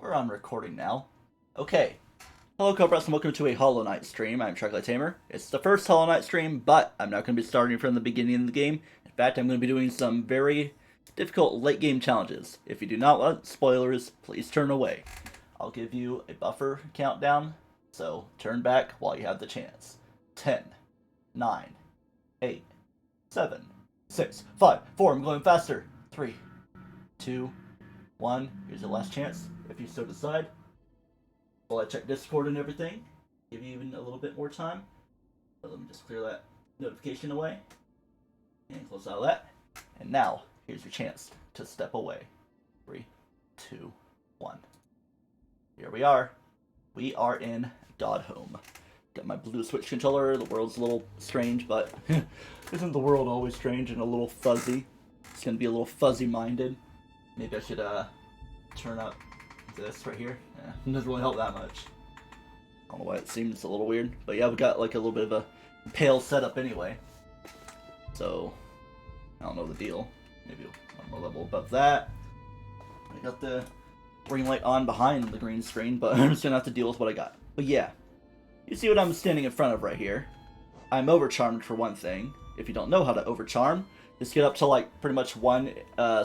We're on recording now. Okay. Hello, Cobras, and welcome to a Hollow Knight stream. I'm TryclydeTamer. It's the first Hollow Knight stream, but I'm not going to be starting from the beginning of the game. In fact, I'm going to be doing some very difficult late-game challenges. If you do not want spoilers, please turn away. I'll give you a buffer countdown, so turn back while you have the chance. 10, 9, 8, 7, 6, 5, 4, I'm going faster. 3, 2, 1, here's your last chance, if you so decide. While I check Discord and everything, give you even a little bit more time. So let me just clear that notification away. And close out of that. And now, here's your chance to step away. 3, 2, 1. Here we are. We are in Godhome. Got my blue Switch controller. The world's a little strange, but isn't the world always strange and a little fuzzy? It's gonna be a little fuzzy-minded. Maybe I should turn up this right here. Yeah, it doesn't really help that much. I don't know why it seems a little weird, but yeah, we got like a little bit of a pale setup anyway. So I don't know the deal. Maybe one more level above that. I got the ring light on behind the green screen, but I'm just gonna have to deal with what I got. But yeah, you see what I'm standing in front of right here. I'm overcharmed for one thing. If you don't know how to overcharm, just get up to like pretty much one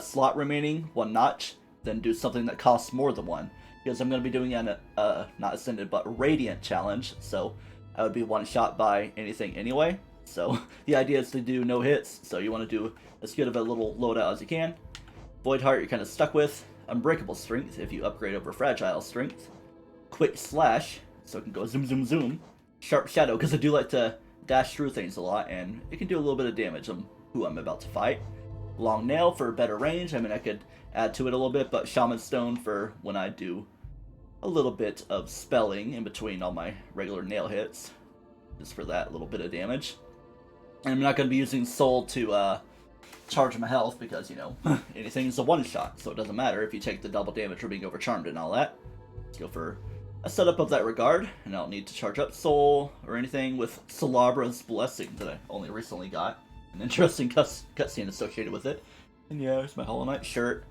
slot remaining, one notch, then do something that costs more than one. Because I'm going to be doing an, not Ascended, but Radiant challenge, so I would be one shot by anything anyway. So the idea is to do no hits, so you want to do as good of a little loadout as you can. Void Heart you're kind of stuck with. Unbreakable Strength if you upgrade over Fragile Strength. Quick Slash, so it can go zoom zoom zoom. Sharp Shadow, because I do like to dash through things a lot, and it can do a little bit of damage on who I'm about to fight. Long Nail for better range. I mean, I could add to it a little bit, but Shaman Stone for when I do a little bit of spelling in between all my regular nail hits. Just for that little bit of damage. And I'm not going to be using Soul to charge my health because, you know, anything's a one-shot, so it doesn't matter if you take the double damage for being overcharmed and all that. Let's go for a setup of that regard, and I don't need to charge up Soul or anything with Celabra's Blessing that I only recently got. An interesting cutscene associated with it. And yeah, there's my Hollow Knight shirt.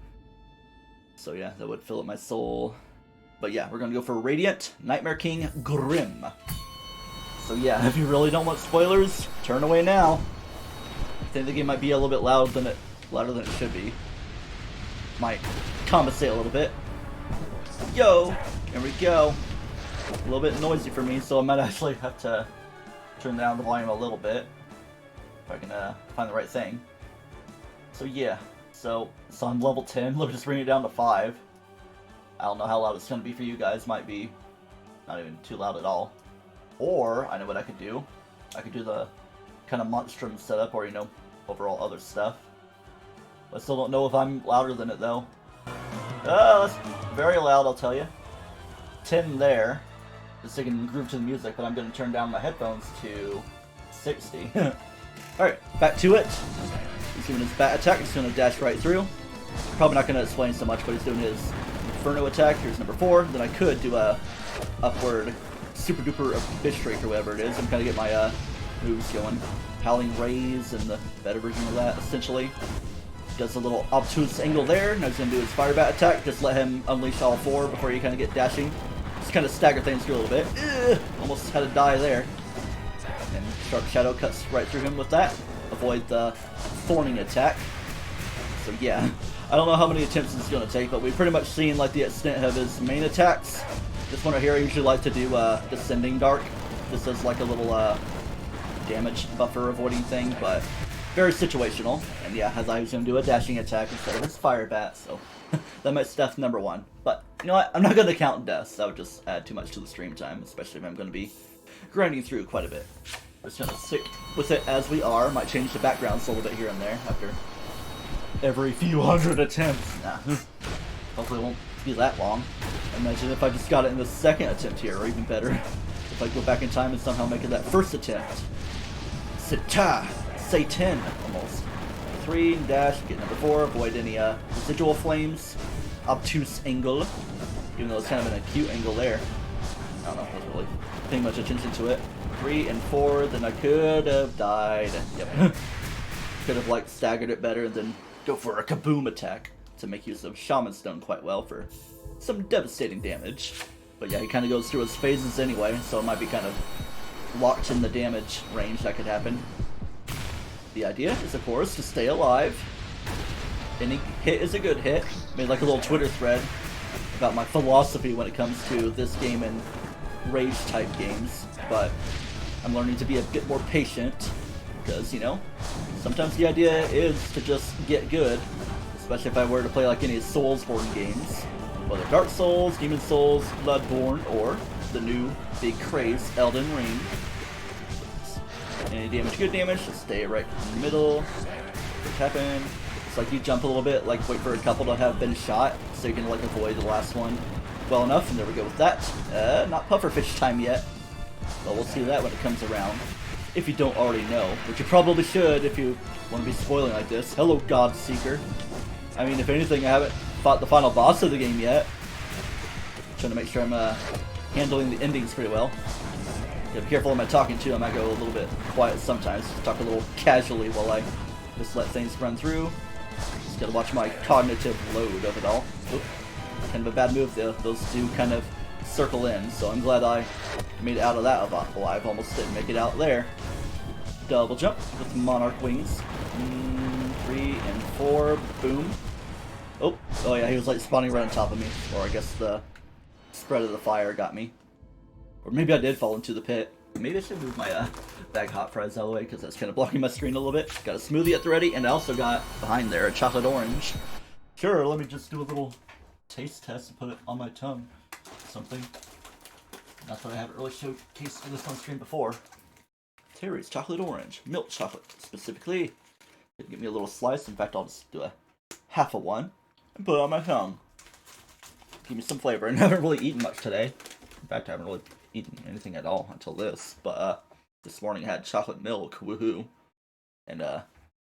So yeah, that would fill up my soul. But yeah, we're gonna go for Radiant, Nightmare King, Grim. So yeah, if you really don't want spoilers, turn away now. I think the game might be a little bit louder than it should be. Might compensate a little bit. Yo, there we go. A little bit noisy for me, so I might actually have to turn down the volume a little bit. If I can find the right thing. So yeah, so I'm level 10, let me just bring it down to 5. I don't know how loud it's going to be for you guys, might be not even too loud at all. Or, I know what I could do. I could do the kind of monstrum setup, or you know, overall other stuff. I still don't know if I'm louder than it though. That's very loud, I'll tell you. 10 there. Just so I can groove to the music, but I'm going to turn down my headphones to 60. Alright, back to it. He's doing his bat attack, he's going to dash right through. Probably not going to explain so much, but he's doing his Inferno attack. Here's number 4. Then I could do a upward super duper fish streak or whatever it is. I'm going to get my moves going. Howling Rays and the better version of that, essentially. Does a little obtuse angle there. Now he's going to do his fire bat attack. Just let him unleash all 4 before you kind of get dashing. Just kind of stagger things through a little bit. Almost had to die there. And Sharp Shadow cuts right through him with that. Avoid the Thorning attack. So yeah, I don't know how many attempts it's going to take, but we've pretty much seen like the extent of his main attacks. This one right here I usually like to do Descending Dark. Just as like a little damage buffer avoiding thing, but very situational. And yeah, as I was going to do a dashing attack instead of his fire bat, so that makes death number 1. But you know what, I'm not going to count deaths. That would just add too much to the stream time, especially if I'm going to be grinding through quite a bit. I'm just gonna stick with it as we are. Might change the backgrounds a little bit here and there after every few hundred attempts. Nah. Hopefully it won't be that long. Imagine if I just got it in the second attempt here, or even better, if I go back in time and somehow make it that first attempt. Sita! Satan! Almost. 3, dash, get number 4, avoid any residual flames. Obtuse angle. Even though it's kind of an acute angle there. I don't know, I wasn't really paying much attention to it. 3 and 4, then I could have died. Yep. Could have like staggered it better and then go for a kaboom attack to make use of Shaman Stone quite well for some devastating damage. But yeah, he kind of goes through his phases anyway, so it might be kind of locked in the damage range that could happen. The idea is, of course, to stay alive. Any hit is a good hit. Made like a little Twitter thread about my philosophy when it comes to this game and rage-type games, but I'm learning to be a bit more patient, because, you know, sometimes the idea is to just get good, especially if I were to play like any Soulsborne games, whether Dark Souls, Demon Souls, Bloodborne, or the new big craze, Elden Ring. Any damage, good damage, just stay right in the middle. What's happened? It's like you jump a little bit, like wait for a couple to have been shot, so you can like avoid the last one well enough, and there we go with that. Not pufferfish time yet, but we'll see that when it comes around. If you don't already know, which you probably should if you want to be spoiling like this. Hello, Godseeker. I mean, if anything, I haven't fought the final boss of the game yet. Trying to make sure I'm handling the endings pretty well. Yeah, be careful am I talking too. I might go a little bit quiet sometimes. Just talk a little casually while I just let things run through. Just gotta watch my cognitive load of it all. Oop. Kind of a bad move though. Those do kind of circle in, so I'm glad I made it out of that alive. Almost didn't make it out there. Double jump with Monarch Wings. 3 and 4. Boom. Oh yeah, he was like spawning right on top of me. Or I guess the spread of the fire got me. Or maybe I did fall into the pit. Maybe I should move my bag hot fries out of the way, because that's kind of blocking my screen a little bit. Got a smoothie at the ready, and I also got behind there a chocolate orange. Sure, let me just do a little taste test and put it on my tongue. Something. Not that I haven't really tasted this on stream before. Terry's chocolate orange, milk chocolate specifically. Give me a little slice. In fact, I'll just do a half of one and put it on my tongue. Give me some flavor. And I haven't really eaten much today. In fact, I haven't really eaten anything at all until this. But this morning I had chocolate milk. Woohoo! And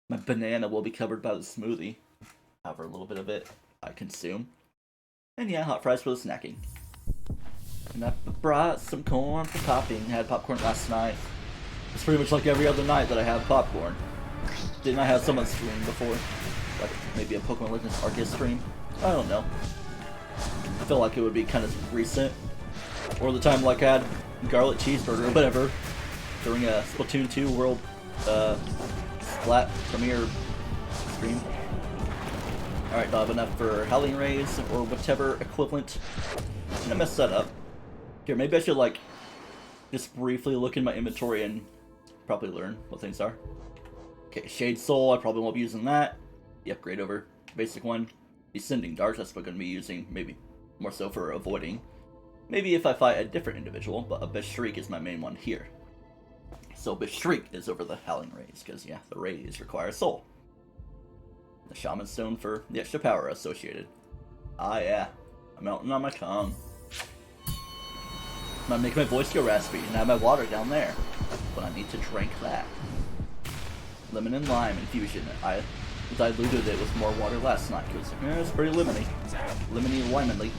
my banana will be covered by the smoothie. However, a little bit of it I consume. And yeah, hot fries for the snacking. And I brought some corn for popping. I had popcorn last night. It's pretty much like every other night that I have popcorn. Didn't I have someone stream before? Like maybe a Pokemon Legends Arceus stream? I don't know. I feel like it would be kind of recent. Or the time like I had garlic cheeseburger or whatever during a Splatoon 2 World Splat premiere stream. Alright, don't have enough for Howling Rays or whatever equivalent. I'm gonna mess that up. Here, maybe I should like just briefly look in my inventory and probably learn what things are. Okay, Shade Soul, I probably won't be using that. The upgrade over basic one. Descending Dark, that's what I'm going to be using, maybe more so for avoiding. Maybe if I fight a different individual, but a Bishriek is my main one here. So Bishriek is over the Howling Rays, because yeah, the rays require soul. The Shaman Stone for the extra power associated. Ah yeah, I'm melting on my tongue. I'm gonna make my voice go raspy, and I have my water down there. But I need to drink that. Lemon and lime infusion. I diluted it with more water last night, because it's pretty lemony. Lemony limonly.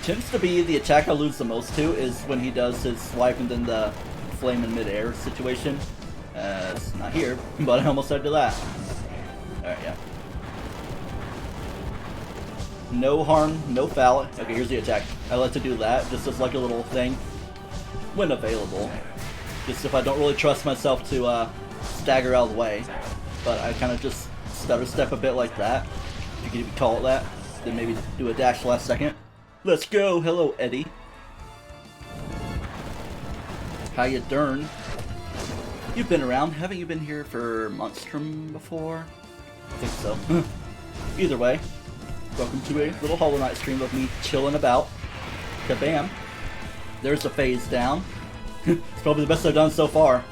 Tends to be the attack I lose the most to is when he does his swipe and then the flame in midair situation. It's not here, but I almost died to that. Alright, yeah. No harm, no foul. Okay, here's the attack. I like to do that, just as like a little thing. When available. Just if I don't really trust myself to stagger out of the way. But I kind of just stutter step a bit like that. If you could even call it that. Then maybe do a dash last second. Let's go! Hello, Eddie. How you dern? You've been around. Haven't you been here for Monstrum before? I think so. Either way, welcome to a little Hollow Knight stream of me chilling about. Kabam! There's a phase down. It's probably the best I've done so far.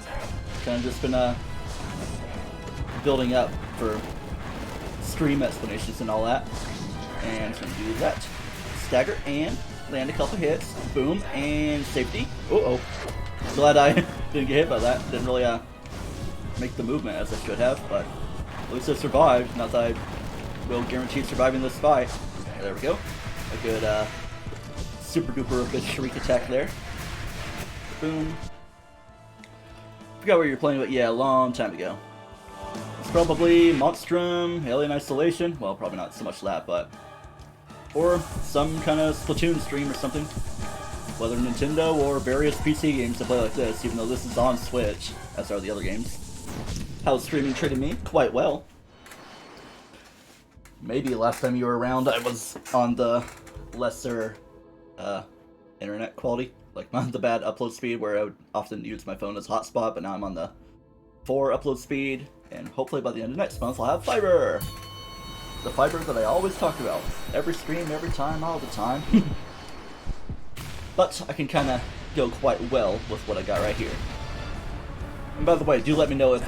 Kind of just been building up for stream explanations and all that. And just gonna do that. Stagger and land a couple hits. Boom and safety. Uh-oh. Glad I didn't get hit by that. Didn't really make the movement as I should have, but at least I survived. Not that I will guarantee surviving this fight. There we go. A good super duper bitch shriek attack there. Boom. Forgot where you're playing, but yeah, a long time ago. It's probably Monstrum, Alien Isolation. Well, probably not so much that, but or some kind of Splatoon stream or something. Whether Nintendo or various PC games to play like this, even though this is on Switch, as are the other games. How's streaming treating me? Quite well. Maybe last time you were around I was on the lesser internet quality, like not the bad upload speed where I would often use my phone as hotspot, but now I'm on the 4 upload speed, and hopefully by the end of next month I'll have fiber! The fiber that I always talk about. Every stream, every time, all the time. But I can kind of go quite well with what I got right here. And by the way, do let me know if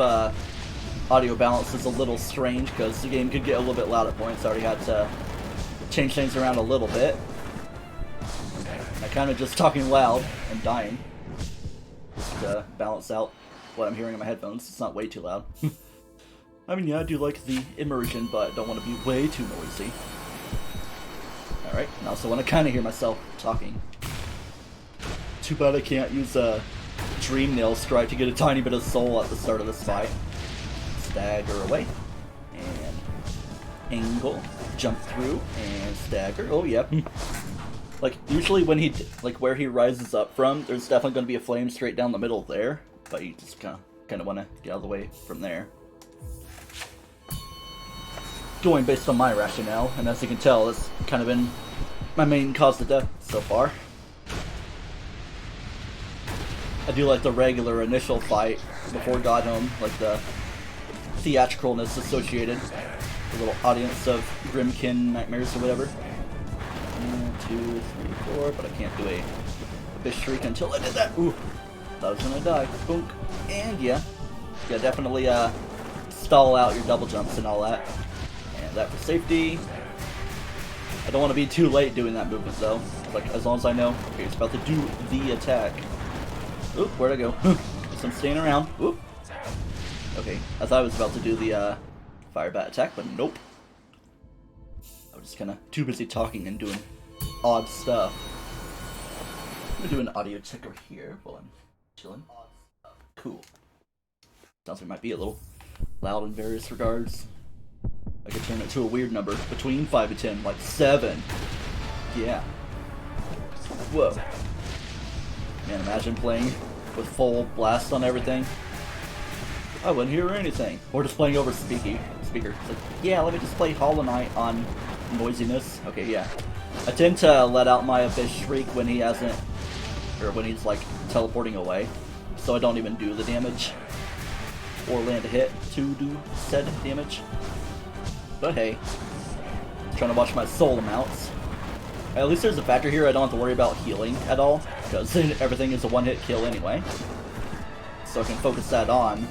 audio balance is a little strange, because the game could get a little bit loud at points. I already had to change things around a little bit. I kind of just talking loud and dying. Just to balance out what I'm hearing in my headphones. It's not way too loud. I mean, yeah, I do like the immersion, but I don't want to be way too noisy. Alright, and I also want to kind of hear myself talking. Too bad I can't use a Dream Nail Strike to get a tiny bit of soul at the start of this fight. Stagger away. And angle. Jump through. And stagger. Oh, yep. Like, usually when he, like, where he rises up from, there's definitely going to be a flame straight down the middle there. But you just kind of want to get out of the way from there. Going based on my rationale, and as you can tell, that's kind of been my main cause of death so far. I do like the regular initial fight before Godhome, like the theatricalness associated, the little audience of Grimkin Nightmares or whatever. 1, 2, 3, 4, but I can't do a Abyss Shriek until I did that. Ooh, thought I was gonna die. Boom, and yeah, definitely stall out your double jumps and all that. And that for safety. I don't want to be too late doing that movement though. Like, as long as I know, okay, it's about to do the attack. Oop, where'd I go? Guess I'm staying around. Oop. Okay, I thought I was about to do the fire bat attack, but nope. I was just kind of too busy talking and doing odd stuff. I'm gonna do an audio check over here while I'm chilling. Cool. Sounds like it might be a little loud in various regards. I could turn it to a weird number between 5 and 10, like 7. Yeah. Whoa. Man, imagine playing with full blast on everything. I wouldn't hear anything. Or just playing over speaker. It's like, yeah, let me just play Hollow Knight on noisiness. Okay, yeah. I tend to let out my Abyss Shriek when he hasn't, or when he's like teleporting away. So I don't even do the damage. Or land a hit to do said damage. But hey, trying to watch my soul amounts. At least there's a factor here I don't have to worry about healing at all, because everything is a one-hit kill anyway. So I can focus that on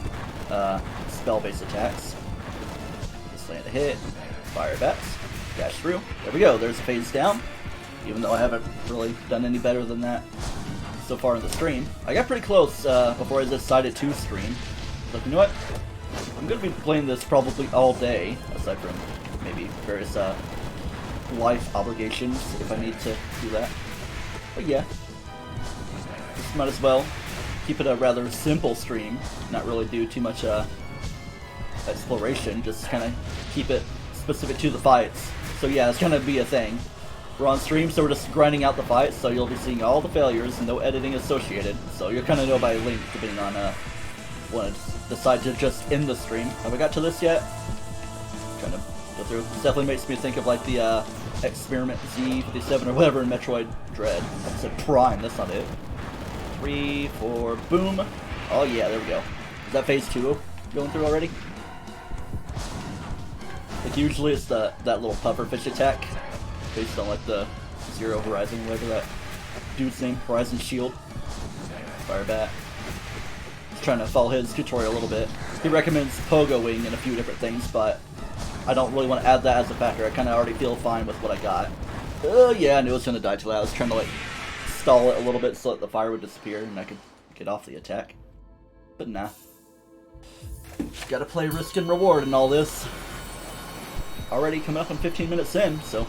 spell-based attacks. Just land a hit, fire bats, dash through. There we go, there's a phase down. Even though I haven't really done any better than that so far in the stream. I got pretty close before I decided to stream. Like, you know what? I'm gonna be playing this probably all day, aside from maybe various life obligations if I need to do that. But yeah, just might as well keep it a rather simple stream, not really do too much exploration, just kind of keep it specific to the fights. So yeah, it's gonna be a thing. We're on stream, so we're just grinding out the fights, so you'll be seeing all the failures and no editing associated. So you'll kind of know by link, depending on when I decide to just end the stream. Have I got to this yet? Trying to go through. This definitely makes me think of like the Experiment Z57 or whatever in Metroid Dread. I said Prime, that's not it. 3, 4, boom. Oh yeah, there we go. Is that phase 2 going through already? Like usually it's that little pufferfish attack based on like the Zero Horizon, whatever that dude's name, Horizon Shield. Fire bat. Trying to follow his tutorial a little bit. He recommends pogoing and a few different things, but I don't really want to add that as a factor. I kind of already feel fine with what I got. Oh yeah, I knew it was going to die too loud. I was trying to like stall it a little bit so that the fire would disappear and I could get off the attack. But nah. Gotta play risk and reward and all this. Already coming up on 15 minutes in, so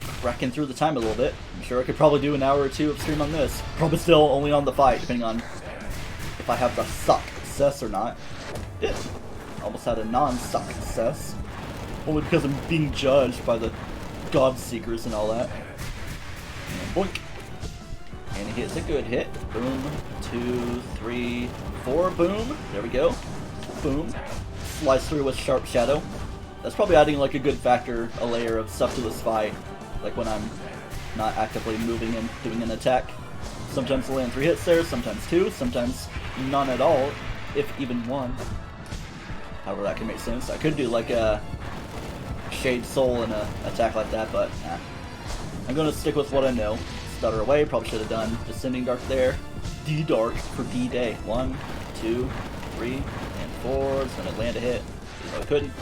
cracking through the time a little bit. I'm sure I could probably do an hour or two of stream on this. Probably still only on the fight, depending on if I have the success or not. It almost had a non-success. Only because I'm being judged by the God Seekers and all that. And boink. And he hits a good hit. Boom. 2, 3, 4. Boom. There we go. Boom. Slice through with Sharp Shadow. That's probably adding like a good factor, a layer of stuff to this fight. Like when I'm not actively moving and doing an attack. Sometimes I'll land 3 hits there, sometimes 2, sometimes none at all, if even 1. However that can make sense. I could do like a Shade Soul and an attack like that, but nah. I'm gonna stick with what I know. Stutter away, probably should have done Descending Dark there. D-Dark for D-Day. 1, 2, 3, and 4. It's gonna land a hit. No, I couldn't.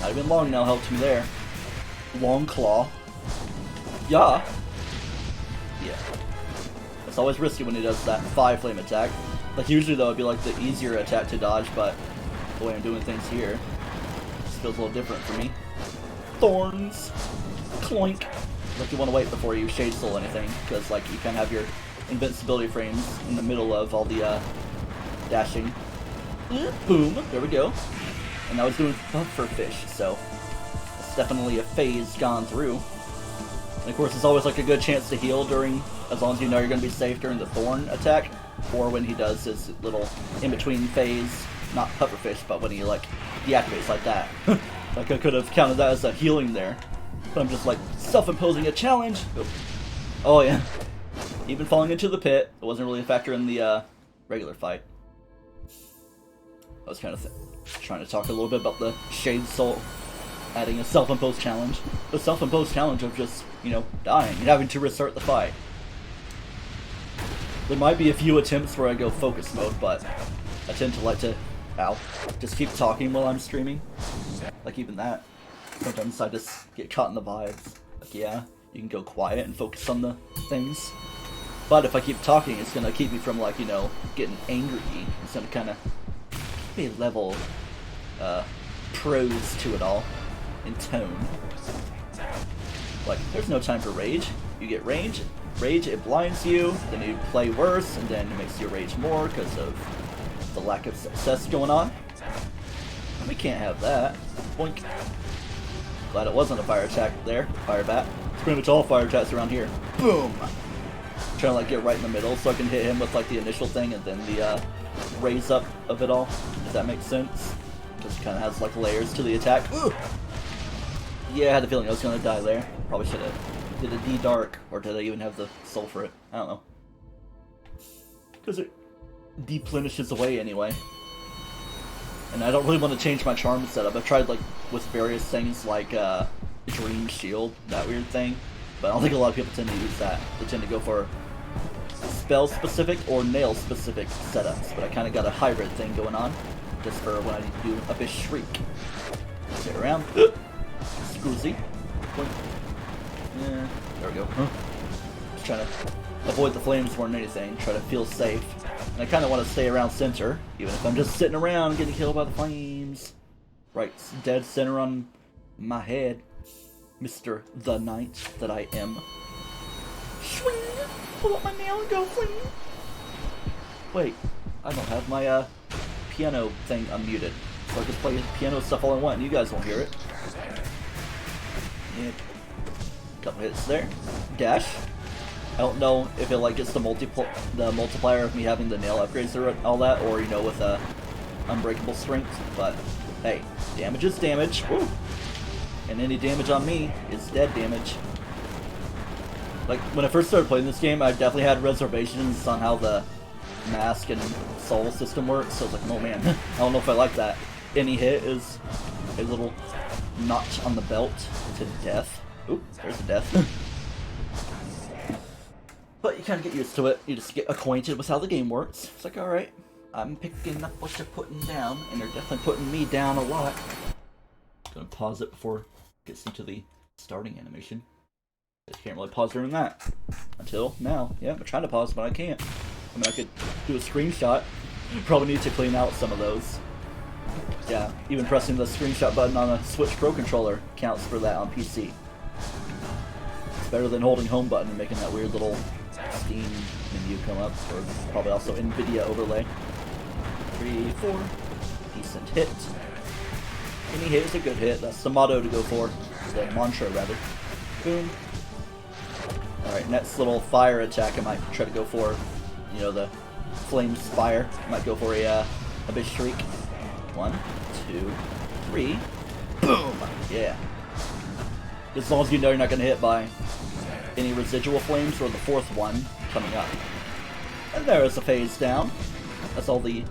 Not even Long Nail helped me there. Long Claw. Yeah. Yeah. It's always risky when he does that 5 flame attack. Like usually though it'd be like the easier attack to dodge, but the way I'm doing things here just feels a little different for me. Thorns. Cloink. Like you want to wait before you Shade Soul anything, because like you kind of have your invincibility frames in the middle of all the dashing. Boom. There we go. And I was doing for fish, so it's definitely a phase gone through. And of course, it's always like a good chance to heal during, as long as you know you're going to be safe during the Thorn attack, or when he does his little in-between phase, not pufferfish, but when he like deactivates like that. Like I could have counted that as a healing there, but I'm just like self-imposing a challenge. Oh yeah, even falling into the pit, it wasn't really a factor in the regular fight. I was kind of trying to talk a little bit about the Shade Soul, adding a self-imposed challenge. The self-imposed challenge of just, you know, dying and having to restart the fight. There might be a few attempts where I go focus mode, but I tend to like to, just keep talking while I'm streaming. Like even that. Sometimes I just get caught in the vibes. Like yeah, you can go quiet and focus on the things. But if I keep talking, it's gonna keep me from like, you know, getting angry. It's gonna kind of keep a level prose to it all in tone. Like there's no time for rage. You get rage, it blinds you, then you play worse, and then it makes you rage more because of the lack of success going on. We can't have that. Boink. Glad it wasn't a fire attack there. Fire bat. It's pretty much all fire attacks around here. Boom! Trying to like get right in the middle so I can hit him with like the initial thing and then the raise up of it all. If that makes sense. Just kind of has like layers to the attack. Ooh! Yeah, I had the feeling I was gonna die there. Probably should have did a D-Dark, or did I even have the soul for it? I don't know. Because it deplenishes away anyway. And I don't really want to change my charm setup. I've tried like with various things like Dream Shield, that weird thing. But I don't think a lot of people tend to use that. They tend to go for spell-specific or nail-specific setups. But I kind of got a hybrid thing going on, just for when I need to do Abyss Shriek. Get around. Scoozy. Yeah, there we go. Just trying to avoid the flames more than anything. Try to feel safe. And I kind of want to stay around center, even if I'm just sitting around getting killed by the flames. Right, dead center on my head. Mr. The Knight that I am. Swing! Pull up my nail and go fling! Wait, I don't have my piano thing unmuted. So I can play piano stuff all I want and you guys won't hear it. Yeah. Couple hits there. Dash. I don't know if it like gets the multiplier of me having the nail upgrades or all that, or you know with unbreakable strength, but hey, damage is damage. Woo! And any damage on me is dead damage. Like when I first started playing this game, I definitely had reservations on how the mask and soul system works, so I was like, oh man, I don't know if I like that. Any hit is a little notch on the belt to death. Oop, there's a death. But you kind of get used to it. You just get acquainted with how the game works. It's like, alright, I'm picking up what you're putting down, and they're definitely putting me down a lot. Gonna pause it before it gets into the starting animation. Just can't really pause during that. Until now. Yeah, I'm trying to pause, but I can't. I mean, I could do a screenshot. Probably need to clean out some of those. Yeah, even pressing the screenshot button on a Switch Pro controller counts for that on PC. It's better than holding home button and making that weird little Steam menu come up, or probably also NVIDIA overlay. 3, 4. Decent hit. Any hit is a good hit. That's the motto to go for. the mantra rather. Boom. Alright, next little fire attack I might try to go for, you know, the flame spire. I might go for a big shriek. 1, 2, 3. Boom! Yeah. As long as you know you're not going to hit by any residual flames or the fourth one coming up. And there is a phase down. That's all the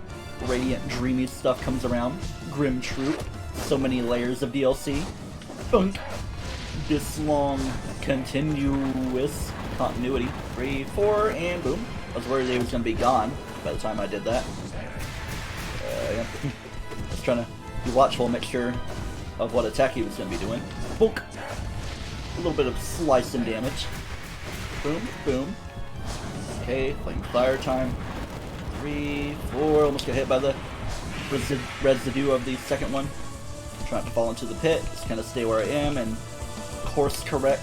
radiant, dreamy stuff comes around. Grim Troop. So many layers of DLC. Bunk. This long, continuous continuity. 3, 4, and boom. I was worried they was going to be gone by the time I did that. Yeah. Just trying to be watchful, make sure of what attack he was going to be doing. Bonk. A little bit of slicing damage. Boom, boom. Okay, flame fire time. 3, 4. Almost got hit by the residue of the second one. Trying not to fall into the pit. Just kind of stay where I am and course correct.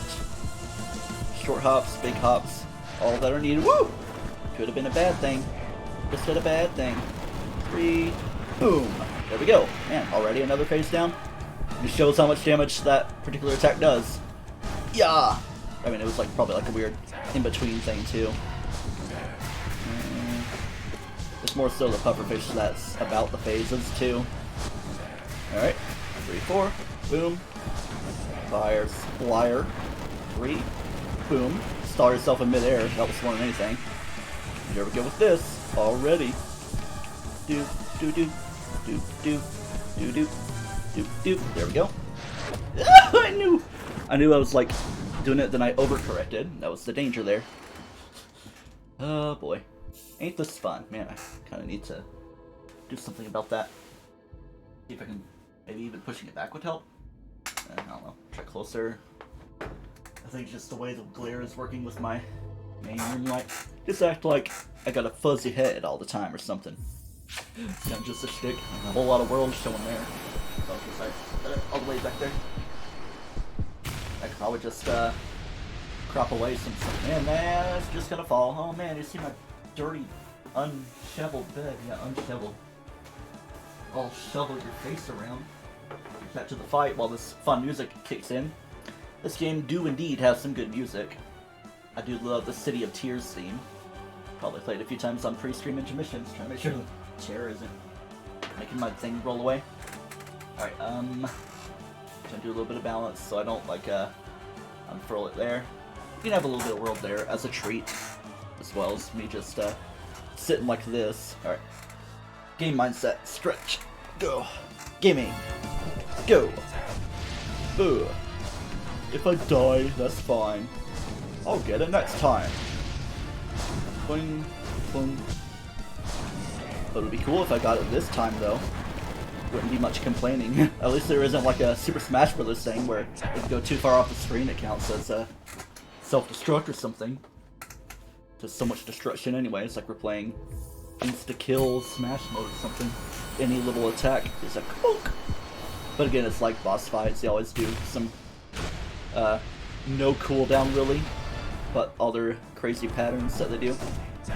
Short hops, big hops, all that are needed. Woo! Could have been a bad thing. Just did a bad thing. 3, boom. There we go. Man, already another phase down. It shows how much damage that particular attack does. Yeah! I mean, it was like probably like a weird in-between thing too. It's more so the pufferfish that's about the phases too. Alright. 3, 4. Boom. Fire Splier. 3. Boom. Stall yourself in midair. That was more than anything. Here we go with this. Already. Do, do, do. Do, do. Do, do. Do, do. There we go. I knew I was like doing it, then I overcorrected. That was the danger there. Oh boy. Ain't this fun. Man, I kind of need to do something about that. See if I can, maybe even pushing it back would help. I don't know. Try closer. I think just the way the glare is working with my main room light. Just act like I got a fuzzy head all the time or something. Not just a shtick. A whole lot of world showing there. Oh, all the way back there. I could probably just crop away some stuff. Man, that's just gonna fall. Oh man, you see my dirty, unshoveled bed. Yeah, unshoveled. I'll shovel your face around. Get back to the fight while this fun music kicks in. This game do indeed have some good music. I do love the City of Tears theme. Probably played a few times on pre-stream intermissions, trying to make sure the chair isn't making my thing roll away. Alright, trying to do a little bit of balance so I don't like unfurl it there. You can have a little bit of world there as a treat, as well as me just sitting like this. Alright. Game mindset, stretch, go. Gaming, go. Ugh. If I die, that's fine. I'll get it next time. Boing, boing. But it would be cool if I got it this time, though. Wouldn't be much complaining. At least there isn't like a Super Smash Bros. Thing where if you go too far off the screen, it counts as self-destruct or something. Just so much destruction anyway. It's like we're playing insta-kill Smash mode or something. Any little attack is a cloak. But again, it's like boss fights. They always do some no cooldown really, but all their crazy patterns that they do.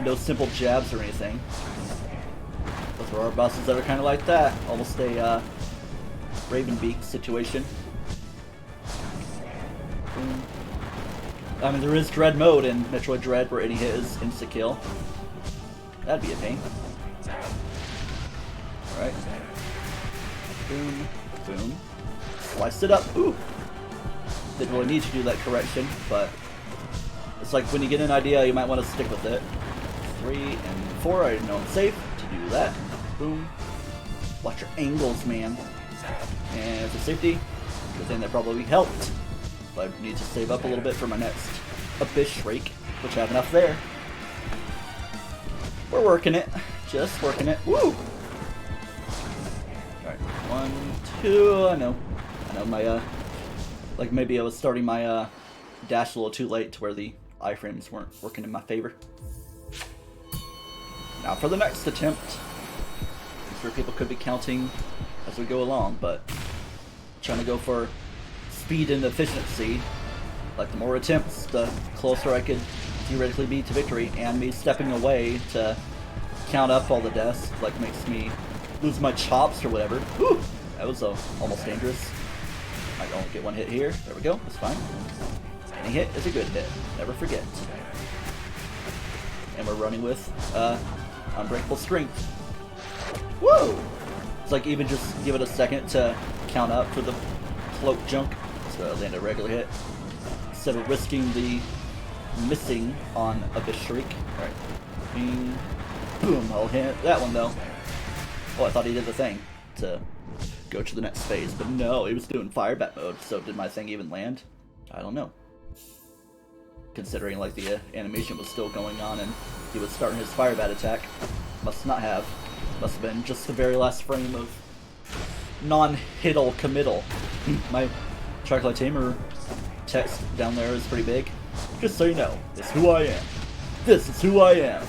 No simple jabs or anything. But there are bosses that are kind of like that. Almost a Ravenbeak situation. I mean, there is Dread mode in Metroid Dread where any hit is insta-kill. That'd be a pain. Alright. Boom. Boom. Slice it up. Ooh! Didn't really need to do that correction, but it's like when you get an idea, you might want to stick with it. 3 and 4, I know I'm safe to do that. Boom. Watch your angles, man. And for safety, good thing that probably helped. But I need to save up a little bit for my next Abyss Shriek, which I have enough there. We're working it. Just working it. Woo! Alright, 1, 2, I know my, like maybe I was starting my, dash a little too late to where the iframes weren't working in my favor. Now for the next attempt. I'm sure people could be counting as we go along, but I'm trying to go for speed and efficiency. Like the more attempts, the closer I could theoretically be to victory, and me stepping away to count up all the deaths like makes me lose my chops or whatever. Whew! That was almost dangerous. My I only get one hit here. There we go. That's fine. Any hit is a good hit. Never forget. And we're running with unbreakable strength. Whoa! It's like even just give it a second to count up for the cloak junk. So I land a regular hit. Instead of risking the missing on Abyss Shriek. Alright. Bing. Boom. I'll hit that one though. Oh, I thought he did the thing to go to the next phase, but no, he was doing fire bat mode, so did my thing even land? I don't know. Considering like the animation was still going on and he was starting his fire bat attack. Must not have. Must have been just the very last frame of non-hittle committal. My TryclydeTamer text down there is pretty big. Just so you know, it's who I am. This is who I am.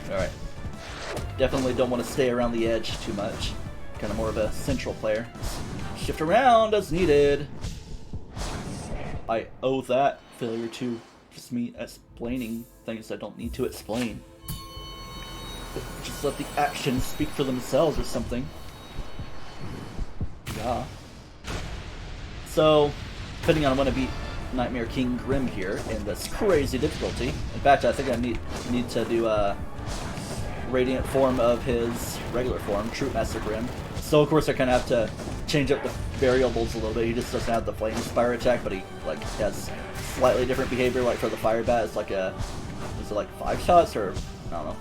Alright. Definitely don't want to stay around the edge too much. Kind of more of a central player. Shift around as needed. I owe that failure to just me explaining things I don't need to explain. Just let the actions speak for themselves or something. Yeah. So, depending on when I beat Nightmare King Grim here in this crazy difficulty. In fact, I think I need to do a radiant form of his regular form, Troop Master Grim. So of course I kind of have to change up the variables a little bit. He just doesn't have the Flame Spire attack, but he like has slightly different behavior. Like for the Fire Bat, it's like is it like 5 shots or I don't know.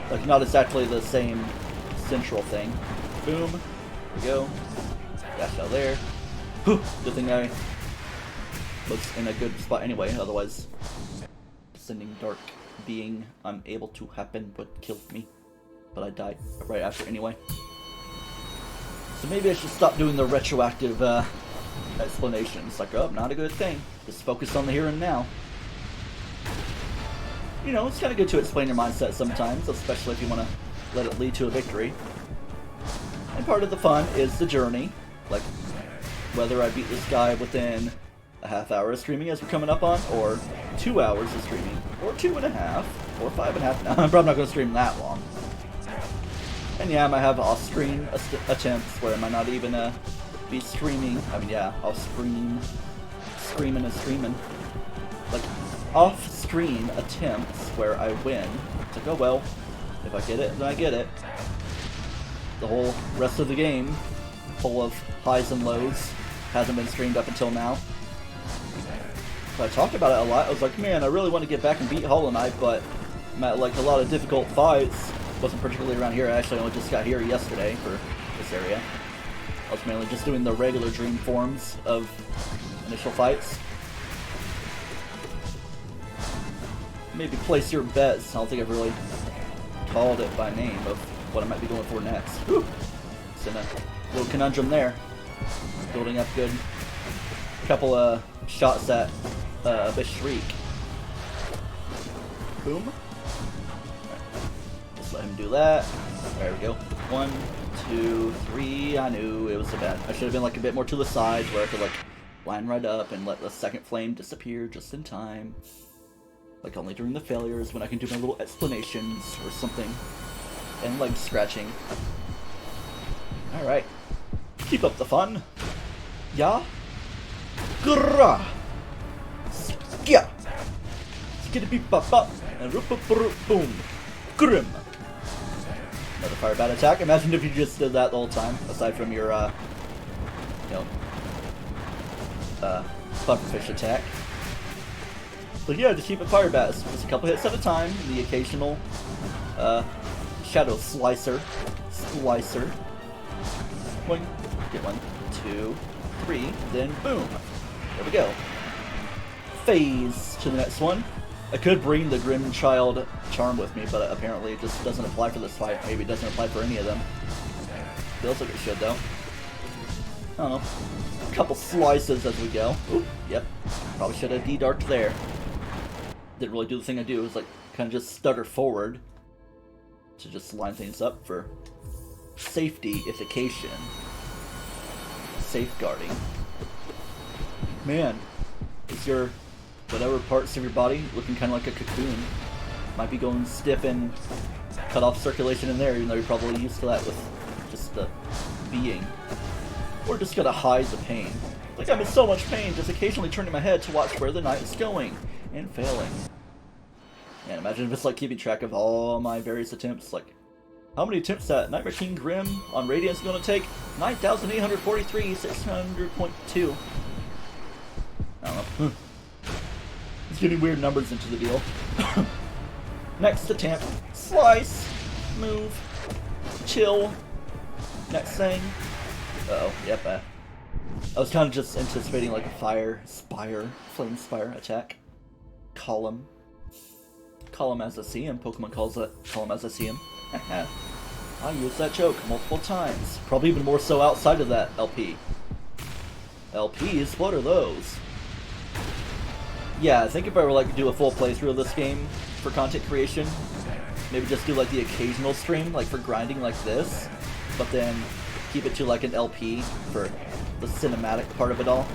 Like not exactly the same central thing. Boom. There we go. Dash out there. Whew. Good thing I was in a good spot anyway. Otherwise, descending dark being unable to happen would kill me. But I died right after anyway. So maybe I should stop doing the retroactive explanations. Like, oh, not a good thing. Just focus on the here and now. You know, it's kind of good to explain your mindset sometimes, especially if you want to let it lead to a victory. And part of the fun is the journey. Like, whether I beat this guy within a half hour of streaming as we're coming up on, or 2 hours of streaming, or 2.5, or 5.5. No, I'm probably not going to stream that long. And yeah, I might have off-screen attempts where I might not even be streaming. I mean, yeah, off-screen, screaming and streaming. Like, off-screen attempts where I win. It's like, oh well, if I get it, then I get it. The whole rest of the game, full of highs and lows, hasn't been streamed up until now. But I talked about it a lot. I was like, man, I really want to get back and beat Hollow Knight, but I'm at like a lot of difficult fights. Wasn't particularly around here. I actually only just got here yesterday for this area. I was mainly just doing the regular dream forms of initial fights. Maybe place your bets. I don't think I've really called it by name of what I might be going for next. Whew. It's in a little conundrum there. Building up good. Couple of shots at Abyss Shriek. Boom. Let him do that. There we go. 1, 2, 3. I knew it was so bad. I should have been like a bit more to the sides where I could like line right up and let the second flame disappear just in time. Like only during the failures when I can do my little explanations or something. And leg scratching. Alright. Keep up the fun. Yeah? Grrrah! Skia! Skiddy-beep-bop-bop! And boom! Grim! Another fire bat attack. Imagine if you just did that the whole time, aside from your, pufferfish attack. But yeah, just keep it fire bats. Just a couple hits at a time. The occasional, shadow slicer. Slicer. One, get 1, 2, 3, then boom. There we go. Phase to the next one. I could bring the Grim Child Charm with me, but apparently it just doesn't apply for this fight. Maybe it doesn't apply for any of them. Feels like it should, though. I don't know. A couple slices as we go. Oop, yep. Probably should have D-darked there. Didn't really do the thing I do. It was like, kind of just stutter forward to just line things up for safety-ification. Safeguarding. Man, is your whatever parts of your body looking kind of like a cocoon? Might be going stiff and cut off circulation in there, even though you're probably used to that with just the being. or just gotta hide the pain. Like I'm in so much pain, just occasionally turning my head to watch where the night is going, and failing. And imagine if it's like keeping track of all my various attempts, like how many attempts that Nightmare King Grim on Radiant is going to take? 9,843, 600.2. I don't know. He's getting weird numbers into the deal. Next attempt. Slice. Move. Chill. Next thing. Uh-oh. Yep. I was kind of just anticipating like a flame spire attack. Column. Column as I see him. Pokemon calls it column as I see him. I used that joke multiple times. Probably even more so outside of that LP. LPs? What are those? Yeah, I think if I were like to do a full playthrough of this game for content creation, maybe just do like the occasional stream, like for grinding like this, but then keep it to like an LP for the cinematic part of it all,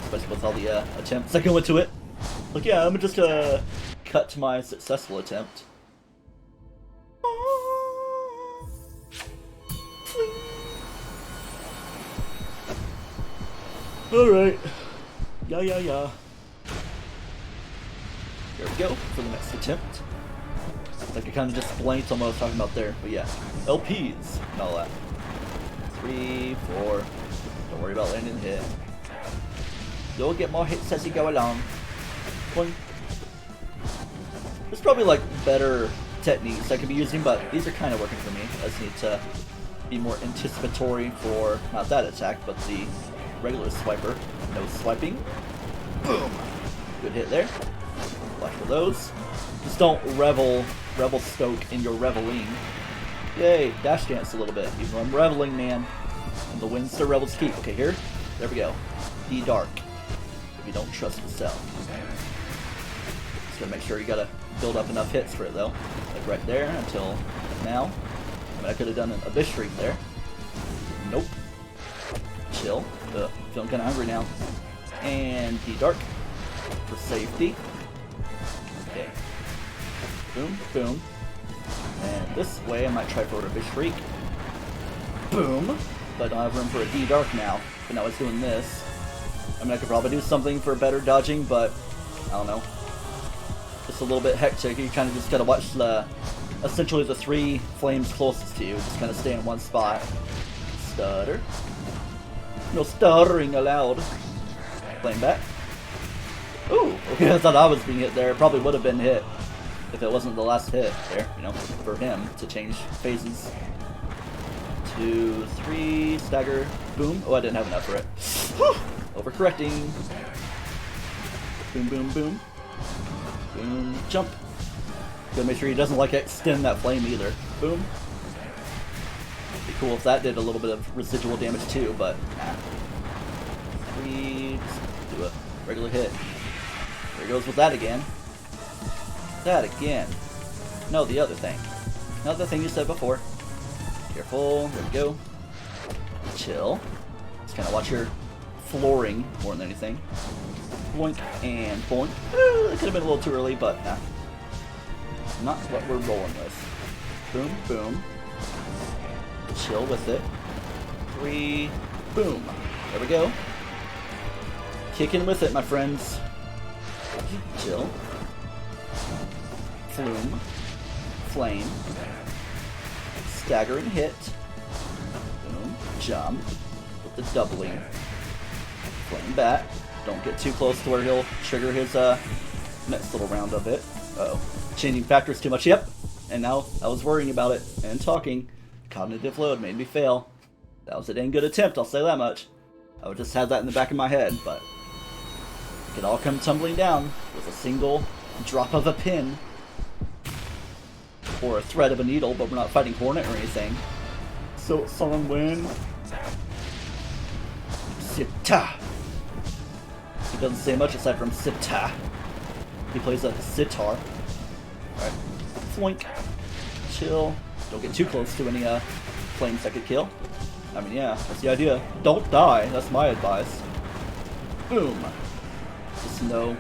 especially with all the attempts that go into it. Like yeah, I'm just cut to my successful attempt. Alright. Yeah. There we go for the next attempt. Like I kind of just blanked on what I was talking about there, but yeah. LPs and all that. 3, 4. Don't worry about landing the hit. You'll get more hits as you go along. 1. There's probably like better techniques I could be using, but these are kind of working for me. I just need to be more anticipatory for not that attack, but the regular swiper. No swiping. Boom. Good hit there. Watch for those. Just don't rebel stoke in your reveling. Yay, dash dance a little bit. Even though I'm reveling, man. And the winds to rebels keep. Okay, here. There we go. Be dark. If you don't trust yourself. Just gotta make sure you gotta build up enough hits for it though. Like right there until now. I mean, I could have done an abyss shriek there. Nope. Chill. Feeling kind of hungry now. And be dark for safety. Okay. Boom, boom. And this way I might try for a abyss shriek. Boom. But I don't have room for a D dark now. But now I was doing this. I mean, I could probably do something for better dodging, but I don't know. It's a little bit hectic. You kind of just gotta watch essentially the 3 flames closest to you. Just kind of stay in one spot. Stutter. No stuttering allowed. Flame back. Ooh, okay, I thought I was being hit there. It probably would have been hit if it wasn't the last hit there, you know, for him to change phases. 2, 3, stagger, boom. Oh, I didn't have enough for it. Overcorrecting. Boom, boom, boom. Boom, jump. Gotta make sure he doesn't like extend that flame either. Boom. Be cool if that did a little bit of residual damage too, but nah. 3, just do a regular hit. There he goes with that again. That again. No, the other thing. Not the thing you said before. Careful, there we go. Chill. Just kind of watch your flooring more than anything. Boink and boink. It could have been a little too early, but nah. Not what we're rolling with. Boom, boom. Chill with it. 3, boom. There we go. Kicking with it, my friends. Chill. Flume. Flame. Staggering hit. Boom. Jump. With the doubling. Flame back. Don't get too close to where he'll trigger his next little round of it. Uh-oh. Changing factors too much. Yep. And now I was worrying about it and talking. Cognitive load made me fail. That was a dang good attempt, I'll say that much. I would just have that in the back of my head, but it could all come tumbling down with a single drop of a pin. Or a thread of a needle, but we're not fighting Hornet or anything. So, someone win. Sita. He doesn't say much aside from Sita. He plays a sitar. Alright. Floink. Chill. Don't get too close to any flames that could kill. I mean, yeah, that's the idea. Don't die. That's my advice. Boom. Just know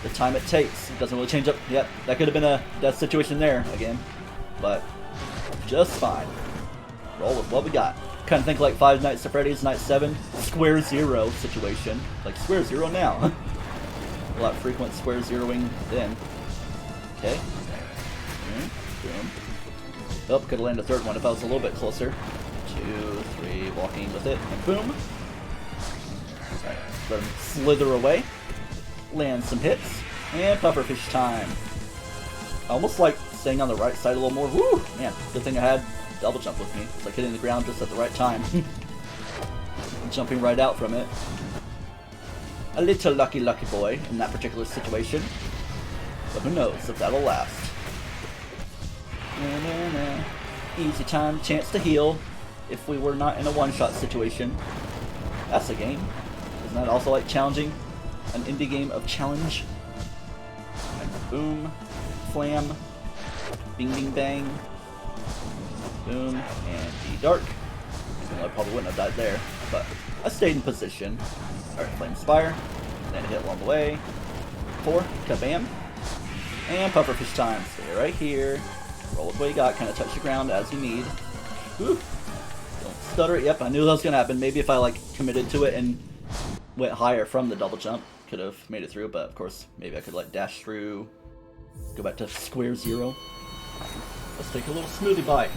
the time it takes. It doesn't really change up. Yep, that could have been a death situation there again. But just fine. Roll with what we got. Kind of think like Five Nights at Freddy's Night 7, Square Zero situation. Like Square Zero now. A lot frequent Square Zeroing then. Okay. Boom. Oh, could have landed a third one if I was a little bit closer. 2, 3, walking with it, and boom. Alright, let him slither away. Land some hits, and pufferfish time. I almost like staying on the right side a little more. Woo! Man, good thing I had double jump with me. It's like hitting the ground just at the right time. Jumping right out from it. A little lucky boy in that particular situation. But who knows if that'll last. Easy time, chance to heal if we were not in a one-shot situation. That's a game. Isn't that also like challenging? An indie game of challenge? And boom. Flam. Bing bing bang. Boom. And D-Dark. I probably wouldn't have died there, but I stayed in position. Alright, Flame Spire. Then hit along the way. 4. Kabam. And pufferfish time. Stay right here. Roll with what you got. Kind of touch the ground as you need. Woo. Don't stutter it. Yep, I knew that was going to happen. Maybe if I like committed to it and went higher from the double jump, could have made it through. But of course, maybe I could like dash through. Go back to Square Zero. Let's take a little smoothie bite.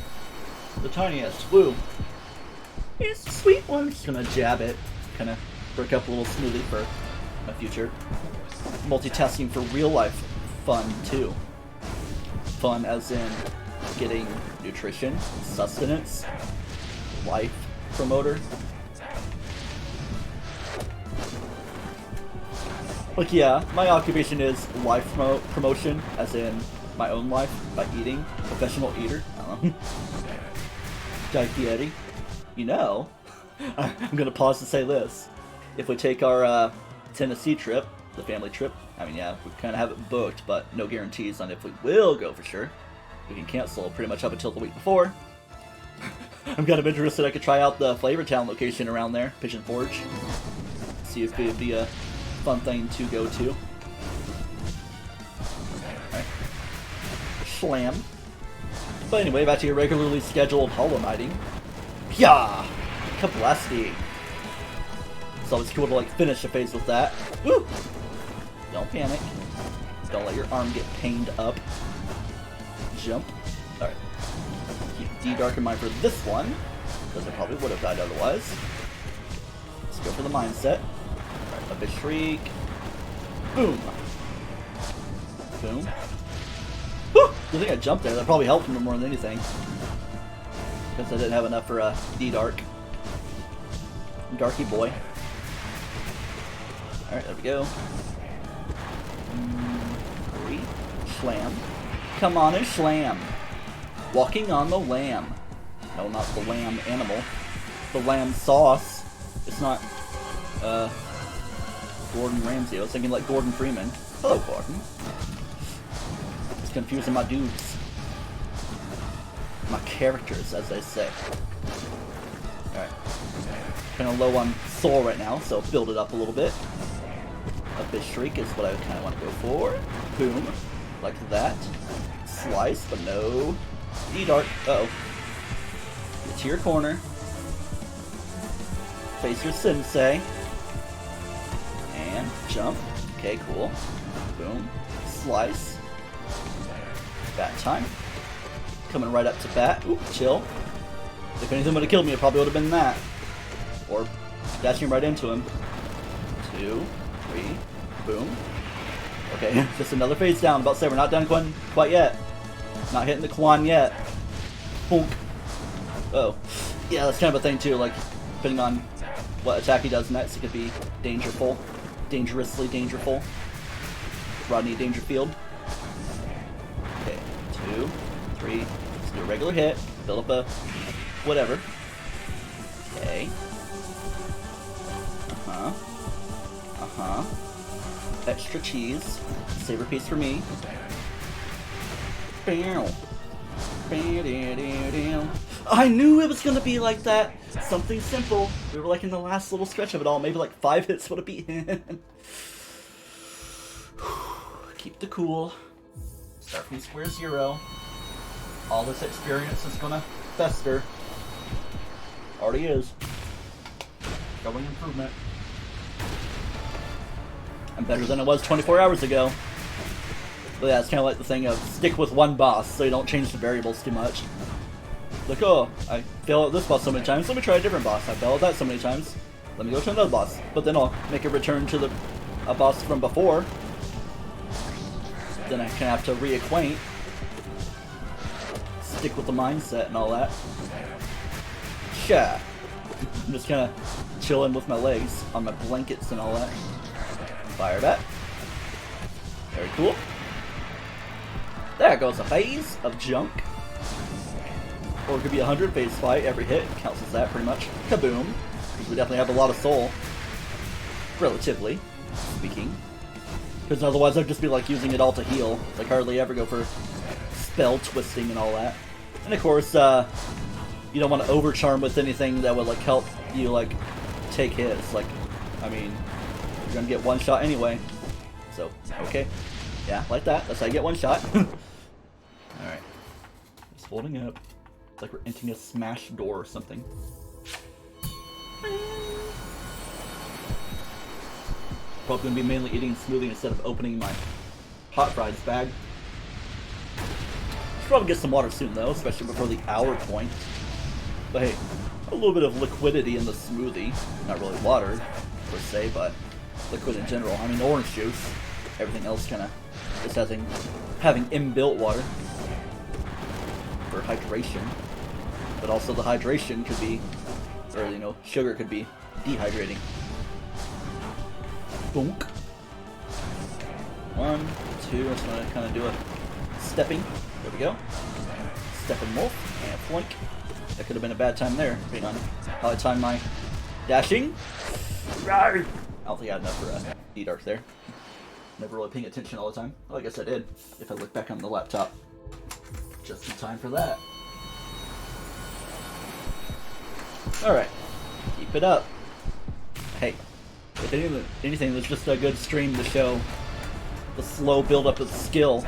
The tiniest. Woo. It's a sweet one. Just gonna jab it. Kind of break up a little smoothie for my future. Multitasking for real life fun too. Fun as in getting nutrition, sustenance, life promoter. Like yeah, my occupation is life promotion, as in my own life by eating. Professional eater. I don't know. Diet. You know, I'm gonna pause to say this. If we take our Tennessee trip, the family trip, I mean, yeah, we kind of have it booked, but no guarantees on if we will go for sure. We can cancel pretty much up until the week before. I'm kind of interested. I could try out the Flavortown location around there, Pigeon Forge. See if it would be a fun thing to go to. Alright. Slam. But anyway, back to your regularly scheduled Hollow Knighting. Yeah! Capacity. It's always cool to like finish a phase with that. Woo! Don't panic. Don't let your arm get pained up. Jump. Alright. Keep D-Dark in mind for this one, because I probably would have died otherwise. Let's go for the mindset. Alright, a big shriek. Boom! Boom. Woo! Good thing I jumped there. That probably helped me more than anything. Because I didn't have enough for D-Dark. Darky boy. Alright, there we go. 3. Slam. Come on and slam. Walking on the lamb. No, not the lamb animal. The lamb sauce. It's not, Gordon Ramsay. I was thinking like Gordon Freeman. Hello, Gordon. It's confusing my dudes. My characters, as they say. Alright. Kind of low on soul right now, so build it up a little bit. A bit shriek is what I kind of want to go for. Boom. Like that. Slice, but no. D-Dark. Uh-oh. Get to your corner. Face your sensei. And jump. Okay, cool. Boom. Slice. Bat time. Coming right up to bat. Oop, chill. If anything would have killed me, it probably would have been that. Or dashing right into him. 2, 3, boom. Okay, just another phase down. About to say we're not done quite yet. Not hitting the Quan yet. Bonk. Oh. Yeah, that's kind of a thing too, like, depending on what attack he does next, it could be dangerful. Dangerously dangerful. Rodney Dangerfield. Okay, 2, 3. Let's do a regular hit. Build up a whatever. Okay. Extra cheese. Savor piece for me. I knew it was gonna be like that. Something simple. We were like in the last little stretch of it all. Maybe like 5 hits would have beaten. Keep the cool. Start from square zero. All this experience is gonna fester. Already is. Showing improvement. I'm better than I was 24 hours ago. But yeah, it's kind of like the thing of stick with one boss so you don't change the variables too much. Like, oh, I failed at this boss so many times, let me try a different boss. I failed at that so many times, let me go to another boss. But then I'll make a return to a boss from before. Then I kind of have to reacquaint. Stick with the mindset and all that. Yeah. I'm just kind of chilling with my legs on my blankets and all that. Fire back. Very cool. There goes a phase of junk. Or it could be 100 phase fight. Every hit counts as that pretty much. Kaboom. Because we definitely have a lot of soul. Relatively speaking. Because otherwise I'd just be like using it all to heal. Like hardly ever go for spell twisting and all that. And of course, you don't want to overcharm with anything that would like help you like take hits. Like, I mean, you're gonna get one shot anyway. So, okay. Yeah, like that. That's how you get one shot. Alright. Just holding up. It's like we're entering a smashed door or something. Probably gonna be mainly eating smoothie instead of opening my hot fries bag. Should probably get some water soon though, especially before the hour point. But hey, a little bit of liquidity in the smoothie. Not really water, per se, but liquid in general. I mean, orange juice. Everything else kind of just having inbuilt water for hydration. But also the hydration could be, or you know, sugar could be dehydrating. Boonk. 1, 2, I'm just gonna kind of do a stepping. There we go. Stepping wolf and flank. That could have been a bad time there, depending on how I timed my dashing. I don't think I had enough for D-Dark there. Never really paying attention all the time. Well, I guess I did, if I look back on the laptop. Just in time for that. Alright. Keep it up. Hey. If anything, it's just a good stream to show the slow build-up of skill.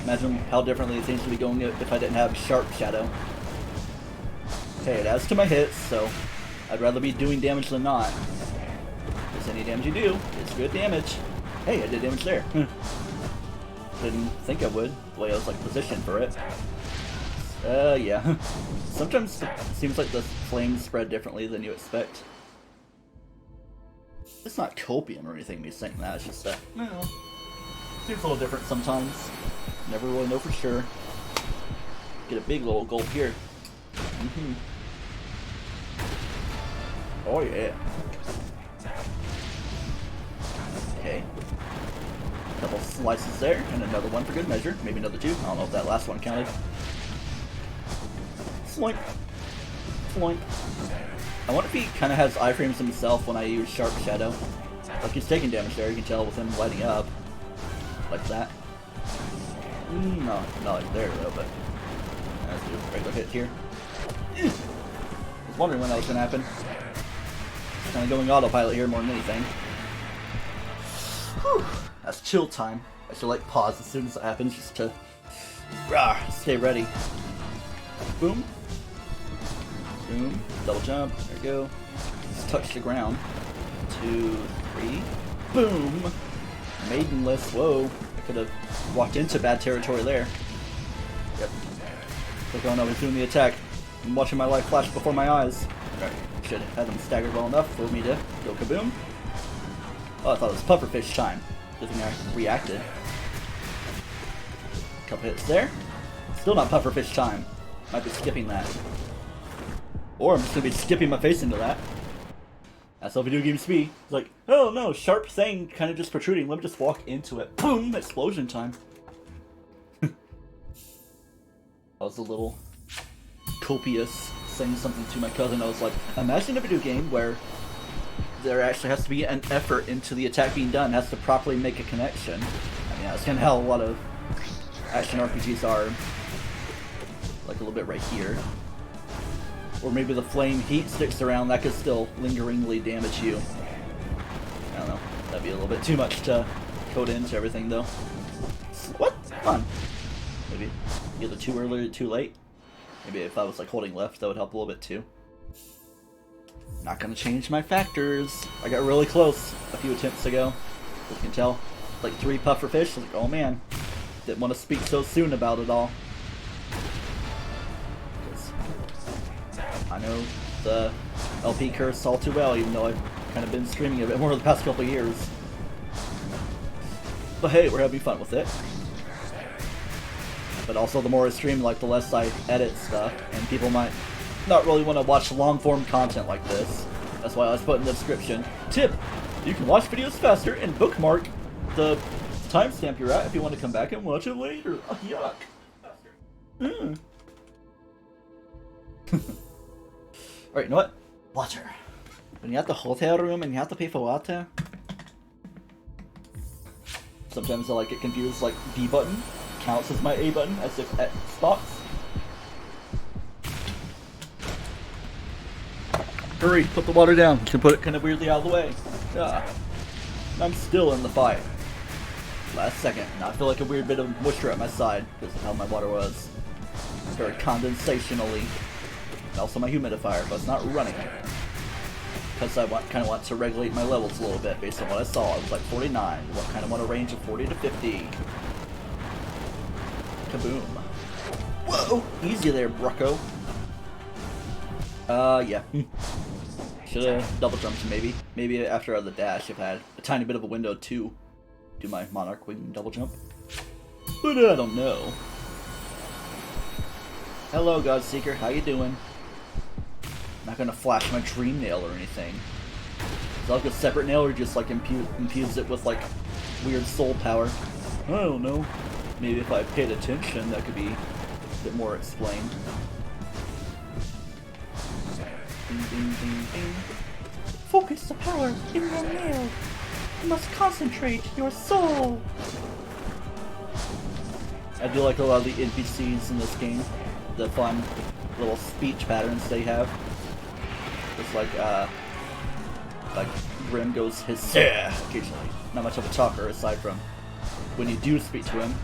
Imagine how differently things would be going if I didn't have Sharp Shadow. Okay, it adds to my hits, so I'd rather be doing damage than not. Because any damage you do is good damage. Hey, I did damage there. Didn't think I would, the way I was like positioned for it. Yeah. Sometimes it seems like the flames spread differently than you expect. It's not copium or anything, me saying that, it's just that, you know, seems a little different sometimes. Never really know for sure. Get a big little gulp here. Oh yeah. Okay. Couple slices there, and another one for good measure. Maybe another two. I don't know if that last one counted. Sloink. Sloink. I wonder if he kind of has iframes himself when I use Sharp Shadow. Like he's taking damage there, you can tell with him lighting up. Like that. No, not like there though, but let's do a regular hit here. I was wondering when that was going to happen. Kind of going autopilot here more than anything. Whew, that's chill time. I should like pause as soon as it happens just to stay ready. Boom. Boom. Double jump. There we go. Just touch the ground. 2, 3. Boom. Maidenless. Whoa. I could have walked into bad territory there. Yep. Look, oh no, he's doing the attack. I'm watching my life flash before my eyes. Alright. Should have him staggered well enough for me to go kaboom. Oh, I thought it was pufferfish time. Good thing I reacted. Couple hits there. Still not pufferfish time. Might be skipping that. Or I'm just gonna be skipping my face into that. That's how video games be. It's like, oh no, sharp thing kind of just protruding. Let me just walk into it. Boom! Explosion time. That was a little copious saying something to my cousin. I was like, imagine a video game where there actually has to be an effort into the attack being done. It has to properly make a connection. I mean, that's kind of how a lot of action RPGs are. Like a little bit right here. Or maybe the flame heat sticks around, that could still lingeringly damage you. I don't know. That'd be a little bit too much to code into everything, though. What? Fun. Maybe either too early or too late. Maybe if I was like holding left, that would help a little bit too. Not gonna change my factors. I got really close a few attempts ago. As you can tell, like 3 puffer fish. I was like, oh man, didn't want to speak so soon about it all. I know the LP curse all too well, even though I've kind of been streaming a bit more the past couple of years. But hey, we're having fun with it. But also, the more I stream, like, the less I edit stuff, and people might not really want to watch long-form content like this. That's why I was put in the description. Tip: you can watch videos faster and bookmark the timestamp you're at if you want to come back and watch it later. Oh, yuck. Alright, you know what? Water. When you're at the hotel room and you have to pay for water, sometimes I like get confused, like B button counts as my A button, as if Xbox. Hurry, put the water down. You can put it kind of weirdly out of the way. Ah. I'm still in the fight. Last second. Now I feel like a weird bit of moisture at my side because of how my water was. Very condensationally. And also my humidifier, but it's not running. Because I kind of want to regulate my levels a little bit based on what I saw. It was like 49. I kind of want a range of 40 to 50. Kaboom. Whoa! Easy there, Brucko. Yeah. Should've double jumped maybe. Maybe after the dash if I had a tiny bit of a window to do my Monarch Wing double jump. But I don't know. Hello, Godseeker. How you doing? Not gonna flash my dream nail or anything. Is that like a separate nail or just like infuse it with like weird soul power? I don't know. Maybe if I paid attention that could be a bit more explained. Ding, ding, ding, ding. Focus the power in your nail. You must concentrate your soul. I do like a lot of the NPCs in this game. The fun little speech patterns they have. It's like Grim goes his occasionally. Not much of a talker aside from when you do speak to him.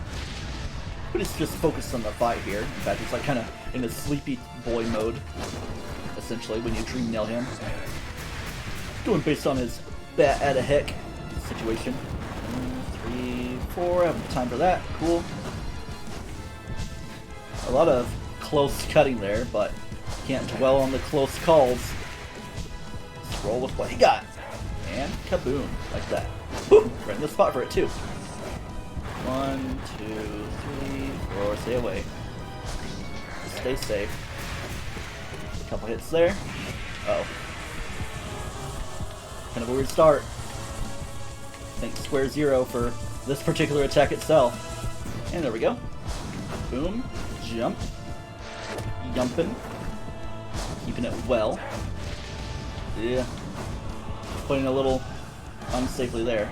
But it's just focused on the fight here. In fact, it's like kind of in a sleepy boy mode, essentially, when you dream nail him. Doing based on his bat at a heck situation. 3, 4, I have time for that. Cool. A lot of close cutting there, but can't dwell on the close calls. Just roll with what you got. And kaboom, like that. Whew, right in the spot for it too. 1, 2, 3, 4, stay away. Just stay safe. A couple hits there. Uh oh. Kind of a weird start. Thanks Square Zero for this particular attack itself. And there we go. Boom. Jump. Yumping. Keeping it well. Yeah. Putting a little unsafely there.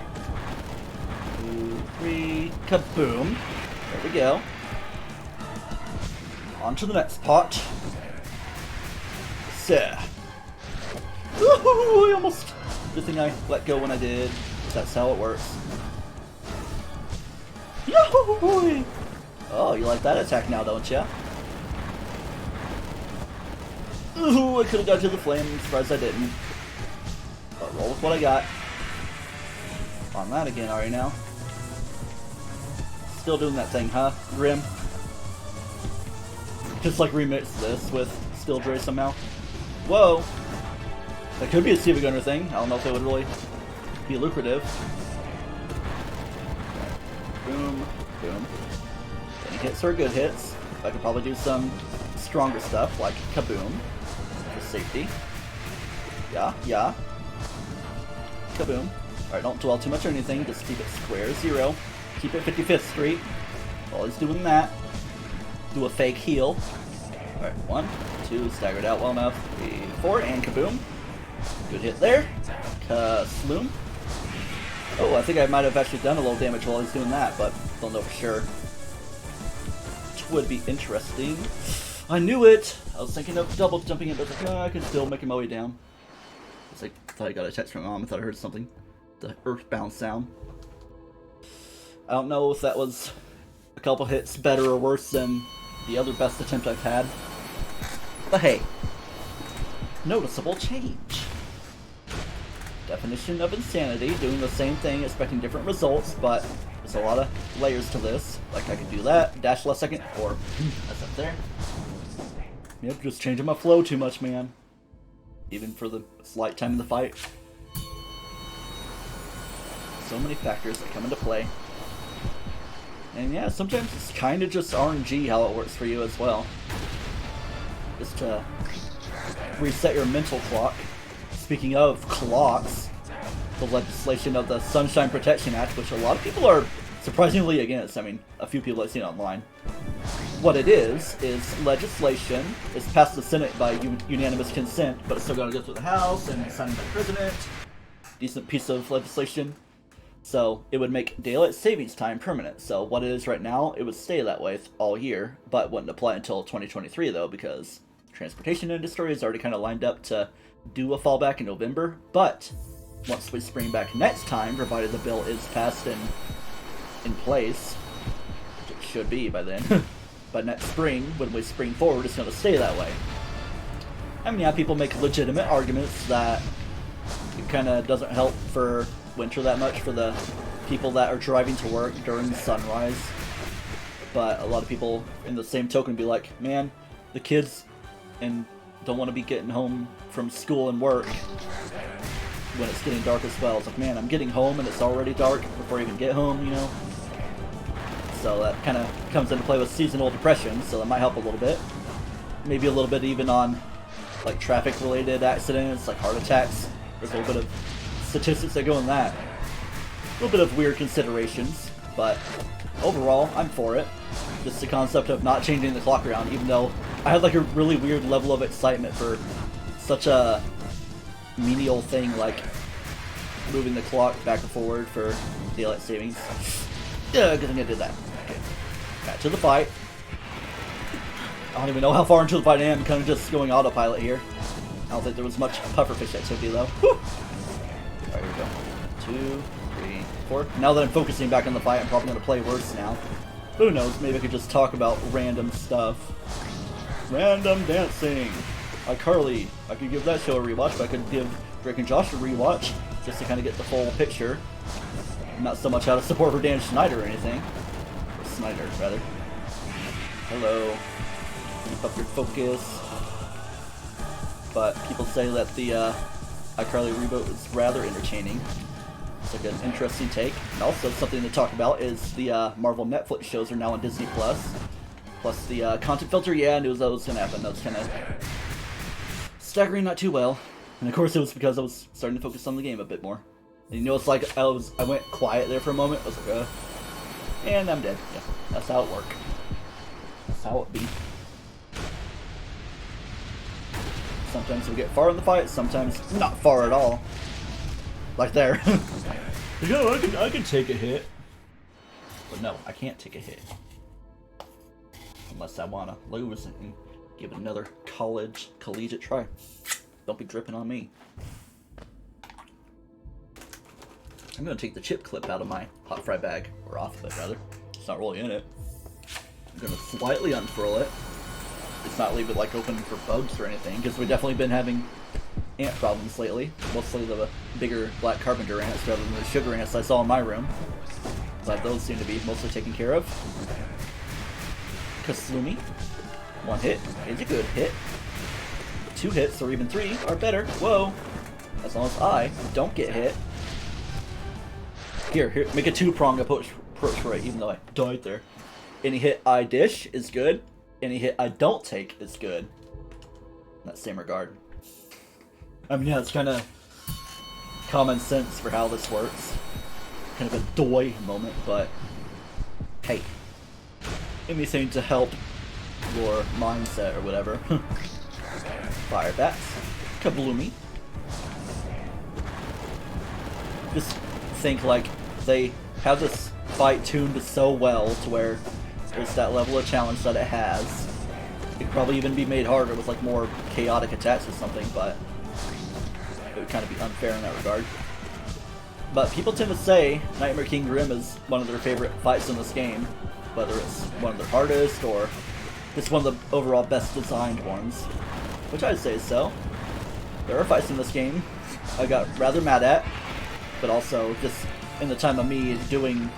2, 3, kaboom. There we go. On to the next pot. So. Woohoo! I almost. Good thing I let go when I did. That's how it works. Yahoo! Oh, you like that attack now, don't ya? Ooh, I could have got to the flame. I'm surprised I didn't. But roll with what I got. On that again, are you now? Still doing that thing, huh, Grim? Just like remix this with Still Dre somehow. Whoa! That could be a Stevie Gunner thing. I don't know if it would really be lucrative. Boom, boom. Any hits are good hits. I could probably do some stronger stuff like kaboom for safety. Yeah, yeah. Kaboom. Alright, don't dwell too much or anything, just keep it Square Zero. Keep it 55th Street. While he's doing that, do a fake heal. Alright, 1, 2, staggered out well enough. 3, 4, and kaboom. Good hit there. Sloom. Oh, I think I might have actually done a little damage while he's doing that, but don't know for sure. Which would be interesting. I knew it! I was thinking of double jumping it, but like, I can still make my way down. It's like, I thought I got a text from my mom. I thought I heard something. The earthbound sound. I don't know if that was a couple hits better or worse than the other best attempt I've had. But hey, noticeable change. Definition of insanity, doing the same thing, expecting different results, but there's a lot of layers to this. Like I could do that, dash last second, or that's up there. Yep, just changing my flow too much, man. Even for the slight time in the fight. So many factors that come into play. And yeah, sometimes it's kind of just RNG how it works for you as well. Just to reset your mental clock. Speaking of clocks, the legislation of the Sunshine Protection Act, which a lot of people are surprisingly against. I mean, a few people I've seen online. What it is legislation. It's passed the Senate by unanimous consent, but it's still got to go through the House and signed by the President. Decent piece of legislation. So it would make daylight savings time permanent. So what it is right now, it would stay that way all year, but wouldn't apply until 2023 though, because the transportation industry is already kind of lined up to do a fallback in November. But once we spring back next time, provided the bill is passed in place, which it should be by then, but next spring, when we spring forward, it's going to stay that way. I mean, yeah, people make legitimate arguments that it kind of doesn't help for winter that much for the people that are driving to work during sunrise. But a lot of people in the same token be like, man, the kids and don't want to be getting home from school and work when it's getting dark as well. It's like, man, I'm getting home and it's already dark before I even get home, you know? So that kind of comes into play with seasonal depression, so that might help a little bit. Maybe a little bit even on like traffic related accidents, like heart attacks. There's a little bit of statistics that go in that. A little bit of weird considerations, but overall, I'm for it. Just the concept of not changing the clock around, even though I had like a really weird level of excitement for such a menial thing like moving the clock back and forward for daylight savings. Yeah, good thing I did that. Okay. Back to the fight. I don't even know how far into the fight I am, kind of just going autopilot here. I don't think there was much pufferfish activity though. Whew. Alright, here we go. 2, 3, 4. Now that I'm focusing back on the fight, I'm probably going to play worse now. Who knows, maybe I could just talk about random stuff. Random dancing! iCarly. I could give that show a rewatch, but I could give Drake and Josh a rewatch, just to kind of get the full picture. Not so much out of support for Dan Schneider or anything. Or Snyder, rather. Hello. Keep up your focus. But people say that the iCarly reboot is rather entertaining. It's like an interesting take. And also something to talk about is the Marvel Netflix shows are now on Disney+. Plus the content filter, yeah, I knew that was going to happen. That was kind of staggering not too well. And of course it was because I was starting to focus on the game a bit more. And you know, it's like I went quiet there for a moment. I was like, and I'm dead. Yeah, that's how it works. That's how it be. Sometimes we get far in the fight, sometimes not far at all. Like there. Yeah, I can take a hit. But no, I can't take a hit. Unless I want to lose and give it another collegiate try. Don't be dripping on me. I'm going to take the chip clip out of my hot fry bag. Or off of it, rather. It's not really in it. I'm going to slightly unfurl it. It's not leave it like open for bugs or anything, because we've definitely been having ant problems lately. Mostly the bigger black carpenter ants rather than the sugar ants I saw in my room. Glad those seem to be mostly taken care of. Kasumi. 1 hit is a good hit. 2 hits or even 3 are better. Whoa. As long as I don't get hit. Here, make a 2-prong approach right, even though I died there. Any hit I dish is good. Any hit I don't take is good. In that same regard. I mean, yeah, it's kind of common sense for how this works. Kind of a doy moment, but hey, anything to help your mindset or whatever. Fire bats. Kabloomy. Just think like they have this fight tuned so well to where there's that level of challenge that it has. It could probably even be made harder with like more chaotic attacks or something, but it would kind of be unfair in that regard. But people tend to say Nightmare King Grim is one of their favorite fights in this game, whether it's one of their hardest or it's one of the overall best designed ones. which I'd say so. There are fights in this game I got rather mad at, but also just in the time of me doing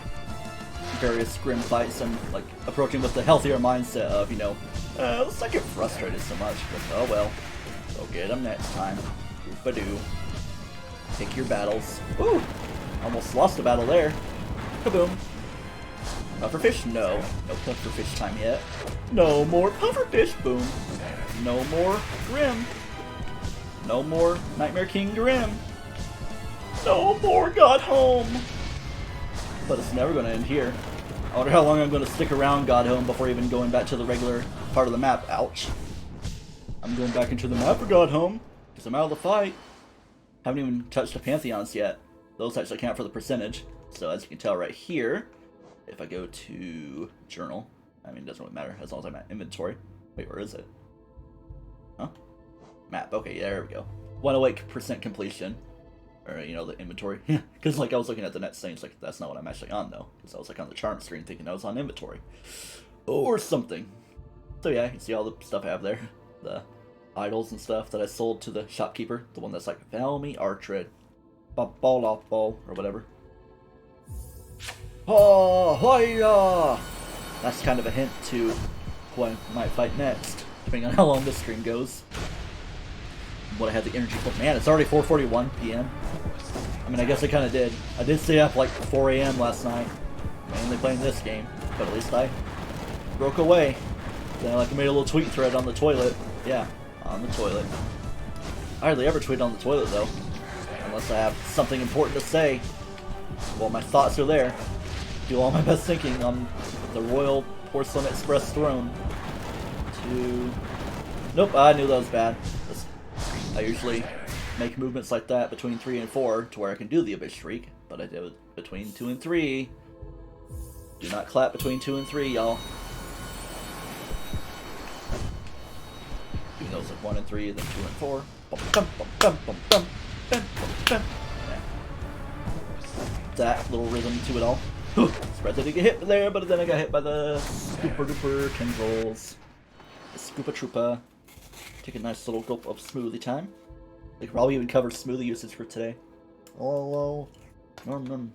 various grim fights and like approaching with the healthier mindset of, you know, let's not get frustrated so much, but oh well, go get them next time. Oop-a-doo. Pick your battles. Ooh! Almost lost a battle there. Kaboom. Pufferfish? No. No pufferfish time yet. No more pufferfish. Boom. No more Grim. No more Nightmare King Grim. No more Godhome. But it's never going to end here. I wonder how long I'm going to stick around Godhome before even going back to the regular part of the map. Ouch. I'm going back into the map for Godhome because I'm out of the fight. Haven't even touched the Pantheons yet. Those actually count for the percentage. So as you can tell right here, if I go to journal, I mean, it doesn't really matter as long as I'm at inventory. Wait, where is it? Huh? Map. Okay, yeah, there we go. 108% completion. Or, you know, the inventory. Because, like, I was looking at the next thing. It's like, that's not what I'm actually on, though. Because I was, like, on the charm screen thinking I was on inventory. Or something. So, yeah, you can see all the stuff I have there. The idols and stuff that I sold to the shopkeeper. The one that's like, Valmy Artred. Ball off ball, or whatever. Oh, hiya! That's kind of a hint to who I might fight next, depending on how long this stream goes. What I had the energy for. Man, it's already 4:41 p.m. I mean, I guess I kind of did. I did stay up like 4 a.m. last night, mainly playing this game, but at least I broke away. Then I made a little tweet thread on the toilet. Yeah, on the toilet. I hardly ever tweet on the toilet though, unless I have something important to say. Well, my thoughts are there. Do all my best thinking on the Royal Porcelain Express throne. Nope, I knew that was bad. I usually make movements like that between 3 and 4 to where I can do the Abyss Shriek, but I did it between 2 and 3. Do not clap between 2 and 3, y'all. Doing those like 1 and 3, then 2 and 4. Yeah. That little rhythm to it all. Spread that I get hit there, but then I got hit by the super duper tendrils. The Scoopa Troopa. Take a nice little gulp of smoothie time. They could probably even cover smoothie usage for today. Oh, yummy.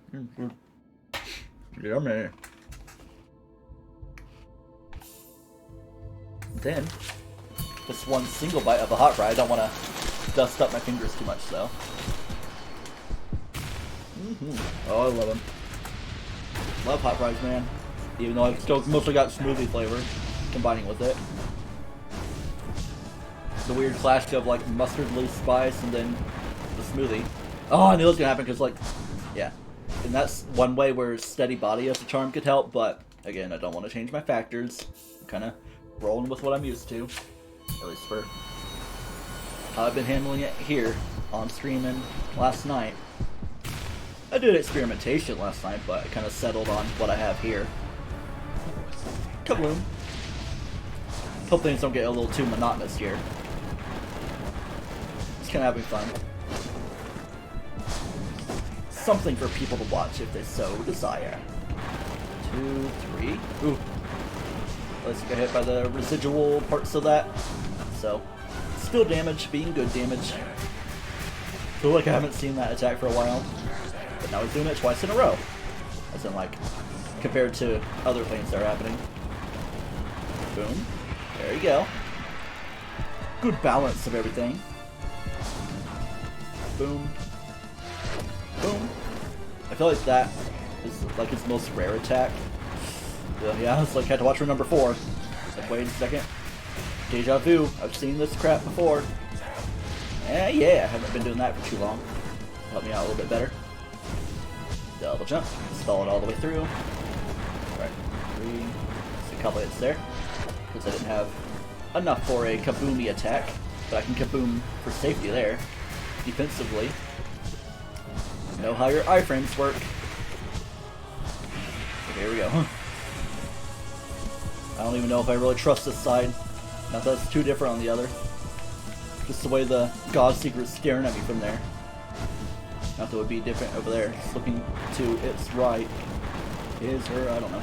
Then, just one single bite of a hot fry. I don't want to dust up my fingers too much, though. Oh, I love them. Love hot fries, man. Even though I've still mostly got smoothie flavor combining with it. The weird clash of like mustard leaf spice and then the smoothie. Oh, I knew it was gonna happen because like, yeah. And that's one way where steady body as a charm could help, but again, I don't want to change my factors. I'm kind of rolling with what I'm used to, at least for how I've been handling it here on stream and last night. I did experimentation last night, but I kind of settled on what I have here. Kabloom. Hope things don't get a little too monotonous here. Just kind of having fun. Something for people to watch if they so desire. 2, 3. Ooh. At least I got hit by the residual parts of that. So, still damage, being good damage. Feel like I haven't seen that attack for a while. But now he's doing it twice in a row. As in, like, compared to other things that are happening. Boom. There you go. Good balance of everything. Boom. Boom. I feel like that is like his most rare attack. Yeah, it's like I had to watch for number 4. Like, wait a second. Deja vu. I've seen this crap before. Yeah, I haven't been doing that for too long. Help me out a little bit better. Double jump. Stall it all the way through. Alright. 3. Just a couple hits there. Because I didn't have enough for a kaboomy attack. But I can kaboom for safety there. Defensively. Know how your iframes work. Okay, here we go. I don't even know if I really trust this side. Not that it's too different on the other. Just the way the God Secret's staring at me from there. Not that it would be different over there. Just looking to its right. His, her, I don't know.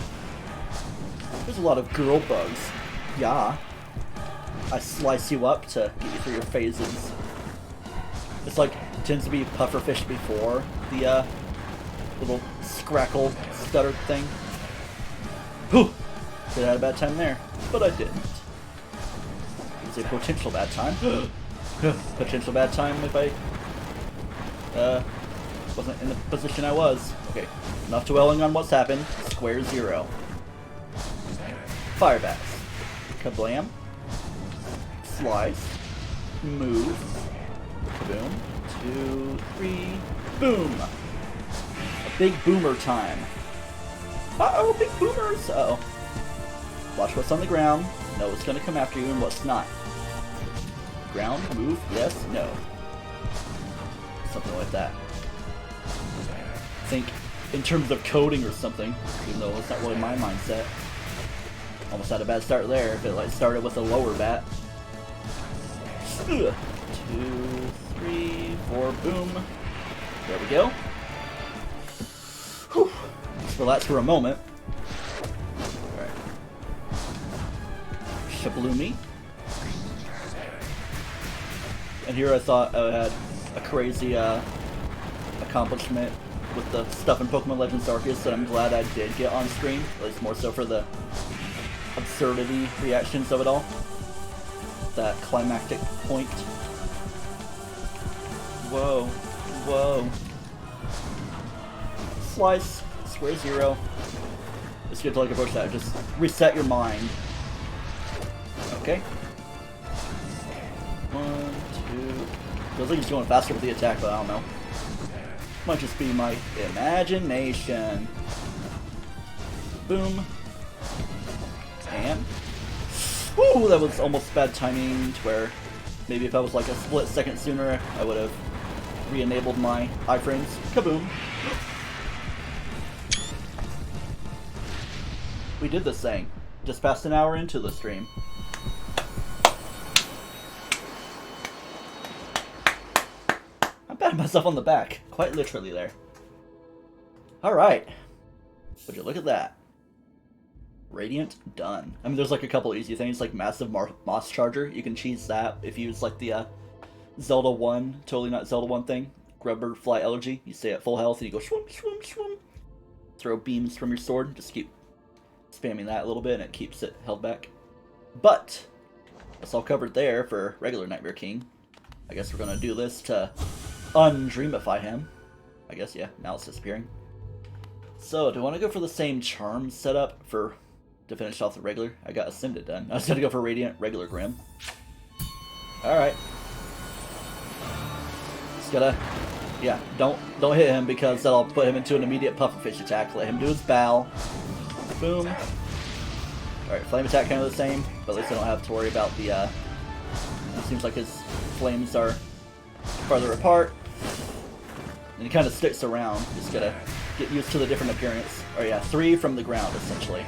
There's a lot of girl bugs. Yeah. I slice you up to get you through your phases. It's like, it tends to be pufferfish before the little scrackle stutter thing. Whew! Could have had a bad time there, but I didn't. It was a potential bad time. Potential bad time if I wasn't in the position I was. Okay, enough dwelling on what's happened. Square 0. Firebats. Kablam. Slice. Move. Kaboom. 2, 3. Boom! A big boomer time. Uh-oh, big boomers! Uh-oh. Watch what's on the ground. Know what's gonna come after you and what's not. Ground, move, yes, no. Something like that. Think in terms of coding or something, even though it's not really my mindset. Almost had a bad start there if it like started with a lower bat. 2, 3, 4, boom. There we go. Whew. Just relax for a moment. Alright. Shabloomy. And here I thought I had a crazy accomplishment with the stuff in Pokemon Legends Arceus that I'm glad I did get on screen, at least more so for the absurdity reactions of it all. That climactic point. Whoa. Whoa. Slice. Square 0. It's good to like approach that. Just reset your mind. Okay. 1, 2. Feels like he's going faster with the attack, but I don't know. Might just be my imagination. Boom. And. Woo! That was almost bad timing to where maybe if I was like a split second sooner, I would have re-enabled my iframes. Kaboom! We did this thing. Just past an hour into the stream. I'm patting myself on the back. Quite literally there. Alright. Would you look at that? Radiant, done. I mean, there's like a couple easy things, like Massive Moss Charger. You can cheese that if you use like the Zelda 1, totally not Zelda 1 thing. Grubber Fly Elegy. You stay at full health and you go shwoom, shwoom, shwoom. Throw beams from your sword. Just keep spamming that a little bit and it keeps it held back. But that's all covered there for regular Nightmare King. I guess we're gonna do this to undreamify him. I guess, yeah, now it's disappearing. So, do I want to go for the same charm setup to finish off the regular? I got Ascended done. I was gonna go for Radiant, regular Grim. Alright. Just gotta, yeah, don't hit him because that'll put him into an immediate pufferfish attack. Let him do his bow. Boom. Alright, flame attack kind of the same, but at least I don't have to worry about the, it seems like his flames are farther apart. And he kind of sticks around. Just gotta get used to the different appearance. Oh yeah, 3 from the ground, essentially.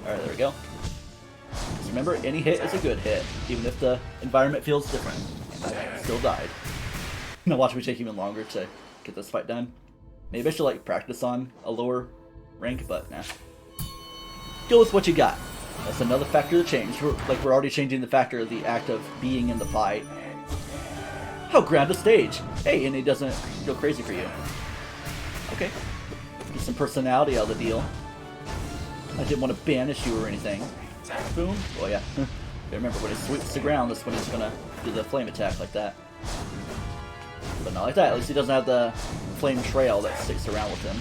Alright, there we go. Just remember, any hit is a good hit, even if the environment feels different. And I still died. Now watch me take even longer to get this fight done. Maybe I should, like, practice on a lower rank, but nah. Go with what you got. That's another factor to change. We're already changing the factor of the act of being in the fight. Oh, ground a stage. Hey, and it doesn't go crazy for you. Okay. Get some personality out of the deal. I didn't want to banish you or anything. Boom. Oh yeah. Remember, when he sweeps the ground, that's when he's gonna do the flame attack like that. But not like that. At least he doesn't have the flame trail that sticks around with him.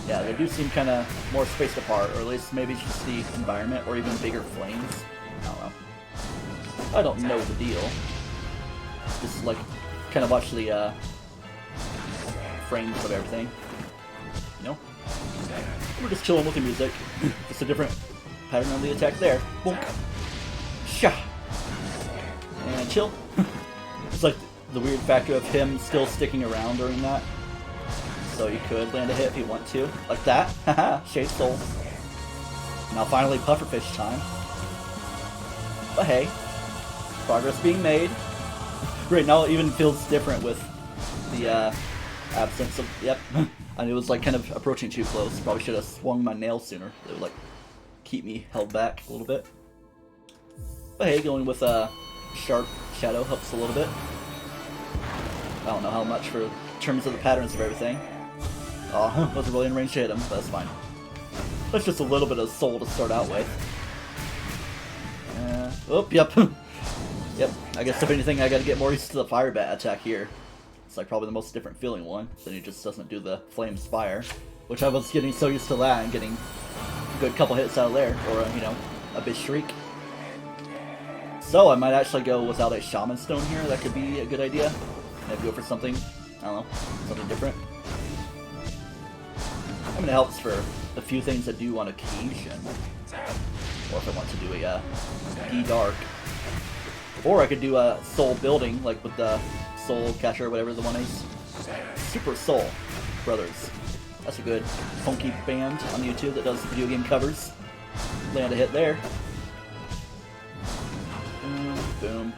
Yeah, they do seem kind of more spaced apart, or at least maybe it's just the environment, or even bigger flames. I don't know. I don't know the deal. Just like, kind of watch the frames of everything. You know? We're just chilling with the music. Just a different pattern on the attack there. Bonk. Sha. And chill. It's like the weird factor of him still sticking around during that. So you could land a hit if you want to. Like that. Haha. Shade Soul. Now finally pufferfish time. But hey. Progress being made. Right now it even feels different with the absence of, yep. And it was like kind of approaching too close. Probably should have swung my nail sooner. It would like keep me held back a little bit. But hey, going with a sharp shadow helps a little bit. I don't know how much for terms of the patterns of everything. Oh, wasn't really in range to hit him, but that's fine. That's just a little bit of soul to start out with. Oh, yep. Yep, I guess if anything, I gotta get more used to the fire bat attack here. It's like probably the most different feeling one. Then he just doesn't do the flames fire, which I was getting so used to that and getting a good couple hits out of there, or you know, a big shriek. So I might actually go without a shaman stone here. That could be a good idea. Maybe go for something, I don't know, something different. I mean, it helps for a few things I do on occasion. Or if I want to do a D-Dark. Or I could do a Soul Building, like with the Soul Catcher or whatever the one is. Super Soul Brothers. That's a good funky band on YouTube that does video game covers. Land a hit there. Boom, boom.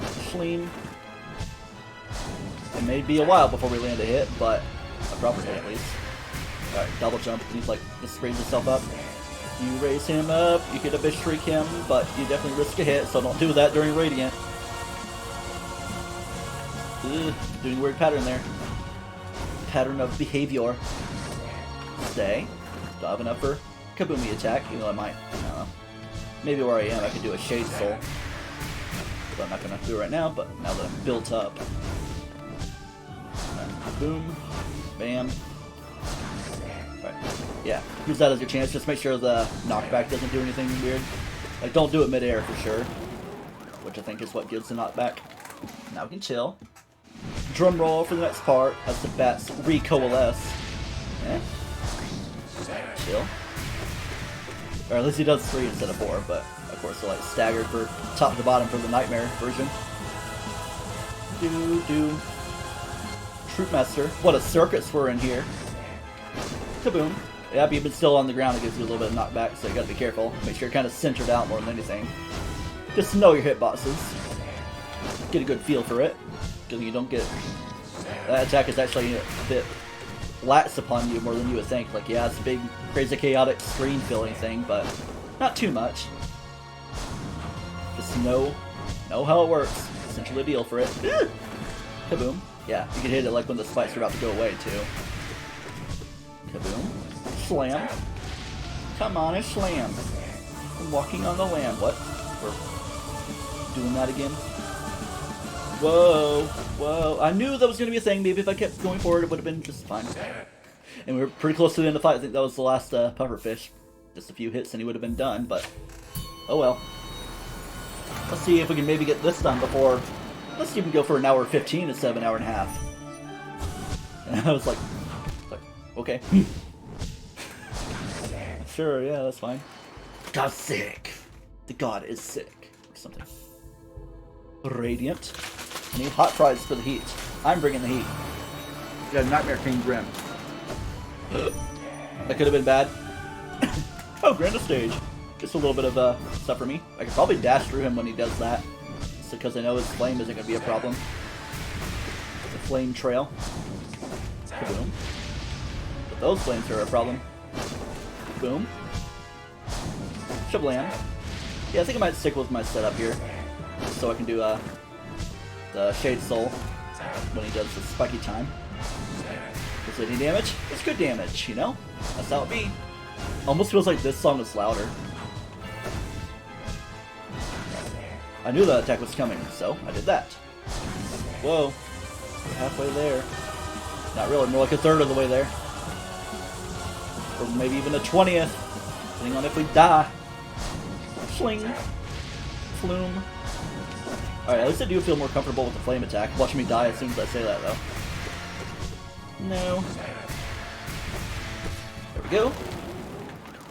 Schleem. It may be a while before we land a hit, but a proper hit at least. Alright, double jump. He's like, just raise himself up. You raise him up, you could a bit shriek him, but you definitely risk a hit, so don't do that during Radiant. Ugh, doing a weird pattern there. Pattern of behavior. Stay. Don't have enough for Kaboomy attack, even though I might, I don't know. Maybe where I am I could do a Shade Soul. But I'm not going to do it right now, but now that I'm built up. Right, boom. Bam. Right. Yeah, use that as your chance. Just make sure the knockback doesn't do anything weird. Like, don't do it mid-air for sure. Which I think is what gives the knockback. Now we can chill. Drum roll for the next part as the bats recoalesce. Yeah. Chill. Or at least he does 3 instead of 4, but of course they're like staggered for top to bottom for the Nightmare version. Do. Troopmaster. What a circus we're in here. Kaboom. Yep, you've been still on the ground, it gives you a little bit of knockback, so you gotta be careful. Make sure you're kind of centered out more than anything. Just know your hitboxes. Get a good feel for it. Because you don't get... That attack is actually a bit lax upon you more than you would think. Like, yeah, it's a big, crazy, chaotic, screen feeling thing, but not too much. Just know how it works. Essentially a deal for it. Kaboom. Yeah, you can hit it like when the spikes are about to go away, too. Kaboom. Slam. Come on and slam. I'm walking on the land. What? We're doing that again? Whoa. Whoa. I knew that was going to be a thing. Maybe if I kept going forward, it would have been just fine. And we were pretty close to the end of the fight. I think that was the last pufferfish. Just a few hits and he would have been done, but oh well. Let's see if we can maybe get this done before... Let's even go for an hour 15 instead of an hour and a half. And I was like okay. Sure, yeah, that's fine. God's sick. The god is sick. Or something. Radiant. I need hot fries for the heat. I'm bringing the heat. We got Nightmare King Grim. That could have been bad. Oh, grand stage. Just a little bit of stuff for me. I could probably dash through him when he does that. Just because I know his flame isn't going to be a problem. The flame trail. Kaboom. But those flames are a problem. Boom. Shablam. Yeah, I think I might stick with my setup here. Just so I can do the Shade Soul when he does the spiky time. Is it any damage? It's good damage, you know? That's how it be. Almost feels like this song is louder. I knew that attack was coming, so I did that. Whoa. We're halfway there. Not really, more like a third of the way there. Or maybe even a 20th. Depending on if we die. Fling. Flume. Alright, at least I do feel more comfortable with the flame attack. Watch me die as soon as I say that, though. No. There we go.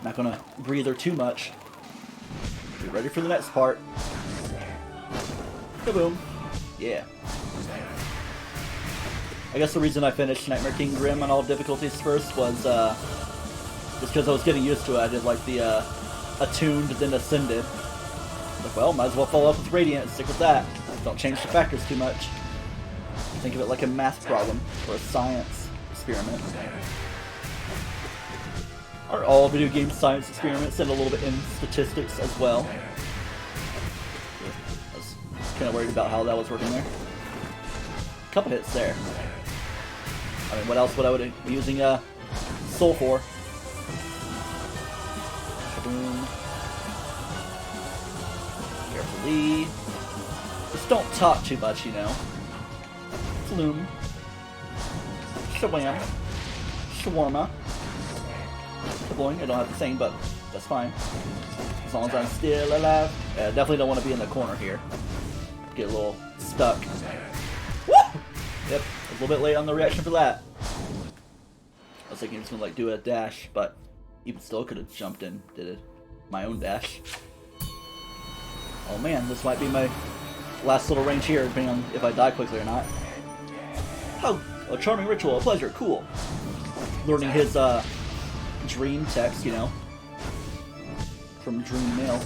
Not gonna breathe her too much. Be ready for the next part. Kaboom. Yeah. I guess the reason I finished Nightmare King Grim on all difficulties first was just because I was getting used to it. I did like the attuned then ascended. Like, well, might as well follow up with Radiant and stick with that. Don't change the factors too much. Think of it like a math problem or a science experiment. Are all video game science experiments and a little bit in statistics as well. I was kind of worried about how that was working there. Couple hits there. I mean, what else would I be using Soul for? Boom. Carefully. Just don't talk too much, you know. Flume. Shabam. Shawarma. Kabloing. I don't have to sing, but that's fine. As long as I'm still alive. Yeah, definitely don't want to be in the corner here. Get a little stuck. Woo! Yep, a little bit late on the reaction for that. I was thinking he was gonna like do a dash, but even still could have jumped in, did my own dash. Oh man, this might be my last little range here, depending on if I die quickly or not. How a charming ritual, a pleasure, cool. Learning his dream text, you know, from Dream Mail.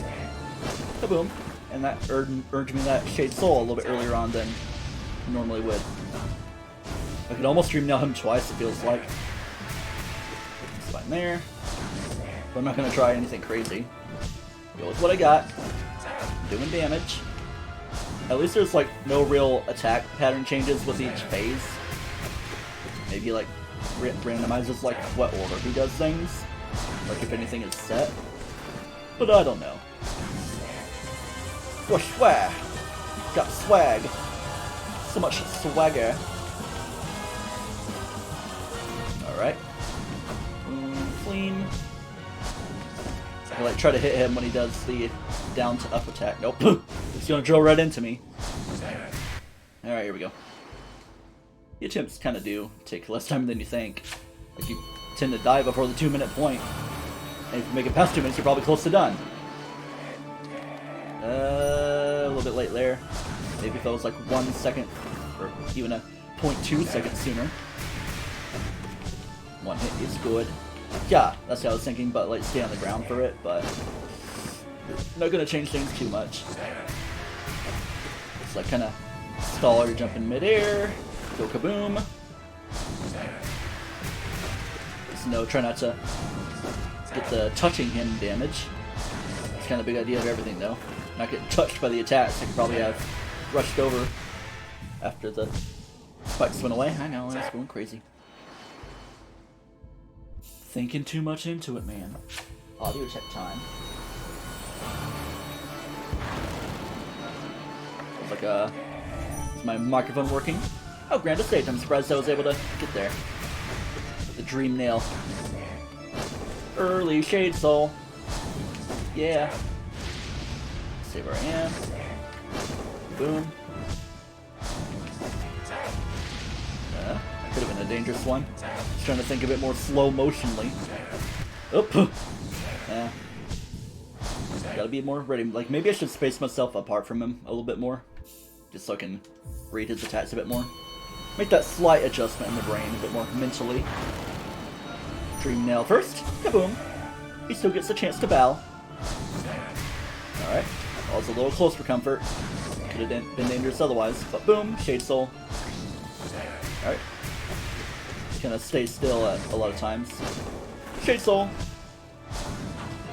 Kaboom! And that earned me that Shade Soul a little bit earlier on than normally would. I could almost Dream Mail him twice, it feels like. It's fine there. But I'm not gonna try anything crazy. Go with what I got. Doing damage. At least there's like no real attack pattern changes with each phase. Maybe like randomizes like what order he does things. Like if anything is set. But I don't know. Whoosh swag! Got swag. So much swagger. Alright. Clean. I like try to hit him when he does the down to up attack. Nope. It's gonna drill right into me. Alright, here we go. The attempts kind of do take less time than you think. Like you tend to die before the 2-minute point. And if you make it past 2 minutes, you're probably close to done. A little bit late there. Maybe if I was like 1 second, or even a 0.2 seconds sooner. One hit is good. Yeah, that's what I was thinking, but like stay on the ground for it, but not gonna change things too much. It's like kind of stall or jump in midair, go kaboom. Just try not to get the touching him damage. It's kind of a big idea of everything though. Not get touched by the attacks. I could probably have rushed over after the spikes went away. I know, I was going crazy. Thinking too much into it, man. Audio check time. Looks like is my microphone working? Oh, grand estate. I'm surprised I was able to get there. The Dream Nail. Early Shade Soul. Yeah. Stay where I am. Boom. That could have been a dangerous one. Just trying to think a bit more slow motionally. Oop. Yeah. Gotta be more ready. Like maybe I should space myself apart from him a little bit more, just so I can read his attacks a bit more. Make that slight adjustment in the brain a bit more mentally. Dream Nail first. Kaboom. He still gets a chance to bow. Alright. That was a little close for comfort. Could have been dangerous otherwise. But boom. Shade Soul. Alright. Just kind of stay still at a lot of times. Shade Soul.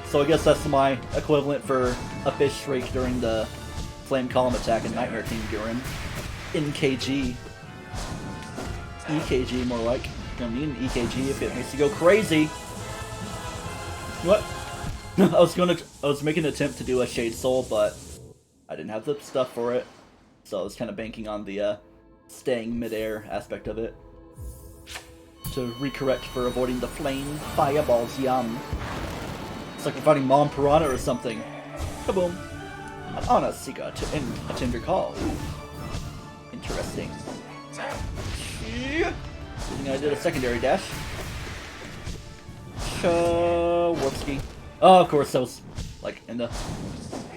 So I guess that's my equivalent for a fish shriek during the Flame Column attack in Nightmare King Gurren. In KG. EKG more like. You're gonna need an EKG if it makes you go crazy. What? I was making an attempt to do a Shade Soul, but I didn't have the stuff for it. So I was kind of banking on the staying midair aspect of it. To recorrect for avoiding the flame fireballs, yum. It's like we're fighting Mom Piranha or something. Kaboom. An Anna Sika to end a tender call. Ooh. Interesting. I think I did a secondary dash. Warpski. Oh, of course, that was like in the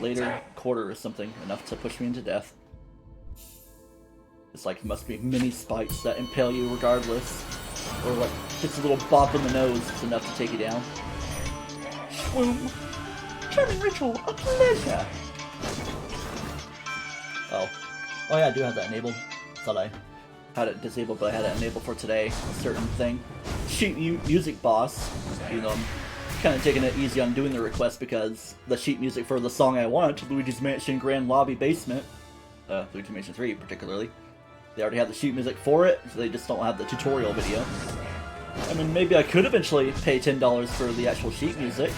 later quarter or something, enough to push me into death. It's like, must be mini spikes that impale you regardless. Or like, just a little bop in the nose is enough to take you down. Swoom. Charming ritual, a pleasure. Oh. Oh yeah, I do have that enabled. Thought I had it disabled, but I had it enabled for today. A certain thing. Sheet music boss. Even though I'm kind of taking it easy on doing the request because the sheet music for the song I want, Luigi's Mansion Grand Lobby Basement, Luigi's Mansion 3 particularly, they already have the sheet music for it, so they just don't have the tutorial video. I mean, maybe I could eventually pay $10 for the actual sheet music.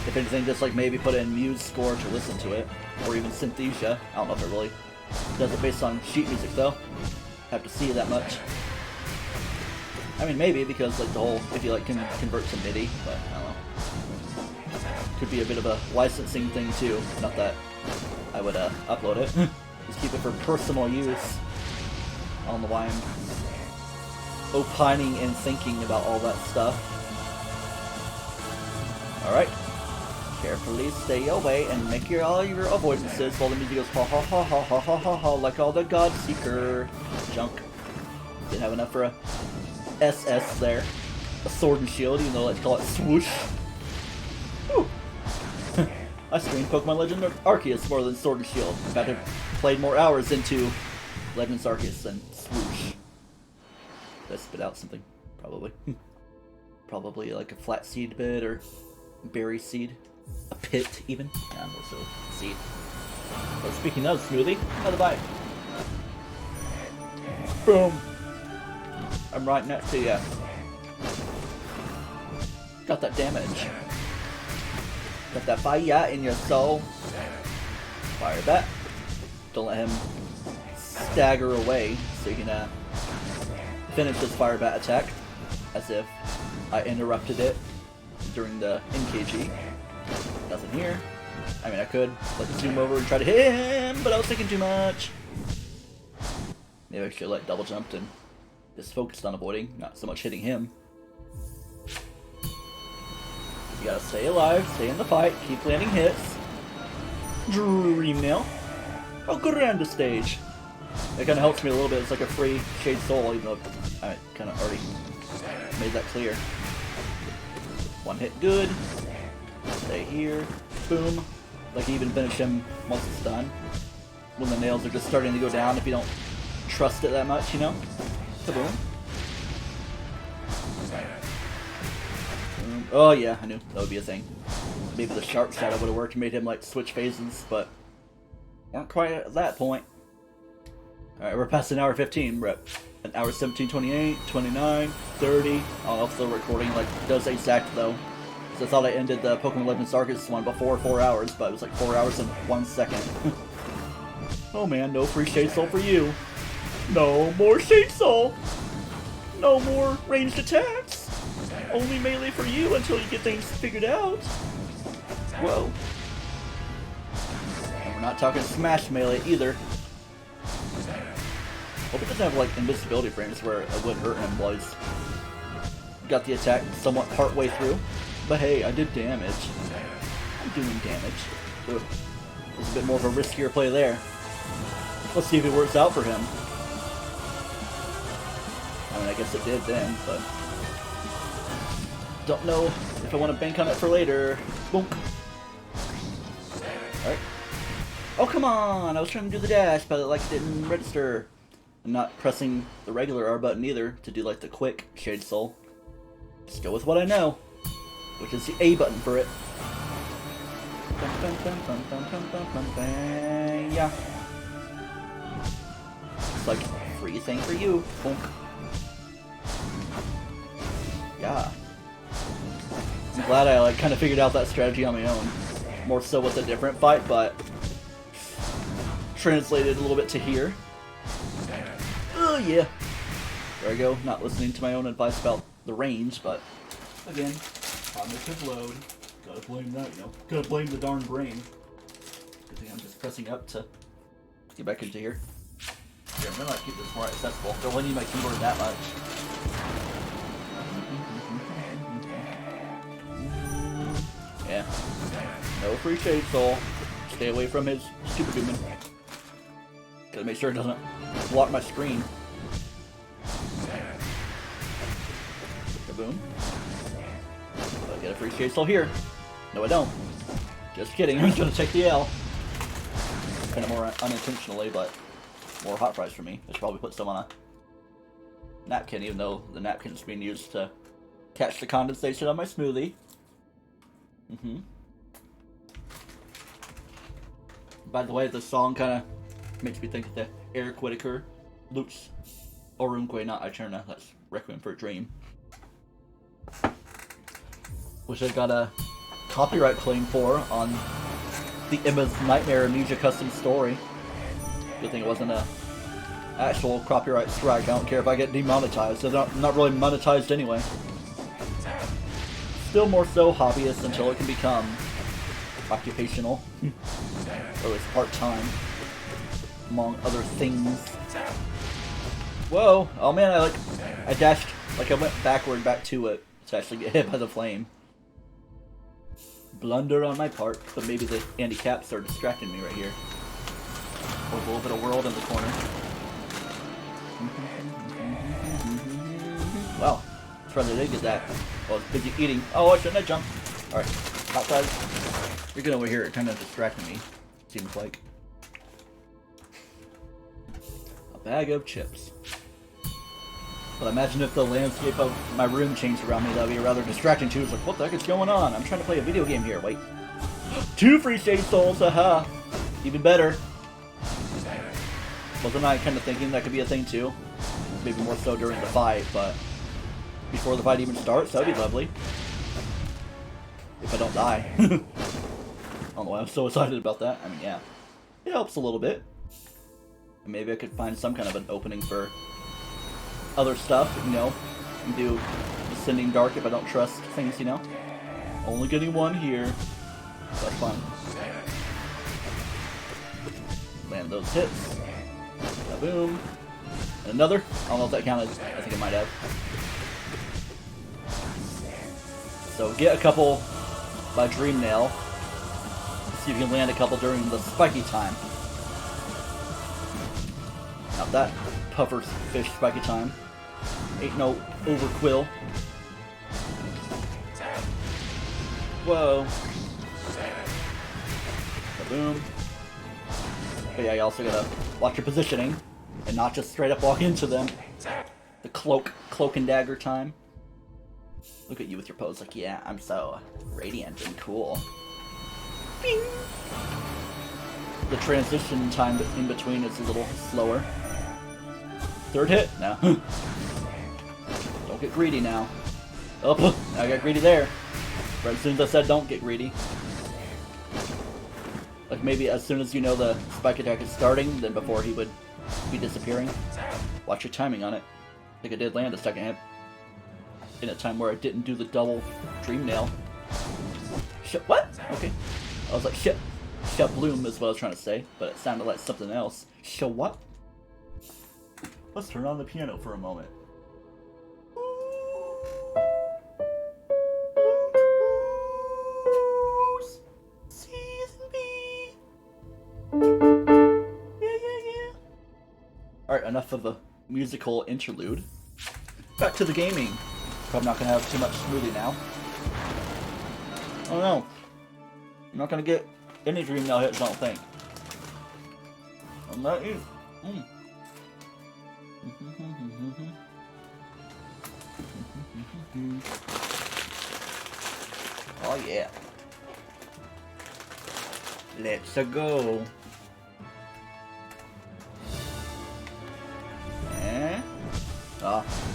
If anything, just like maybe put in Muse score to listen to it, or even Synthesia. I don't know if it really does it based on sheet music though. Have to see that much. I mean, maybe because like the whole, if you like can convert to MIDI, but I don't know. Could be a bit of a licensing thing too. Not that I would upload it. Just keep it for personal use. I don't know why I'm opining and thinking about all that stuff. Alright. Carefully stay away and make all your avoidances while the music goes ha ha ha ha ha ha ha ha like all the Godseeker junk. Didn't have enough for a SS there. A sword and shield, even though I like to call it swoosh. Whew. I streamed Pokemon Legend Arceus more than Sword and Shield. In fact, I've played more hours into Legends Arceus than swoosh. Did I spit out something? Probably. Probably like a flat seed bit or berry seed. A pit, even. Yeah, also seed. But speaking of smoothie, another bite. Boom. I'm right next to you. Got that damage. Got that fire in your soul. Fire bat. Don't let him stagger away so you can finish this fire bat attack. As if I interrupted it during the NKG. Nothing here. I mean, I could like zoom over and try to hit him, but I was thinking too much. Maybe I should like double jumped and just focused on avoiding, not so much hitting him. You gotta stay alive, stay in the fight, keep landing hits. Dream nail. Oh, grand stage. That kind of helps me a little bit. It's like a free Shade Soul, even though I kind of already made that clear. One hit good. Stay here. Boom. Like you even finish him once it's done. When the nails are just starting to go down if you don't trust it that much, you know? Kaboom. Oh yeah, I knew that would be a thing. Maybe the sharp shadow would have worked and made him like switch phases, but weren't quite at that point. Alright, we're past an hour 15. We're at an hour 17, 28, 29, 30. I don't know if the recording like does exact though. Because I thought I ended the Pokemon Legends Arceus one before 4 hours, but it was like 4 hours and 1 second. Oh man, no free Shade Soul for you. No more Shade Soul! No more ranged attacks! Only melee for you until you get things figured out. Whoa. And we're not talking smash melee either. Hope it doesn't have like invisibility frames where it would hurt him while he's got the attack somewhat part way through. But hey, I did damage. I'm doing damage. Ugh. It was a bit more of a riskier play there. Let's see if it works out for him. I mean, I guess it did then, but don't know if I want to bank on it for later. Bonk. Alright. Oh, come on! I was trying to do the dash, but like it didn't register. I'm not pressing the regular R button either to do like the quick Shade Soul. Just go with what I know, which is the A button for it. Yeah. It's like a free thing for you. Bonk. Yeah. I'm glad I like kind of figured out that strategy on my own. More so with a different fight, but translated a little bit to here. Oh yeah. There I go. Not listening to my own advice about the range, but again, cognitive load. Gotta blame that, you know. Gotta blame the darn brain. Good thing I'm just pressing up to get back into here. Yeah, I'm gonna keep this more accessible. Don't really need my keyboard that much. Yeah. No free Shade Soul. Stay away from his Super Human. Gotta make sure it doesn't block my screen. Kaboom. I get a free Shade Soul here. No, I don't. Just kidding. I'm gonna take the L. Kind of more unintentionally, but more hot fries for me. I should probably put some on a napkin, even though the napkin is being used to catch the condensation on my smoothie. Mm-hmm. By the way, the song kind of makes me think of the Eric Whitacre, Lutz Orunque, not Eterna. That's Requiem for a Dream. Which I got a copyright claim for on the Emma's Nightmare Amnesia custom story. Good thing it wasn't a actual copyright strike. I don't care if I get demonetized. They're not really monetized anyway. Still more so hobbyist until it can become occupational. Or at least part-time. Among other things. Whoa! Oh man, I dashed, like I went backward back to it to actually get hit by the flame. Blunder on my part, but maybe the handicaps are distracting me right here. Or a little bit of world in the corner. Wow, that's rather they did that. I was busy eating. Oh, I shouldn't have jumped. Alright, outside. You're good over here, it kind of distracted me, seems like. A bag of chips. But imagine if the landscape of my room changed around me, that would be rather distracting too. It's like, what the heck is going on? I'm trying to play a video game here, wait. 2 free shade souls, haha. Even better. Wasn't I kind of thinking that could be a thing too? Maybe more so during the fight, but before the fight even starts, that would be lovely. If I don't die. I don't know why I'm so excited about that. I mean, yeah. It helps a little bit. And maybe I could find some kind of an opening for other stuff, you know, and do Descending Dark if I don't trust things, you know. Only getting one here. That's fun. Land those hits. Boom. And another. I don't know if that counted. I think it might have. So get a couple by Dream Nail. See if you can land a couple during the spiky time. Not that puffer fish spiky time. Ain't no overquill. Whoa. Boom. But yeah, you also gotta watch your positioning and not just straight up walk into them. The cloak and dagger time. Look at you with your pose, like, yeah, I'm so radiant and cool. Bing. The transition time in between is a little slower. Third hit? No. Don't get greedy now. Oh, I got greedy there. Right as soon as I said don't get greedy. Like maybe as soon as you know the spike attack is starting, then before he would be disappearing. Watch your timing on it. I think I did land a second hit. In a time where I didn't do the double Dream Nail. Shit, what? Okay. I was like, shit. Shut bloom is what I was trying to say, but it sounded like something else. Shit, what? Let's turn on the piano for a moment. Alright, enough of the musical interlude. Back to the gaming. Probably not gonna have too much smoothie now. Oh no. I'm not gonna get any Dream Nail hits, I don't think. I'm not you. Oh yeah. Let's go.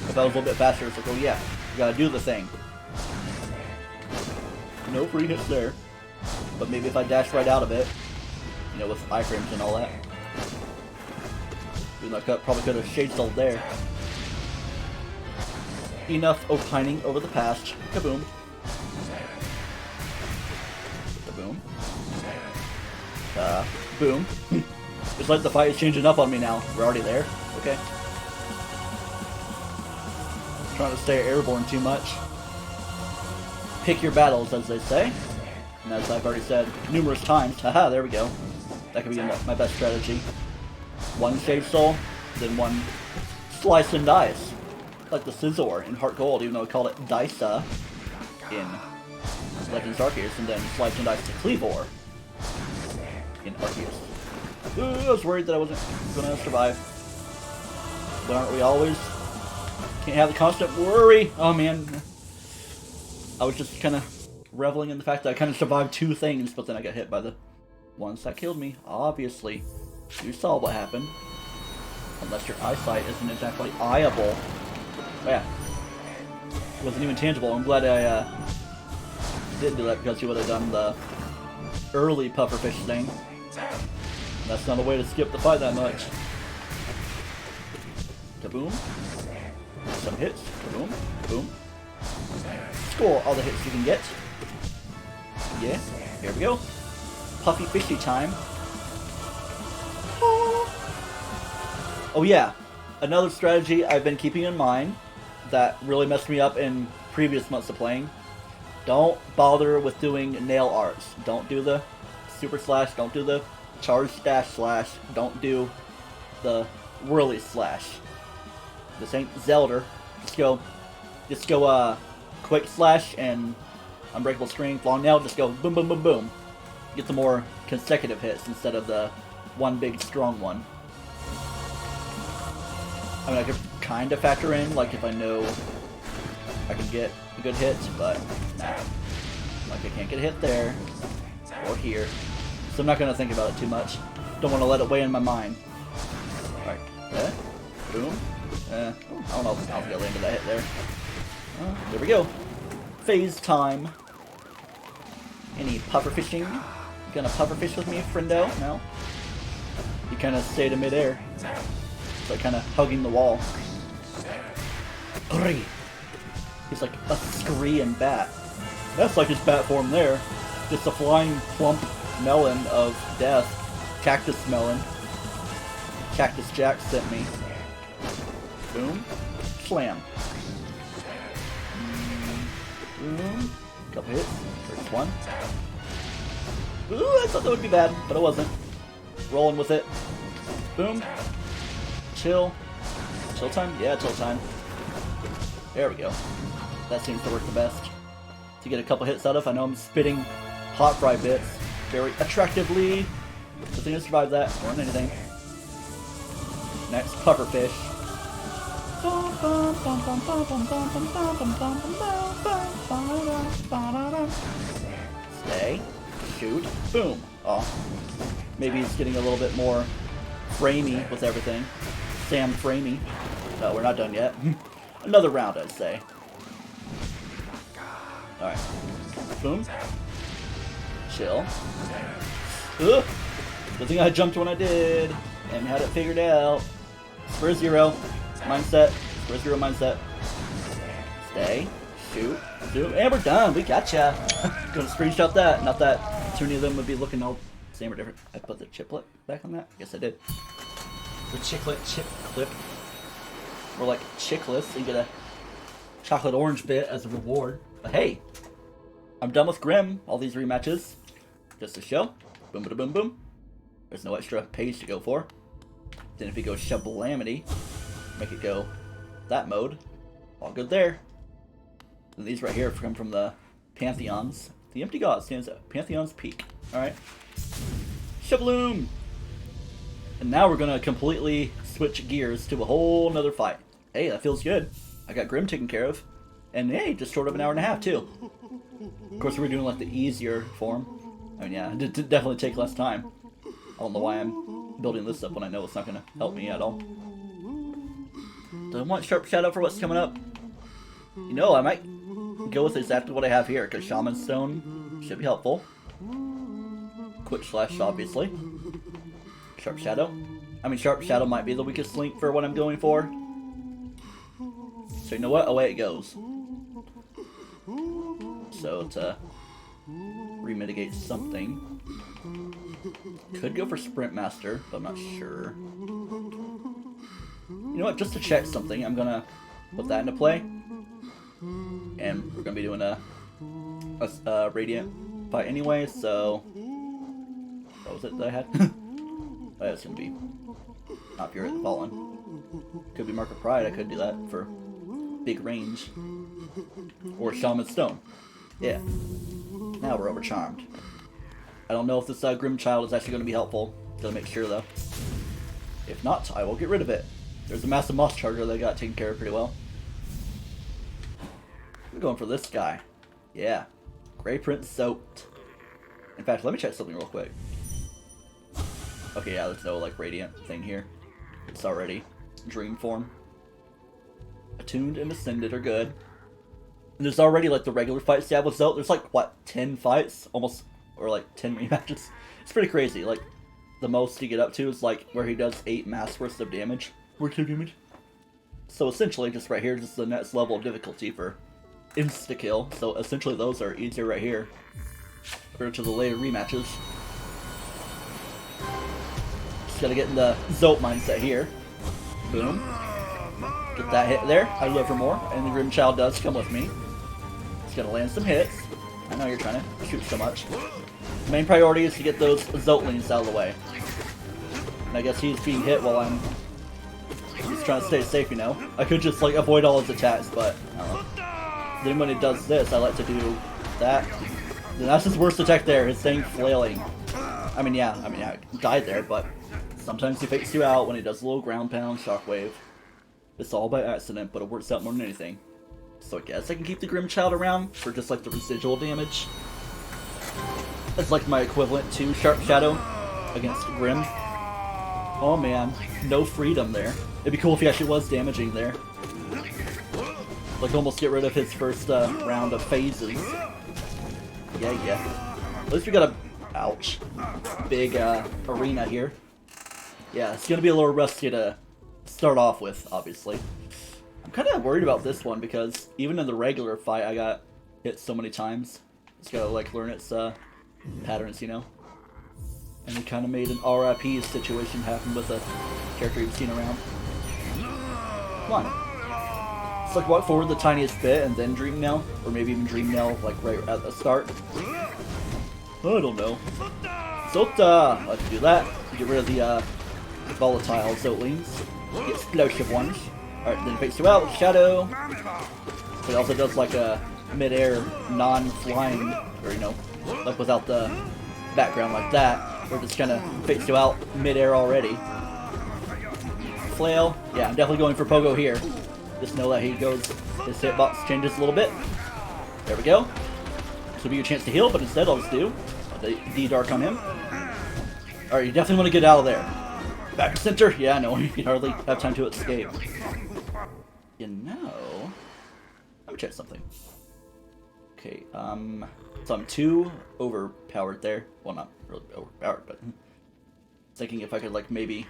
If I was a little bit faster, it's like, oh yeah, you gotta do the thing. No free hits there. But maybe if I dash right out of it, you know, with iframes and all that. Even though I probably could have shade sold there. Enough opining over the past. Kaboom. Kaboom. Boom. It's like the fight is changing up on me now. We're already there. Okay. Trying to stay airborne too much. Pick your battles, as they say. And as I've already said numerous times, haha, there we go. That could be my best strategy. One Shade Soul, then one Slice and Dice. Like the Scizor in Heart Gold, even though I called it Disa in Legends Arceus, and then Slice and Dice to Cleavor in Arceus. Ooh, I was worried that I wasn't gonna survive. But aren't we always? Can't have the constant worry. Oh man. I was just kind of reveling in the fact that I kind of survived 2 things, but then I got hit by the ones that killed me. Obviously, you saw what happened. Unless your eyesight isn't exactly eyeable. But yeah, it wasn't even tangible. I'm glad I didn't do that, because you would have done the early pufferfish thing. That's not a way to skip the fight that much. Kaboom. Some hits. Kaboom. Boom. Score all the hits you can get. Yeah. Here we go. Puffy fishy time. Oh yeah. Another strategy I've been keeping in mind that really messed me up in previous months of playing. Don't bother with doing nail arts. Don't do the super slash. Don't do the charge dash slash. Don't do the whirly slash. This ain't Zelda. Just go quick slash and unbreakable string, long nail, just go boom boom boom boom. Get the more consecutive hits instead of the one big strong one. I mean, I could kind of factor in, like, if I know I can get a good hit, but nah. Like, I can't get a hit there or here. So I'm not going to think about it too much. Don't want to let it weigh in my mind. Alright. Boom. I don't know if I'll get into that hit there. There we go. Phase time. Any puffer fishing? You gonna puffer fish with me, friendo? No? You kind of stayed in midair. It's like kind of hugging the wall. He's like a screeing bat. That's like his bat form there. Just a flying plump melon of death. Cactus melon. Cactus Jack sent me. Boom. Slam. Boom. Couple hits. First one. Ooh, I thought that would be bad, but it wasn't. Rolling with it. Boom. Chill. Chill time? Yeah, chill time. There we go. That seems to work the best. To get a couple hits out of. I know I'm spitting hot fry bits very attractively. Good thing I survived that. More than anything. Next, pufferfish. Stay. Shoot. Boom. Oh. Maybe he's getting a little bit more framey with everything. Sam framey. No, we're not done yet. Another round, I'd say. Alright. Boom. Chill. Ugh. Good thing I jumped when I did. And had it figured out. Square zero. Mindset. Square zero mindset. Stay. Shoot. Shoot. And we're done. We gotcha. Gonna screenshot that. Not that too many of them would be looking all same or different. I put the chiplet back on that? Yes, I did. The chiclet chip clip. Or like chicklets and get a chocolate orange bit as a reward. But hey, I'm done with Grim. All these rematches. Just a show. Boom, boom, boom, boom. There's no extra page to go for. Then if you go Shablamity, make it go that mode. All good there. And these right here come from the Pantheons. The Empty God stands at Pantheon's peak. Alright. Shabloom! And now we're gonna completely switch gears to a whole nother fight. Hey, that feels good. I got Grim taken care of. And hey, just short of an hour and a half too. Of course we're doing like the easier form. I mean, yeah, it did definitely take less time. I don't know why I'm building this up when I know it's not gonna help me at all. Do I want Sharp Shadow for what's coming up? You know, I might go with exactly what I have here, because Shaman Stone should be helpful. Quick Slash, obviously. Sharp Shadow. I mean, Sharp Shadow might be the weakest link for what I'm going for. So you know what? Away it goes. So to remitigate something. Could go for Sprint Master, but I'm not sure. You know what? Just to check something, I'm gonna put that into play. And we're gonna be doing a Radiant fight anyway, so... What was it that I had? Oh, it's gonna be not Fury of the Fallen. Could be Mark of Pride, I could do that for big range. Or Shaman Stone. Yeah. Now we're overcharmed. I don't know if this Grim Child is actually going to be helpful. Gotta make sure though. If not, I will get rid of it. There's a massive moss charger that I got taken care of pretty well. I'm going for this guy. Yeah. Gray print soaked. In fact, let me check something real quick. Okay, yeah, there's no like radiant thing here. It's already dream form. Attuned and Ascended are good. And there's already like the regular fight stab with Zote. There's like what, 10 fights? Almost, or like 10 rematches. It's pretty crazy. Like the most you get up to is like where he does 8 mass worth of damage. So essentially just right here is the next level of difficulty for insta-kill. So essentially those are easier right here. Compared to the later rematches. Just gotta get in the Zote mindset here. Boom. Get that hit there. I live for more. And the Grim Child does come with me. Just gotta land some hits. I know you're trying to shoot so much. The main priority is to get those Zotelings out of the way. And I guess he's being hit while I'm just trying to stay safe, you know? I could just like avoid all his attacks, but I don't know. Then when it does this, I like to do that. Then that's his worst attack there, his thing flailing. I mean, yeah, I died there, but sometimes he fakes you out when he does a little ground pound, shockwave. It's all by accident, but it works out more than anything. So I guess I can keep the Grim Child around for just like the residual damage. It's like my equivalent to Sharp Shadow against Grim. Oh man, no freedom there. It'd be cool if he actually was damaging there. Like almost get rid of his first round of phases. Yeah. At least we got a, ouch, big arena here. Yeah, it's gonna be a little rusty to start off with, obviously. I'm kind of worried about this one because even in the regular fight I got hit so many times. Just gotta like learn its patterns, you know? And we kind of made an RIP situation happen with a character you've seen around. Come on. It's like walk forward the tiniest bit and then Dream Nail, or maybe even Dream Nail like right at the start. I don't know. Zota! Let's do that. Get rid of the volatile Zotelings. The explosive ones. Alright, then it fakes you out with Shadow. It also does like a mid-air, non-flying, or you know, like without the background like that. Where it just kind of fakes you out mid-air already. Flail. Yeah, I'm definitely going for Pogo here. Just know that he goes, his hitbox changes a little bit. There we go. This will be your chance to heal, but instead I'll just do the D-Dark on him. Alright, you definitely want to get out of there. Back to center? Yeah, no, you can hardly have time to escape. You know, let me check something. Okay, so I'm too overpowered there. Well, not really overpowered, but thinking if I could like maybe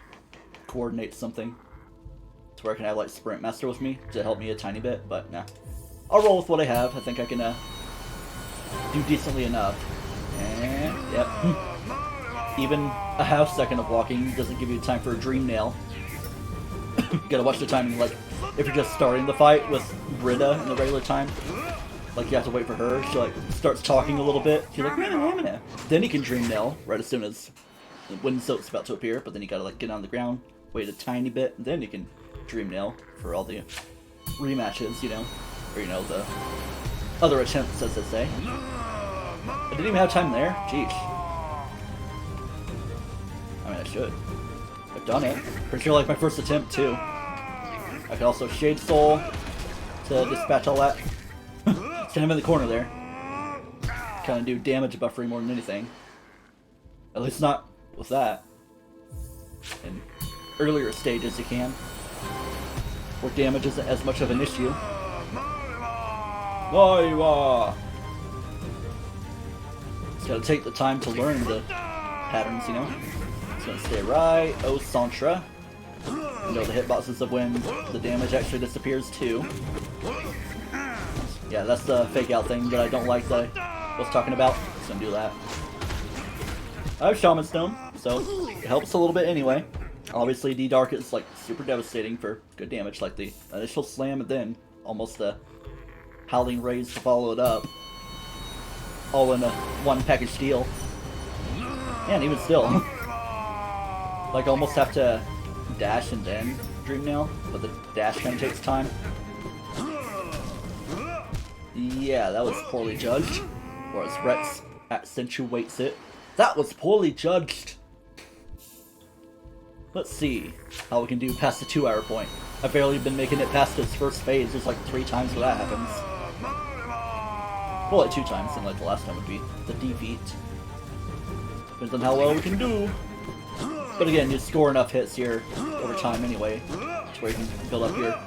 coordinate something to where I can have like Sprint Master with me to help me a tiny bit, but nah. I'll roll with what I have. I think I can do decently enough. And yep. Even a half second of walking doesn't give you time for a Dream Nail. Gotta watch the timing, like, if you're just starting the fight with Britta in the regular time, like, you have to wait for her. She, like, starts talking a little bit. She's like, man. Then you can Dream Nail right as soon as when Zote's about to appear, but then you gotta, like, get on the ground, wait a tiny bit, and then you can Dream Nail for all the rematches, you know? Or, you know, the other attempts, as they say. I didn't even have time there. Jeez. I mean, I should. I've done it. Pretty sure like my first attempt, too. I could also Shade Soul to dispatch all that. Stand him in the corner there. Kind of do damage buffering more than anything. At least not with that. In earlier stages you can. Where damage isn't as much of an issue. Just gotta take the time to learn the patterns, you know? It's gonna stay right. Oh, Santra. You know the hitboxes of when the damage actually disappears too. Yeah, that's the fake out thing that I don't like that I was talking about. Just gonna do that. I have Shaman Stone, so it helps a little bit anyway. Obviously, D-Dark is like super devastating for good damage, like the initial slam and then almost the Howling Rays to follow it up. All in a one package deal. And even still. Like almost have to dash and then Dream Nail, but the dash kind of takes time. Yeah, that was poorly judged. Or as Rex accentuates it. That was poorly judged. Let's see how we can do past the 2 hour point. I've barely been making it past its first phase. There's like 3 times where that happens. Well, like 2 times, and like the last time would be the defeat. Depends on how well we can do. But again, you score enough hits here over time anyway, to where you can build up your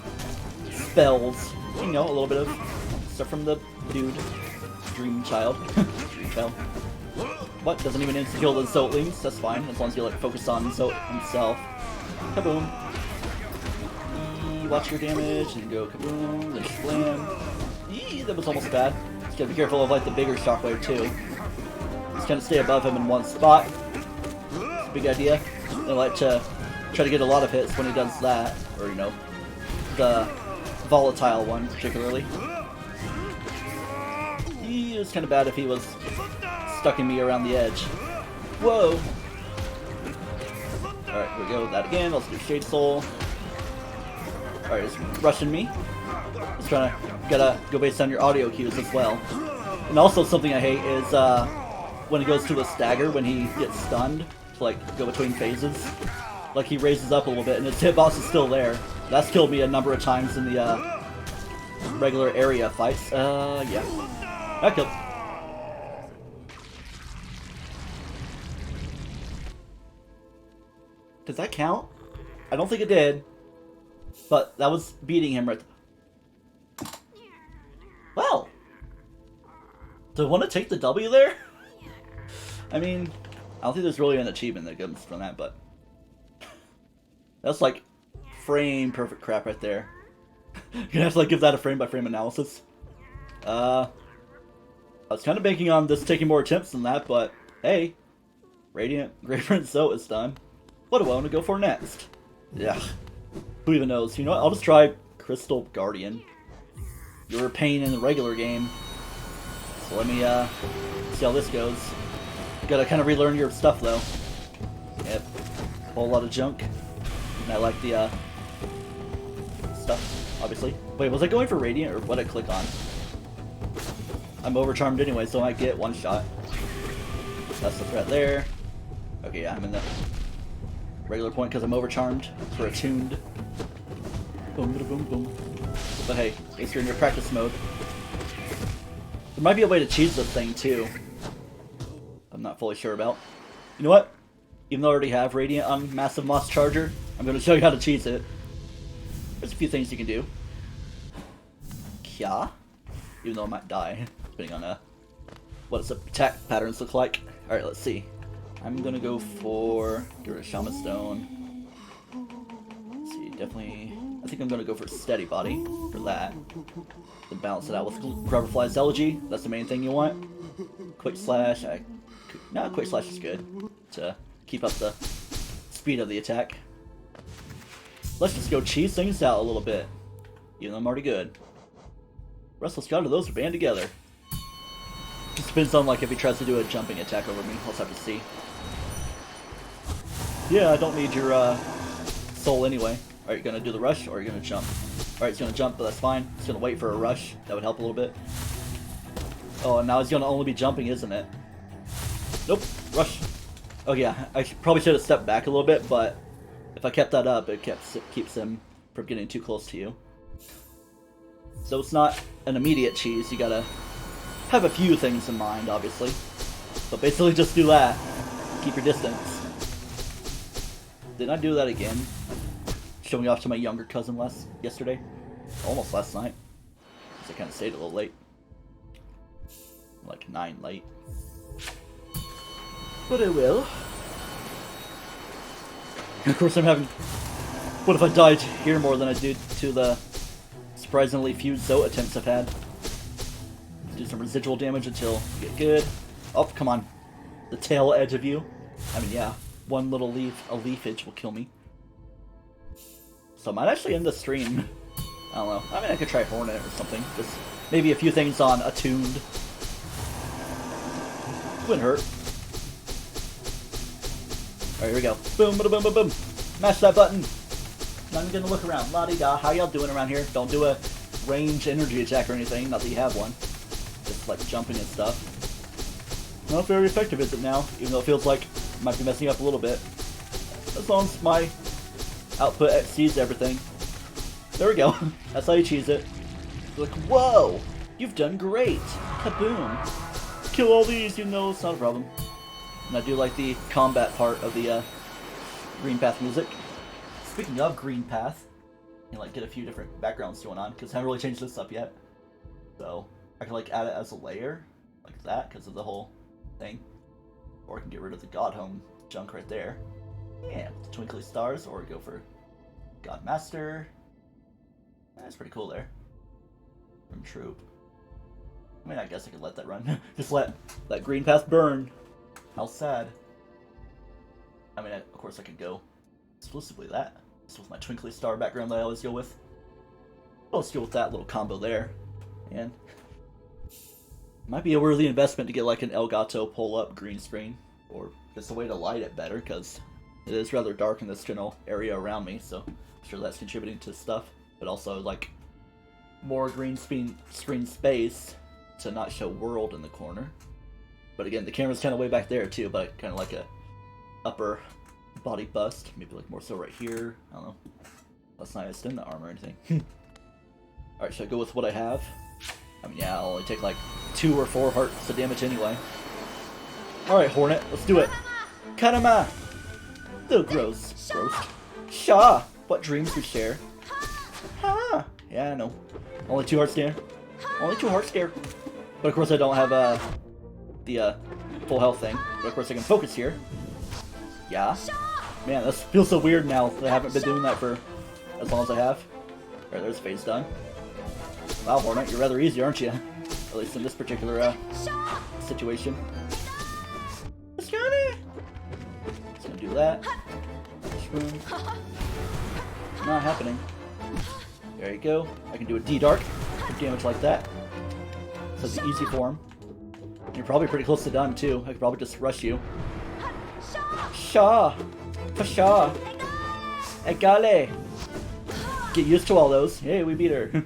spells. You know, a little bit of stuff from the dude. Dream Child. Dream Child. What? Doesn't even insta-kill the Zotlings? That's fine, as long as you like focus on Zot himself. Kaboom. Watch your damage, and go kaboom, then slam. Eee, that was almost bad. Just gotta be careful of like the bigger shockwave too. Just kind of stay above him in one spot. That's a big idea. I like to try to get a lot of hits when he does that, or you know, the volatile one particularly. It was kind of bad if he was stucking me around the edge. Whoa! Alright, here we go with that again. Let's do Shade Soul. Alright, it's rushing me. Just trying to, gotta go based on your audio cues as well. And also something I hate is when he goes to a stagger, when he gets stunned, to like go between phases. Like he raises up a little bit and his hitbox is still there. That's killed me a number of times in the regular area fights. Yeah. That killed. Does that count? I don't think it did. But that was beating him right. Well. Do I want to take the W there? I mean, I don't think there's really an achievement that comes from that, but that's like frame perfect crap right there. You're gonna have to like give that a frame by frame analysis. I was kind of banking on this taking more attempts than that, but hey, Radiant Great Prince Zoe is done. What do I want to go for next? Yeah, who even knows? You know what? I'll just try Crystal Guardian. You were a pain in the regular game, so let me see how this goes. You gotta kind of relearn your stuff though. Yep, a whole lot of junk, and I like the stuff, obviously. Wait, was I going for Radiant or what did I click on? I'm overcharmed anyway, so I might get one shot. That's the threat there. Okay, yeah, I'm in the regular point because I'm overcharmed for attuned. Boom, boom, boom. But hey, at least you're in your practice mode. There might be a way to cheese this thing too. I'm not fully sure about. You know what? Even though I already have Radiant on Massive Moss Charger, I'm going to show you how to cheese it. There's a few things you can do. Kya. Even though I might die, depending on what its attack patterns look like. Alright, let's see. I'm gonna go for get rid of Shaman Stone. Let's see, definitely I think I'm gonna go for Steady Body for that. To balance it out with Rubberfly's Elegy. That's the main thing you want. Quick Slash, no, Quick Slash is good to keep up the speed of the attack. Let's just go cheese things out a little bit. Even though I'm already good. Restless God of those are band together. Just depends on like if he tries to do a jumping attack over me. I'll just have to see. Yeah, I don't need your soul anyway. Are you gonna do the rush or are you gonna jump? Alright, he's gonna jump, but that's fine. He's gonna wait for a rush. That would help a little bit. Oh, and now he's gonna only be jumping, isn't it? Nope. Rush. Oh yeah, I probably should have stepped back a little bit, but if I kept that up, it keeps him from getting too close to you. So it's not an immediate cheese, you gotta have a few things in mind, obviously. But basically just do that. Keep your distance. Didn't I do that again? Showing off to my younger cousin yesterday? Almost last night. Because I kind of stayed a little late. Like 9 late. But I will. And of course I'm having... What if I died here more than I do to the surprisingly few Zoe attempts I've had? Do some residual damage until you get good. Oh, come on. The tail edge of you. I mean, yeah. One little leafage will kill me. So I might actually end the stream. I don't know. I mean, I could try Hornet or something. Just maybe a few things on Attuned. Wouldn't hurt. Alright, here we go. Boom, boom, boom, boom, boom. Mash that button. Not even gonna look around. La-di-da. How y'all doing around here? Don't do a range energy attack or anything. Not that you have one. Just like jumping and stuff. Not very effective, is it now? Even though it feels like it might be messing up a little bit. As long as my output exceeds everything. There we go. That's how you cheese it. Like, whoa! You've done great! Kaboom! Kill all these, even though it's not a problem. And I do like the combat part of the Green Path music. Speaking of Green Path, I can like get a few different backgrounds going on, because I haven't really changed this up yet. So I can like add it as a layer, like that, because of the whole thing. Or I can get rid of the Godhome junk right there. Yeah, with the twinkly stars, or go for Godmaster. That's pretty cool there. From Troop. I mean, I guess I could let that run. Just let that Green Path burn. How sad. I mean, of course I could go exclusively that. Just with my twinkly star background that I always go with. Well, let's go with that little combo there. And might be a worthy investment to get like an Elgato pull-up green screen. Or just a way to light it better, because it is rather dark in this general area around me, so I'm sure that's contributing to stuff. But also, like, more green screen space to not show world in the corner. But again, the camera's kind of way back there too, but kind of like a upper body bust. Maybe like more so right here. I don't know. Let's not extend the arm or anything. Alright, should I go with what I have? I mean, yeah, I'll only take like 2 or 4 hearts of damage anyway. Alright, Hornet, let's do it. Karama! The gross. Shaw! What dreams we share. Ha! Yeah, I know. Only 2 hearts there. Only 2 hearts there. But of course I don't have the full health thing. But of course I can focus here. Yeah. Man, this feels so weird now that I haven't been doing that for as long as I have. Alright, there's phase done. Wow, Hornet, you're rather easy, aren't you? At least in this particular situation. Just gonna do that. Boom. Not happening. There you go. I can do a D-Dark. Good damage like that. So it's the easy form. You're probably pretty close to done too. I could probably just rush you. Shaw! Pashaw! Egale! Get used to all those. Hey, we beat her.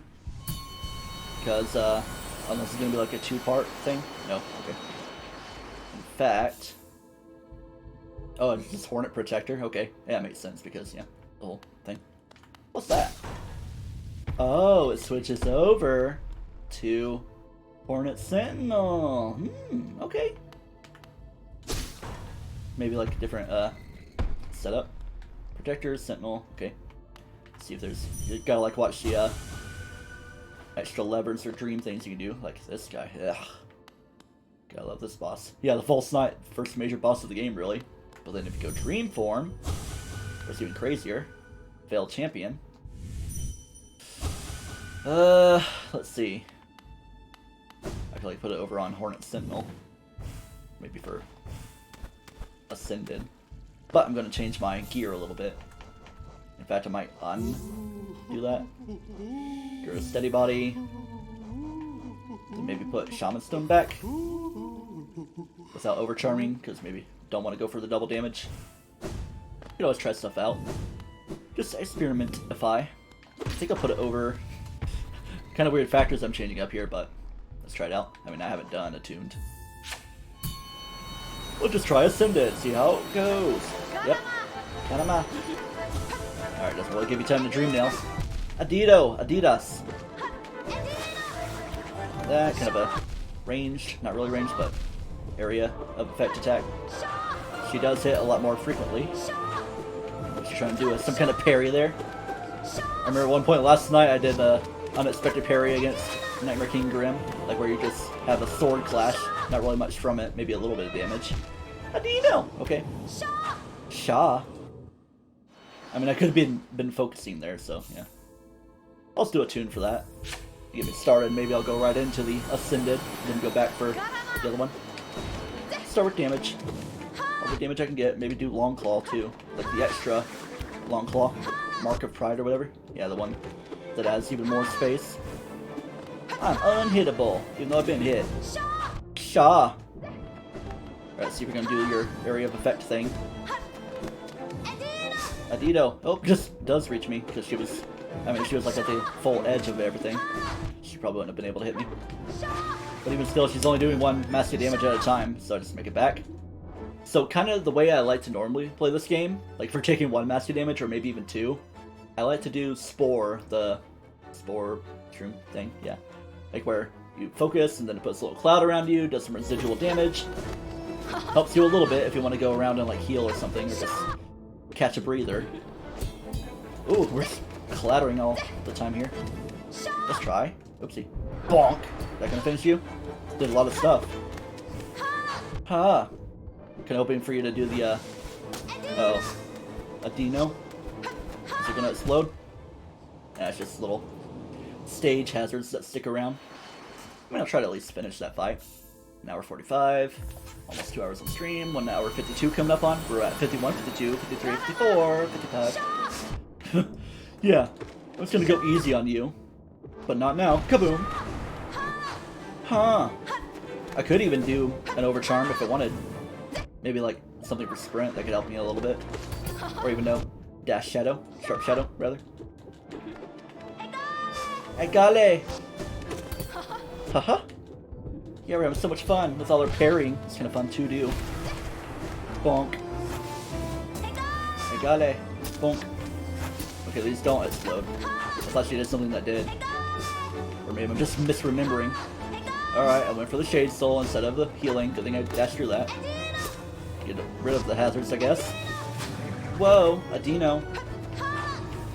Because, unless it's gonna be like a 2-part thing. No, okay. In fact... Oh, it's just Hornet Protector? Okay. Yeah, that makes sense because, yeah, the whole thing. What's that? Oh, it switches over to Hornet Sentinel. Okay. Maybe like a different setup. Protector, Sentinel, okay. Let's see if there's, you gotta like watch the extra levers or dream things you can do, like this guy. Ugh. Gotta love this boss. Yeah, the False Knight, first major boss of the game, really. But then if you go Dream form, it's even crazier. Failed Champion. Let's see. I could like put it over on Hornet Sentinel. Maybe for Ascended. But I'm gonna change my gear a little bit. In fact, I might undo that. Go to Steady Body. Then maybe put Shaman Stone back. Without overcharming, because maybe don't want to go for the double damage. You can always try stuff out. Just experimentify. I think I'll put it over. Kind of weird factors I'm changing up here, but let's try it out. I mean, I haven't done Attuned. We'll just try Ascended, see how it goes. Yep. Karama. Alright, doesn't really give you time to dream now. Adidas. That kind of a ranged, not really ranged, but area of effect attack. She does hit a lot more frequently. She's trying to do some kind of parry there. I remember at one point last night I did a unexpected parry against Nightmare King Grim, like where you just have a sword clash, not really much from it, maybe a little bit of damage. How do you know? Okay. Shaw. I mean, I could have been focusing there, so yeah. I'll just do a tune for that. Get me started, maybe I'll go right into the Ascended, then go back for the other one. Start with damage. All the damage I can get, maybe do Long Claw too. Like the extra Long Claw, Mark of Pride or whatever. Yeah, the one that has even more space. I'm unhittable, even though I've been hit. Shaw! Alright, see if we're gonna do your area of effect thing. Adido. Oh, just does reach me, because she was, I mean, she was like at the full edge of everything. She probably wouldn't have been able to hit me. But even still, she's only doing 1 mastery damage at a time, so I just make it back. So kind of the way I like to normally play this game, like for taking 1 mastery damage, or maybe even 2, I like to do Spore, the Spore shroom thing, yeah. Like where you focus, and then it puts a little cloud around you, does some residual damage. Helps you a little bit if you want to go around and like heal or something, or just catch a breather. Ooh, we're clattering all the time here. Let's try. Oopsie. Bonk! That gonna finish you? Did a lot of stuff. Ha! Kind of hoping for you to do the, a Dino. Is it gonna explode? Nah, it's just little stage hazards that stick around. I mean, I'll try to at least finish that fight. 1 hour 45. Almost 2 hours on stream. 1 hour 52 coming up on. We're at 51, 52, 53, 54, 55. Yeah, I was gonna go easy on you. But not now. Kaboom! Huh. I could even do an overcharm if I wanted. Maybe like something for sprint that could help me a little bit. Or even no. Dash shadow. Sharp shadow, rather. Agale! Haha! Yeah, we're having so much fun with all our parrying. It's kind of fun to do. Bonk. Agale. Bonk. Okay, these don't explode. I thought she did something that did. Or maybe I'm just misremembering. Alright, I went for the Shade Soul instead of the healing. Good thing I dashed through that. Get rid of the hazards, I guess. Whoa, a Dino.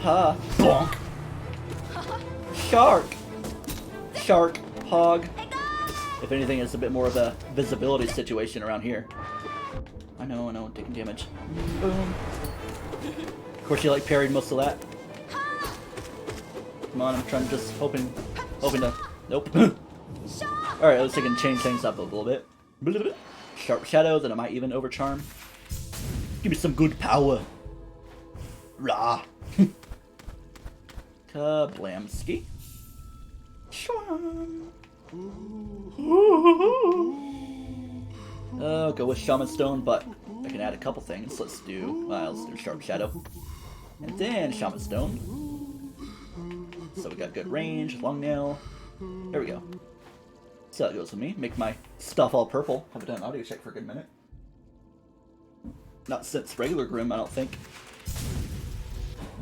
Ha! Bonk! Shark! Shark. Hog. If anything, it's a bit more of a visibility situation around here. I know, taking damage. Boom. Of course, you like parried most of that. Come on, I'm trying to just hoping to. Nope. Alright, let's see if I can change things up a little bit. Sharp shadow, then I might even overcharm. Give me some good power. Rah. Kablamski. Go with Shaman Stone, but I can add a couple things. Let's do Sharp Shadow. And then Shaman Stone. So we got good range, long nail. There we go. So that goes with me. Make my stuff all purple. Haven't done an audio check for a good minute. Not since regular Grim, I don't think.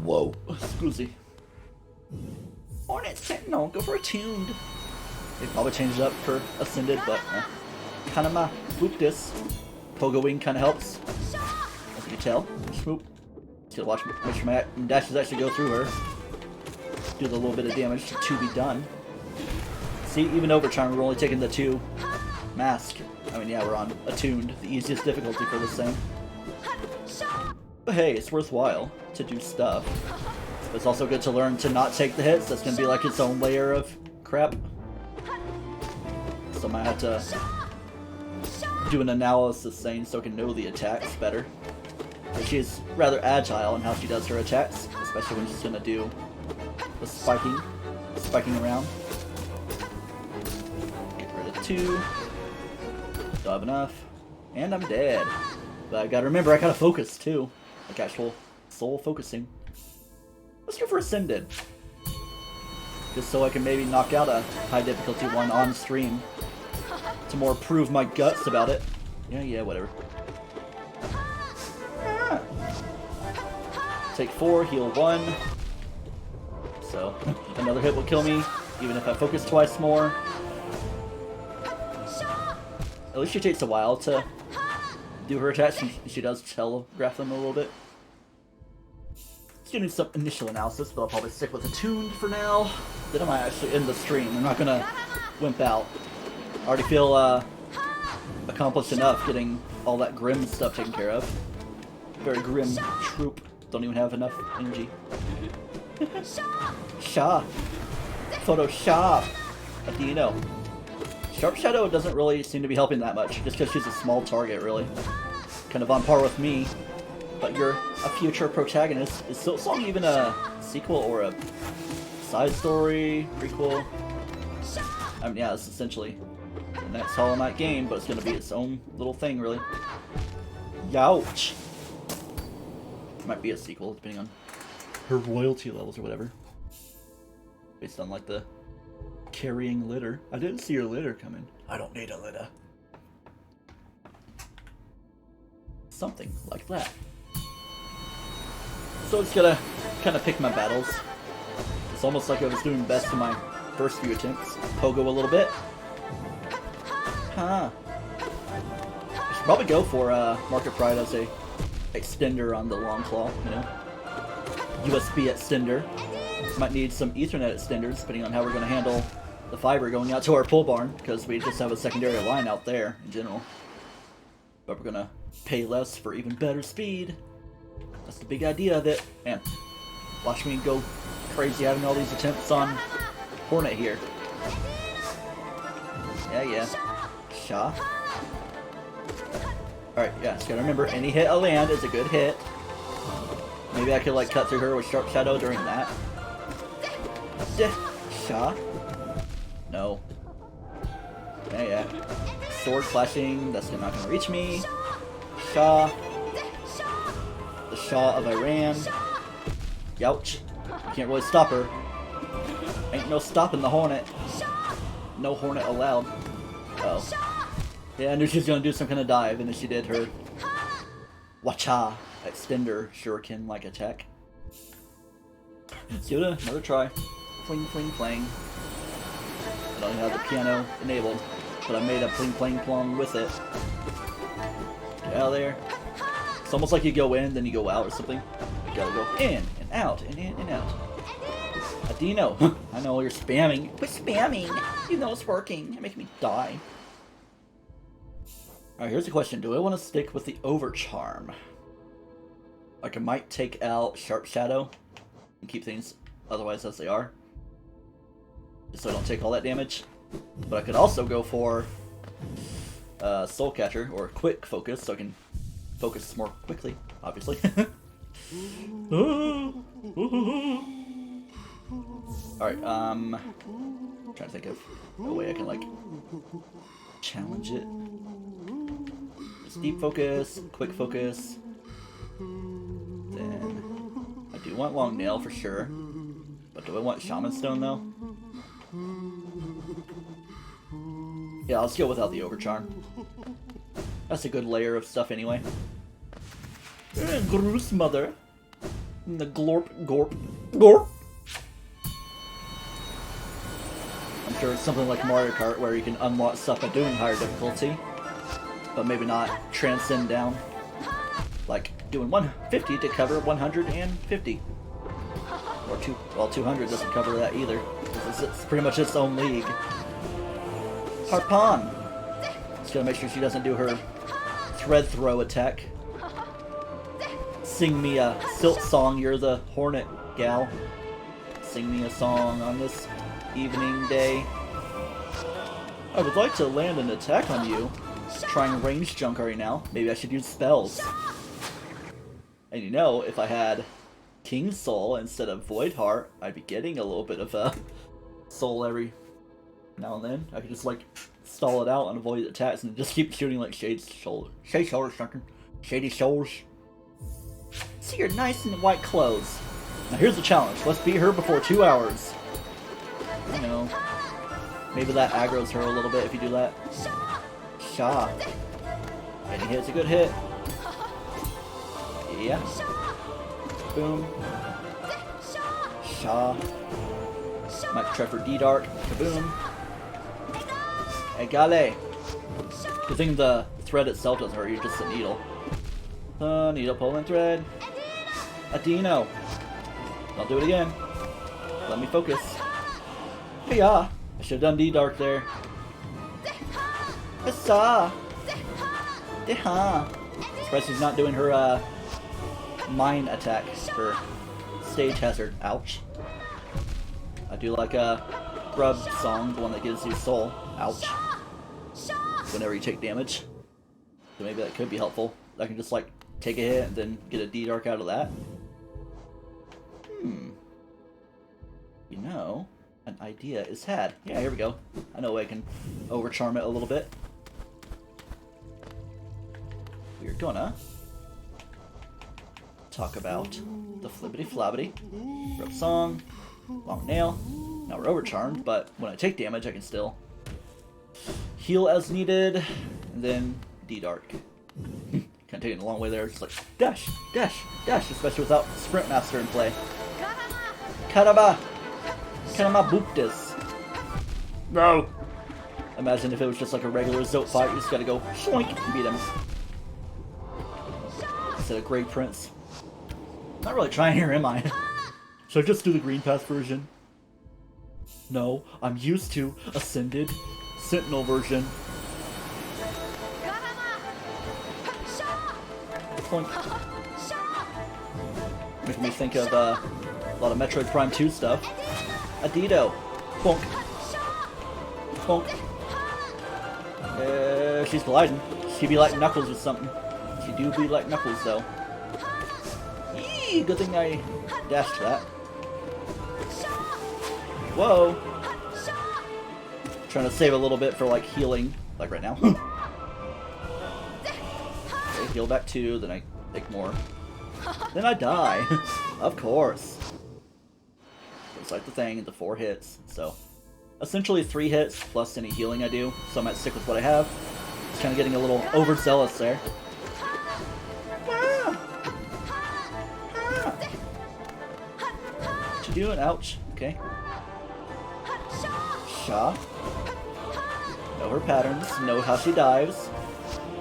Whoa. Excuse me. Hornet Sentinel, go for Attuned. They probably changed it up for Ascended, but kind of my boop this. Pogo Wing kind of helps. As you can tell. Swoop. Just gotta watch, make sure my dashes actually go through her. Do the little bit of damage to be done. See, even Overcharm, we're only taking the 2 mask. I mean, yeah, we're on Attuned, the easiest difficulty for this thing. But hey, it's worthwhile to do stuff. But it's also good to learn to not take the hits. That's going to be like its own layer of crap. So I might have to do an analysis thing so I can know the attacks better. But she's rather agile in how she does her attacks, especially when she's going to do the spiking around. Get rid of 2. Don't have enough. And I'm dead. But I gotta remember, I gotta focus too. Like actual soul focusing. Let's go for Ascended. Just so I can maybe knock out a high difficulty one on stream. To more prove my guts about it. Yeah, whatever. Ah. Take 4, heal 1. So, another hit will kill me, even if I focus twice more. At least she takes a while to do her attacks, and she does telegraph them a little bit. Getting some initial analysis, but I'll probably stick with Attuned for now. Then I might actually end the stream. I'm not gonna wimp out. I already feel accomplished enough getting all that grim stuff taken care of. Very grim troop. Don't even have enough energy. Shah. Photoshop. What do you know? Sharp Shadow doesn't really seem to be helping that much, just because she's a small target, really. Kind of on par with me. But you're a future protagonist. Is Silksong even a sequel or a side story, prequel? I mean, yeah, it's essentially the next Hollow Knight game, but it's going to be its own little thing, really. Youch! Might be a sequel, depending on her royalty levels or whatever. Based on, like, the carrying litter. I didn't see your litter coming. I don't need a litter. Something like that. So it's gonna kind of pick my battles. It's almost like I was doing best in my first few attempts. Pogo a little bit, Huh. I should probably go for Market Pride as a extender on the long claw, you know? USB extender. Might need some Ethernet extenders, depending on how we're going to handle the fiber going out to our pole barn, because we just have a secondary line out there in general. But we're going to pay less for even better speed. That's the big idea of it. Man, watch me go crazy having all these attempts on Hornet here. Yeah. Shaw. Alright, yeah, just gotta remember, any hit I land is a good hit. Maybe I could, like, cut through her with Sharp Shadow during that. Shaw. No. Yeah. Sword flashing, that's not gonna reach me. Shaw. The Shah of Iran. Youch. Can't really stop her. Ain't no stopping the Hornet. No Hornet allowed. Oh. Yeah, I knew she was gonna do some kind of dive, and then she did her Wacha extender shuriken-like attack. Let's give it another try. Fling, fling, flang. I don't have the piano enabled, but I made a pling, flang, plong with it. Get out of there. It's almost like you go in, then you go out or something. You gotta go in, and out, and in, and out. Adino, I know you're spamming. Quit spamming! You know it's working. You're making me die. Alright, here's the question. Do I want to stick with the Overcharm? Like, I might take out Sharp Shadow and keep things otherwise as they are, just so I don't take all that damage. But I could also go for Soul Catcher, or Quick Focus, so I can focus more quickly, obviously. Alright, trying to think of a way I can, like, challenge it. Just deep focus, quick focus. Then I do want Long Nail for sure. But do I want Shaman Stone though? Yeah, let's go without the Overcharm. That's a good layer of stuff anyway. Groose mother. The glorp, gorp, gorp. I'm sure it's something like Mario Kart where you can unlock stuff by doing higher difficulty, but maybe not transcend down. Like doing 150 to cover 150. Or 200 doesn't cover that either. It's pretty much its own league. Harpon! Just gotta make sure she doesn't do her thread throw attack. Sing me a silt song, you're the Hornet gal. Sing me a song on this evening day. I would like to land an attack on you. Trying range junk right now. Maybe I should use spells. And you know, if I had King's Soul instead of Void Heart, I'd be getting a little bit of soul every now and then. I could just, like, stall it out and avoid attacks and just keep shooting like Shady Shoulders. Shady Shoulders. See your nice and white clothes. Now here's the challenge. Let's beat her before 2 hours. You know, maybe that aggroes her a little bit if you do that. Shaw. Any hit's a good hit. Yeah. Boom. Shaw. Might try for D-Dart. Kaboom. Egale. The thing the thread itself doesn't hurt you, just the needle. Needle, pull, and thread. Adino. I'll do it again. Let me focus. Yeah. I should have done D-Dart there. Issa. Deha. Surprised she's not doing her mine attack for stage hazard. Ouch. I do like a Grub song, the one that gives you soul. Ouch. Whenever you take damage. So maybe that could be helpful. I can just like take a hit and then get a D-Dark out of that. You know, an idea is had. Yeah, here we go. I know I can overcharm it a little bit. We're gonna talk about the flibbity flobbity. Rub song, long nail. Now we're overcharmed, but when I take damage I can still heal as needed, and then D-Dark. Kind of taking a long way there, just like dash, dash, dash, especially without Sprint Master in play. Karaba! Karama booptas. No! Imagine if it was just like a regular Zote fight, you just gotta go shoink and beat him. Instead of Great Prince. Not really trying here, am I? Should I just do the Green Pass version? No, I'm used to Ascended Sentinel version. Making me think of a lot of Metroid Prime 2 stuff. Adito. Bonk. Bonk. She's gliding. She be like Knuckles or something. She do be like Knuckles though. Yee! Good thing I dashed that. Whoa! Trying to save a little bit for like healing, like right now. Okay, heal back 2, then I take more. Then I die. Of course. It's like the thing, the 4 hits. So, essentially 3 hits plus any healing I do. So I might stick with what I have. Just kind of getting a little overzealous there. What you doing? Ouch. Okay. Sha. Know her patterns. Know how she dives.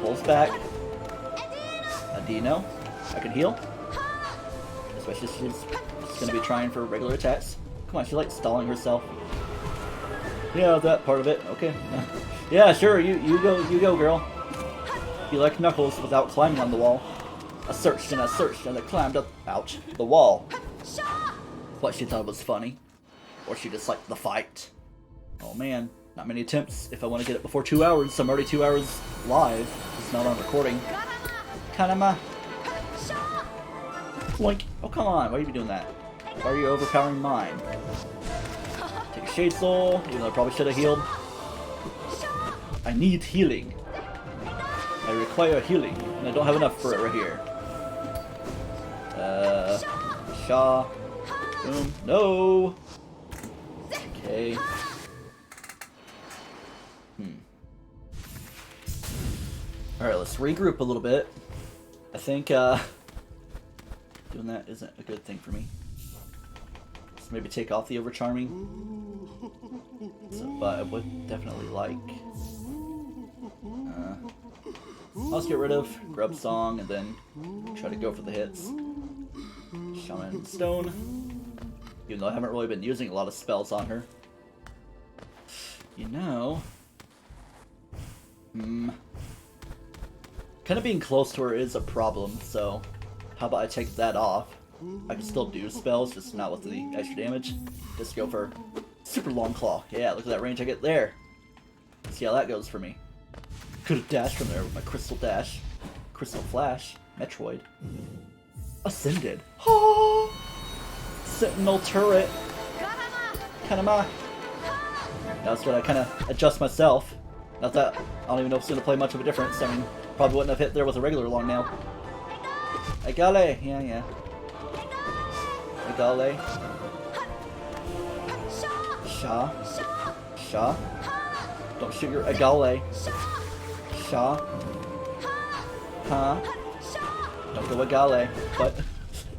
Pulls back. Adino. I can heal. Especially if she's just gonna be trying for regular attacks. Come on, she's like stalling herself. Yeah, that part of it. Okay. Yeah, sure. You go, girl. You like Knuckles without climbing on the wall. I searched and I climbed up, ouch, the wall. What, she thought it was funny? Or she just liked the fight? Oh man, not many attempts if I want to get it before 2 hours. So I'm already 2 hours live. It's not on recording. Kanama. Like, oh come on, why are you doing that? Why are you overpowering mine? Take a Shade Soul, even though I probably should have healed. I need healing. I require healing, and I don't have enough for it right here. Shaw. Boom. No! Okay. Alright, let's regroup a little bit. I think, doing that isn't a good thing for me. Let's maybe take off the overcharming. So, but I would definitely like... let's get rid of Grub Song and then try to go for the hits. Shaman Stone. Even though I haven't really been using a lot of spells on her. You know... kind of being close to her is a problem, so how about I take that off? I can still do spells, just not with the extra damage. Just go for Super Long Claw. Yeah, look at that range I get there. See how that goes for me. Could have dashed from there with my Crystal Dash. Crystal Flash. Metroid. Ascended. Oh! Sentinel Turret. Kanama. Now it's gonna kind of adjust myself. Not that I don't even know if it's gonna play much of a difference. I mean, probably wouldn't have hit there with a regular long nail. Egale. Yeah. Egale. Sha. Don't shoot your Egale. Sha. Huh? Don't go Egale. But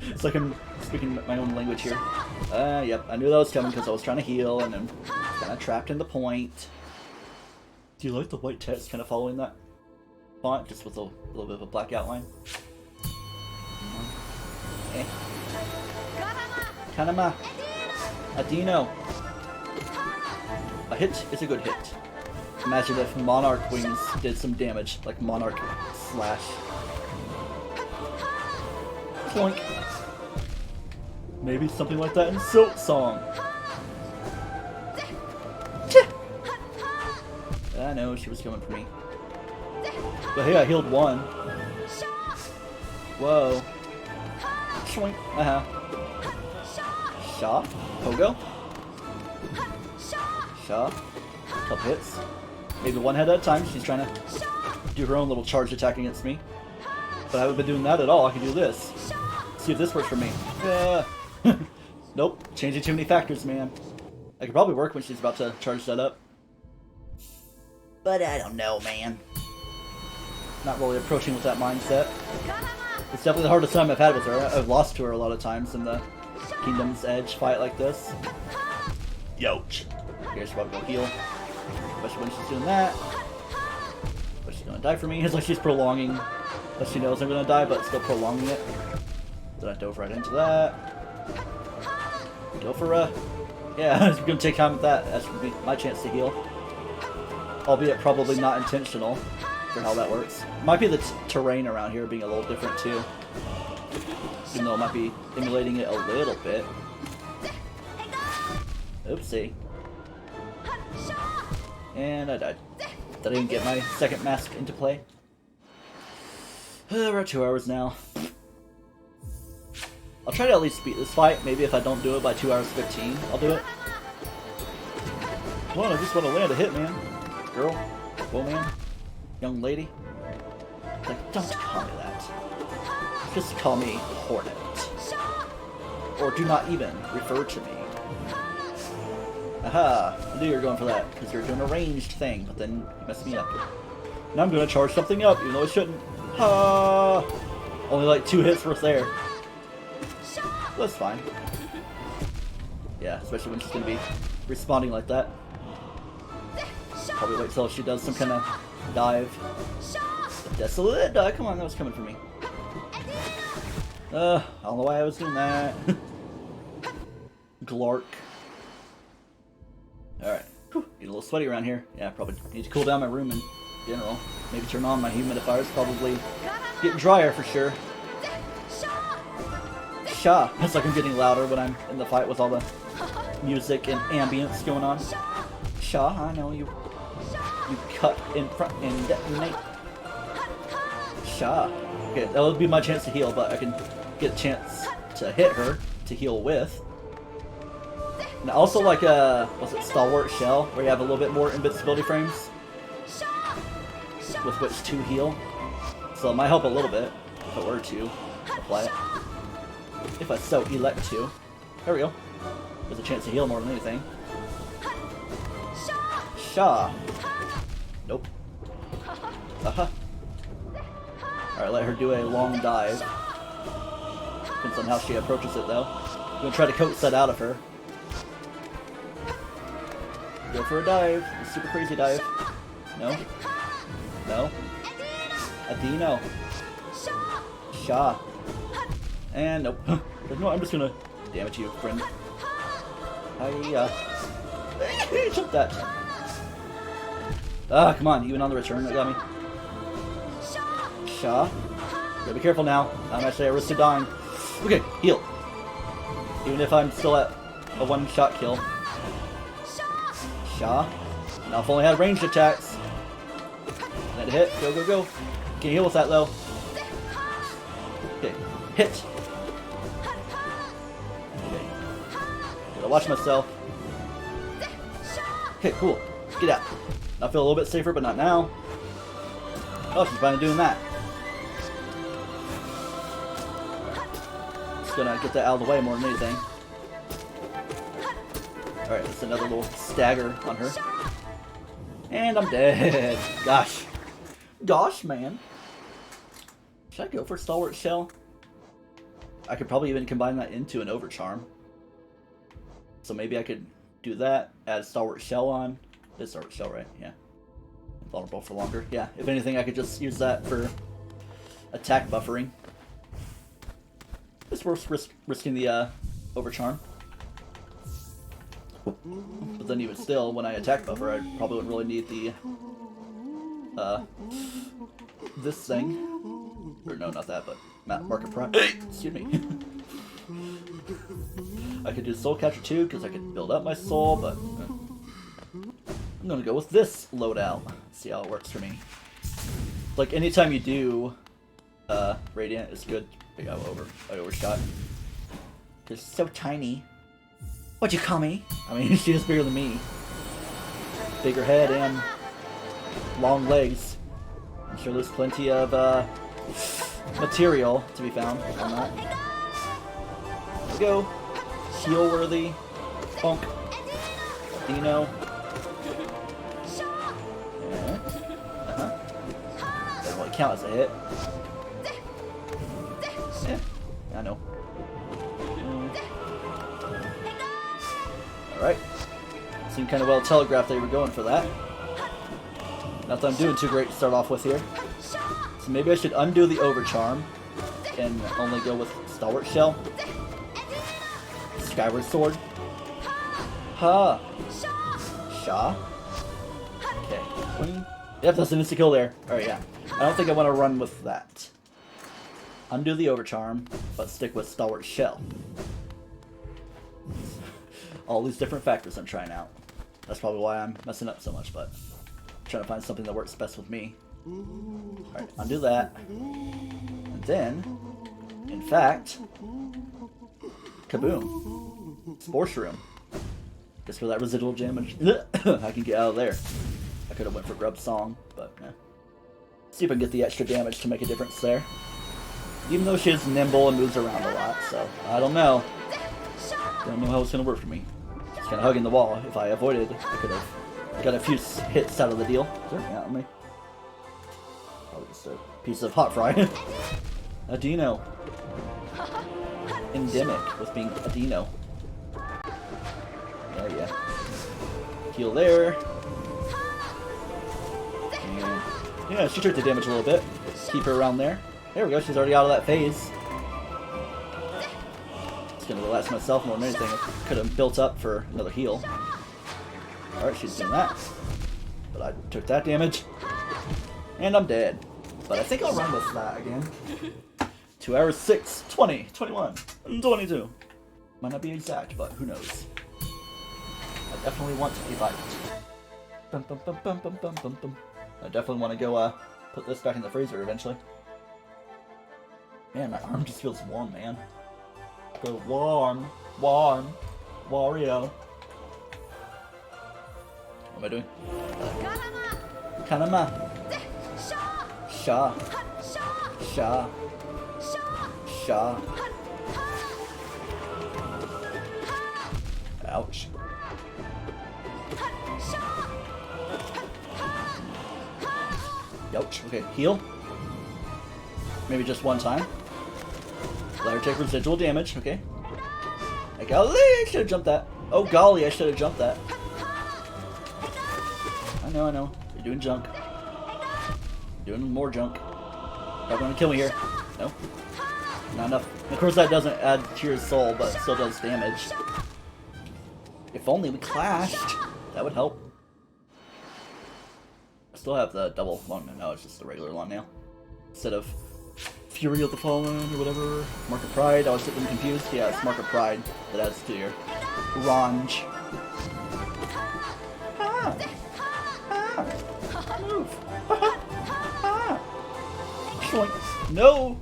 it's like I'm speaking my own language here. Yep. I knew that was coming because I was trying to heal and I'm kind of trapped in the point. Do you like the white text kind of following that font, just with a little bit of a black outline? Okay. Kanama. Adino. A hit is a good hit. Imagine if Monarch Wings did some damage, like Monarch Slash. Clunk. Maybe something like that in Silk Song. I know she was coming for me. But hey, I healed 1. Whoa. Shoink. Shaw. Pogo. Shaw. Couple hits. Maybe 1 head at a time. She's trying to do her own little charge attack against me. But I haven't been doing that at all. I can do this. See if this works for me. Nope. Changing too many factors, man. I could probably work when she's about to charge that up. But I don't know, man. Not really approaching with that mindset. It's definitely the hardest time I've had with her. I've lost to her a lot of times in the Kingdom's Edge fight like this. Youch. Here's what we'll heal. Especially when she's doing that. But she's gonna die for me. It's like she's prolonging. But she knows I'm gonna die, but still prolonging it. Then I dove right into that. Go for a... Yeah, I'm gonna take time with that. That's gonna be my chance to heal. Albeit probably not intentional for how that works. Might be the terrain around here being a little different too. Even though it might be emulating it a little bit. Oopsie. And I died. Did I even get my second mask into play? We're at 2 hours now. I'll try to at least beat this fight. Maybe if I don't do it by 2 hours 15, I'll do it. Come on, I just want to land a hit, man. Girl, woman, young lady. Like, don't call me that. Just call me Hornet. Or do not even refer to me. Aha! I knew you were going for that, because you're doing a ranged thing, but then you messed me up. Now I'm going to charge something up, even though I shouldn't. Ha! Only like 2 hits worth there. That's fine. Yeah, especially when she's going to be responding like that. Probably wait till she does some kind of dive. Desolate? Come on, that was coming for me. I don't know why I was doing that. Glark. Alright. Getting a little sweaty around here. Yeah, probably need to cool down my room in general. Maybe turn on my humidifiers. Probably getting drier for sure. Sha! It's like I'm getting louder when I'm in the fight with all the music and ambience going on. Sha, I know you cut in front and detonate. Sha. Okay, that would be my chance to heal, but I can get a chance to hit her to heal with. And I also like what's it, Stalwart Shell, where you have a little bit more invincibility frames with which to heal. So it might help a little bit if I were to apply it. If I so elect to. There we go. There's a chance to heal more than anything. Sha. Nope. Haha. Alright, let her do a long dive. Depends on how she approaches it though. I'm gonna try to coax that out of her. Go for a dive. A super crazy dive. No. No. Adino. Sha. And nope. No, I'm just gonna damage you, friend. Hiya. Jump that. Ah, come on, even on the return, that got me. Sha. Gotta be careful now. I'm actually at risk of dying. Okay, heal. Even if I'm still at a one-shot kill. Sha. Now I've only had ranged attacks. Let it hit. Go, go, go. Can you heal with that though? Okay. Hit. Okay. Gotta watch myself. Okay, cool. Get out. I feel a little bit safer, but not now. Oh, she's finally doing that. Just gonna get that out of the way more than anything. Alright, that's another little stagger on her. And I'm dead. Gosh. Gosh, man. Should I go for Stalwart Shell? I could probably even combine that into an Overcharm. So maybe I could do that, add Stalwart Shell on. It's Stalwart Shell, right? Yeah. Vulnerable for longer. Yeah, if anything, I could just use that for attack buffering. It's worth risking the Overcharm. But then even still, when I attack buffer, I probably wouldn't really need the this thing. Or no, not that, but Market Prime. Excuse me. I could do Soul Catcher too, because I could build up my soul, but I'm gonna go with this loadout. See how it works for me. Like anytime you do Radiant, it's good. I overshot. Cause it's so tiny. What'd you call me? I mean, she is bigger than me. Bigger head and long legs. I'm sure there's plenty of material to be found on that. Let's go. Heal worthy. Bonk. Dino. Yeah. Doesn't really count as a hit. Yeah, I know. Alright. Seemed kind of well telegraphed they were going for that. Not that I'm doing too great to start off with here. So maybe I should undo the overcharm and only go with Stalwart Shell. Skyward Sword. Ha! Sha. Okay. Yep, that's an instant kill there. Alright, yeah. I don't think I want to run with that. Undo the overcharm, but stick with Stalwart Shell. All these different factors I'm trying out. That's probably why I'm messing up so much, but I'm trying to find something that works best with me. Alright, undo that. And then, in fact, kaboom. Spore Shroom. Just for that residual damage I can get out of there. I could have went for Grub Song, but yeah. See if I can get the extra damage to make a difference there. Even though she is nimble and moves around a lot, so I don't know. Don't know how it's gonna work for me. Just kind of hugging the wall. If I avoided, I could have got a few hits out of the deal. Yeah, let me. Probably just a piece of hot fry. A Dino. Endemic with being a Dino. Yeah. Heal there. And yeah, she took the damage a little bit. Keep her around there. There we go, she's already out of that phase. Just gonna relax myself more than anything. I could have built up for another heal. Alright, she's doing that. But I took that damage. And I'm dead. But I think I'll run with that again. 2 hours, 6, 20, 21, and 22. Might not be exact, but who knows. I definitely want to keep it. Bum, bum, bum, bum, bum, bum, bum, bum. I definitely want to go put this back in the freezer eventually. Man, my arm just feels warm, man. Go warm, warm, Wario. What am I doing? Kanama. Sha. Sha. Sha. Ouch. Ouch. Okay, heal. Maybe just one time. Let her take residual damage, okay. Like, golly, I should have jumped that. Oh golly, I should have jumped that. I know. You're doing junk. You're doing more junk. Probably gonna kill me here. No. Not enough. Of course that doesn't add to your soul, but still does damage. If only we clashed. That would help. I still have the double long nail. No, it's just the regular long nail. Instead of Fury of the Fallen or whatever. Mark of Pride. I always get them confused. Yeah, it's Mark of Pride that adds to your range. Ah! Ah! Move! Ah! Shoink! No!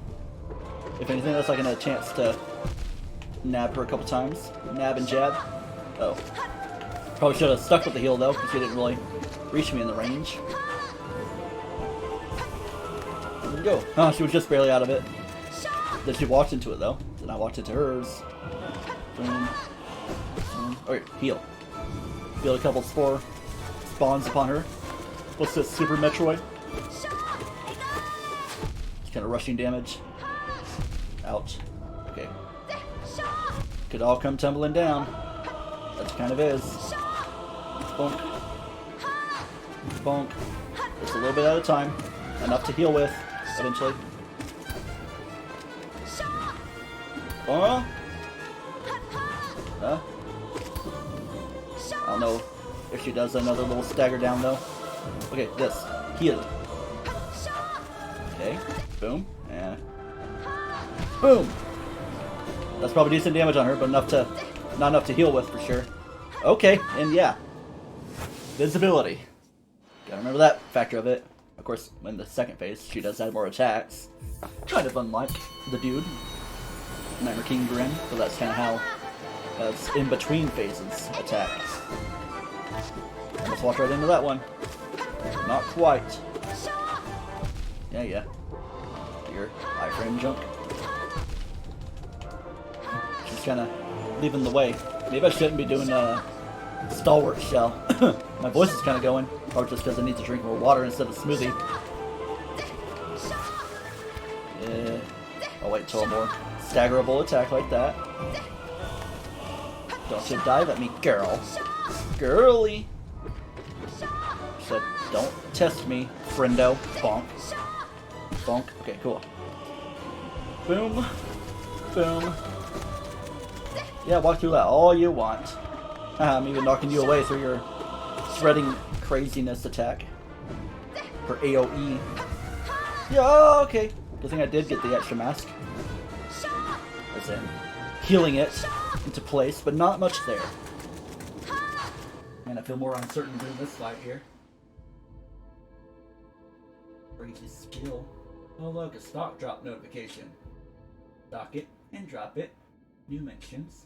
If anything, that's like a chance to nab her a couple times. Nab and jab. Oh. Probably should have stuck with the heal though, because he didn't really reach me in the range. There we go. Oh, she was just barely out of it. Then she walked into it though. Then I walked into hers. Boom. Boom. Okay, heal. Heal a couple spore spawns upon her. What's this, Super Metroid? It's kind of rushing damage. Ouch. Okay. Could all come tumbling down. That kind of is. Bonk. Bonk. Just a little bit at a time. Enough to heal with, eventually. Huh? Huh? I don't know if she does another little stagger down though. Okay, this. Heal. Okay. Boom. And boom! That's probably decent damage on her, but not enough to heal with for sure. Okay, and yeah. Visibility. Gotta remember that factor of it. Of course, in the second phase, she does have more attacks. Kind of unlike the dude. Nightmare King Grin, but that's kind of how it's in between phases attacks. Let's walk right into that one. Not quite. Yeah. Your iframe junk. She's kind of leaving the way. Maybe I shouldn't be doing a Stalwart Shell. My voice is kind of going. Or just because I need to drink more water instead of smoothie. Yeah. I'll wait until a more staggerable attack like that. Don't you dive at me, girl. Girly. Said Don't test me, friendo. Bonk. Bonk. Okay, cool. Boom. Boom. Yeah, walk through that all you want. I'm even knocking you away through your shredding craziness attack. For AoE. Yeah, okay. Good thing I did get the extra mask. As in, healing it into place, but not much there. And I feel more uncertain doing this fight here. Crazy skill. Oh look, a stock drop notification. Stock it and drop it. New mentions.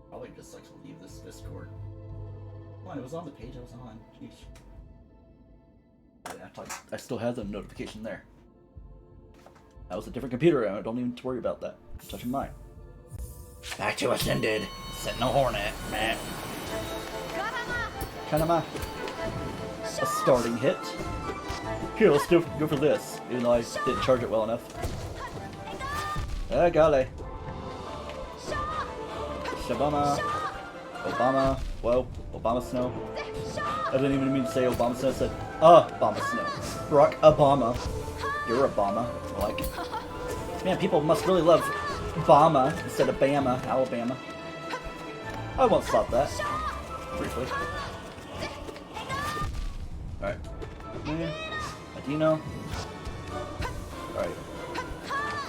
Probably just like to leave this Discord. Come on, it was on the page I was on. Jeez. I still have the notification there. That was a different computer. I don't even have to worry about that. I'm touching mine. Back to Ascended. Sentinel Hornet. Man. Kanama. A starting hit. Here, let's go for this. Even though I didn't charge it well enough. Gale. Shabama. Obama. Whoa. Obama Snow. I didn't even mean to say Obama Snow. I said, Obama Snow. Barack Obama. You're Obama. I like it. Man, people must really love Bama instead of Bama, Alabama. I once thought that. Briefly. Alright. Adino. Alright.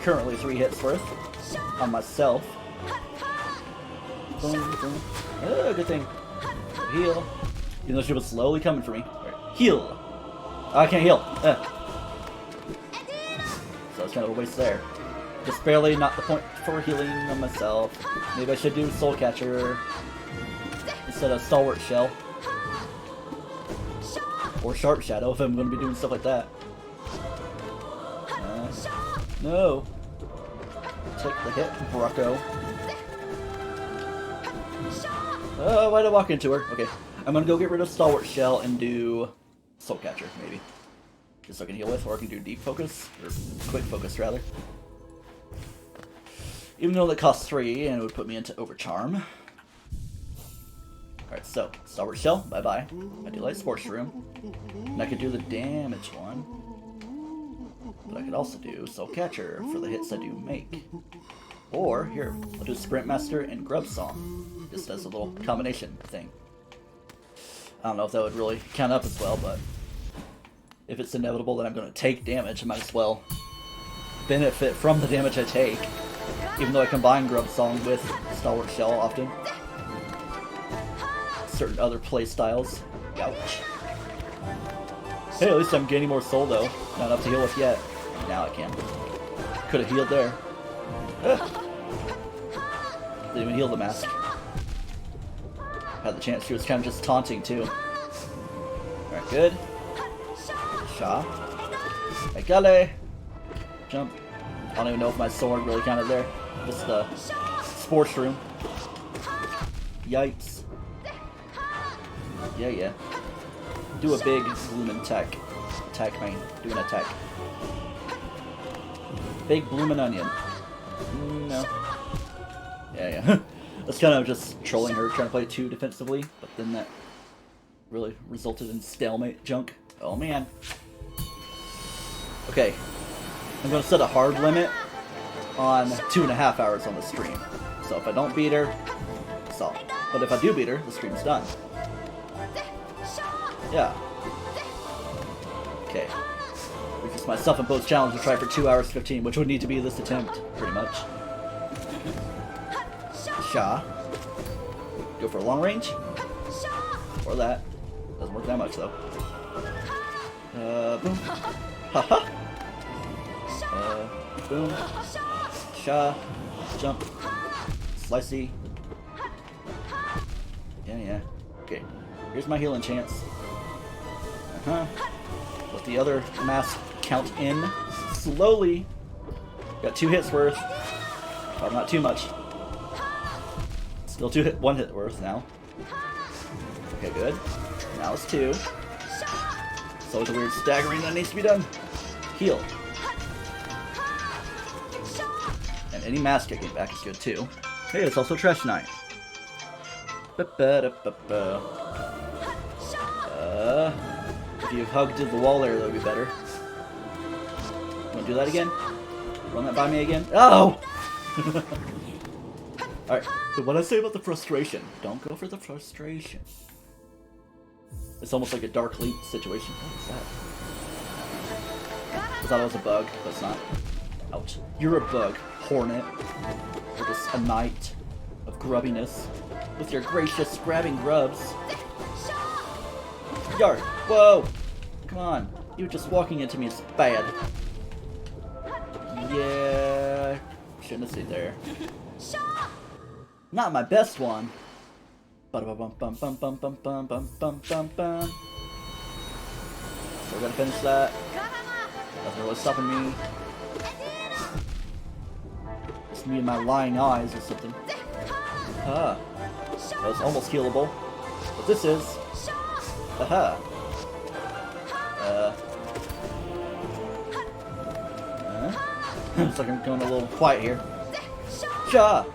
Currently 3 hits worth on myself. Boom, boom. Oh, good thing. Heal. Even though she was slowly coming for me. Right. Heal. Oh, I can't heal. So it's kind of a waste there. Just barely not the point for healing on myself. Maybe I should do Soul Catcher instead of Stalwart Shell. Or Sharp Shadow if I'm going to be doing stuff like that. No. Take the hit, Brocco. Oh, why'd I walk into her? Okay. I'm gonna go get rid of Stalwart Shell and do Soul Catcher, maybe. Just so I can heal with, or I can do Deep Focus, or Quick Focus, rather. Even though that costs 3, and it would put me into Overcharm. Alright, so, Stalwart Shell, bye-bye. I do like Sports Room. And I could do the damage one. But I could also do Soul Catcher for the hits I do make. Or, here, I'll do Sprint Master and Grub Song. Just as a little combination thing. I don't know if that would really count up as well, but if it's inevitable that I'm going to take damage, I might as well benefit from the damage I take. Even though I combine Grub Song with Stalwart Shell often. Certain other playstyles. Ouch. Hey, at least I'm gaining more soul though. Not enough to heal with yet. Now I can. Could have healed there. Didn't even heal the mask. Had the chance. She was kind of just taunting too. Alright, good. Sha. Gale. Jump. I don't even know if my sword really counted there. Just the Sports Room. Yikes. Yeah. Do a big bloomin' attack. Attack main. Do an attack. Big bloomin' onion. No. Yeah. That's kind of just trolling her, trying to play too defensively, but then that really resulted in stalemate junk. Oh man. Okay. I'm going to set a hard limit on 2.5 hours on the stream. So if I don't beat her, stop. But if I do beat her, the stream's done. Yeah. Okay. Which is my self-imposed challenge to try for 2 hours 15, which would need to be this attempt, pretty much. Sha. Go for a long range. Or that. Doesn't work that much though. Boom. Haha. Boom. Sha. Jump. Slicey. Yeah. Okay. Here's my healing chance. Let the other mask count in slowly. Got 2 hits worth. But not too much. Still 1 hit worth now. Okay, good. Now it's 2. So it's a weird staggering that needs to be done. Heal. And any mask I get back is good too. Hey, it's also Trash Night. If you hugged the wall there, that would be better. Wanna do that again? Run that by me again? Oh! Alright, so what I say about the frustration? Don't go for the frustration. It's almost like a Dark Leap situation. What is that? I thought it was a bug, but it's not. Ouch. You're a bug, Hornet. You're just a knight of grubbiness. With your gracious grabbing grubs. Yark! Whoa! Come on. You just walking into me is bad. Yeah. Shouldn't have stayed there. Not my best one. Bum bum bum bum bum bum bum bum bum bum bum. We're gonna finish that. Nothing really stopping me. It's me and my lying eyes or something. Ah. That was almost healable. But this is. Haha. Looks like I'm going a little quiet here. Sha!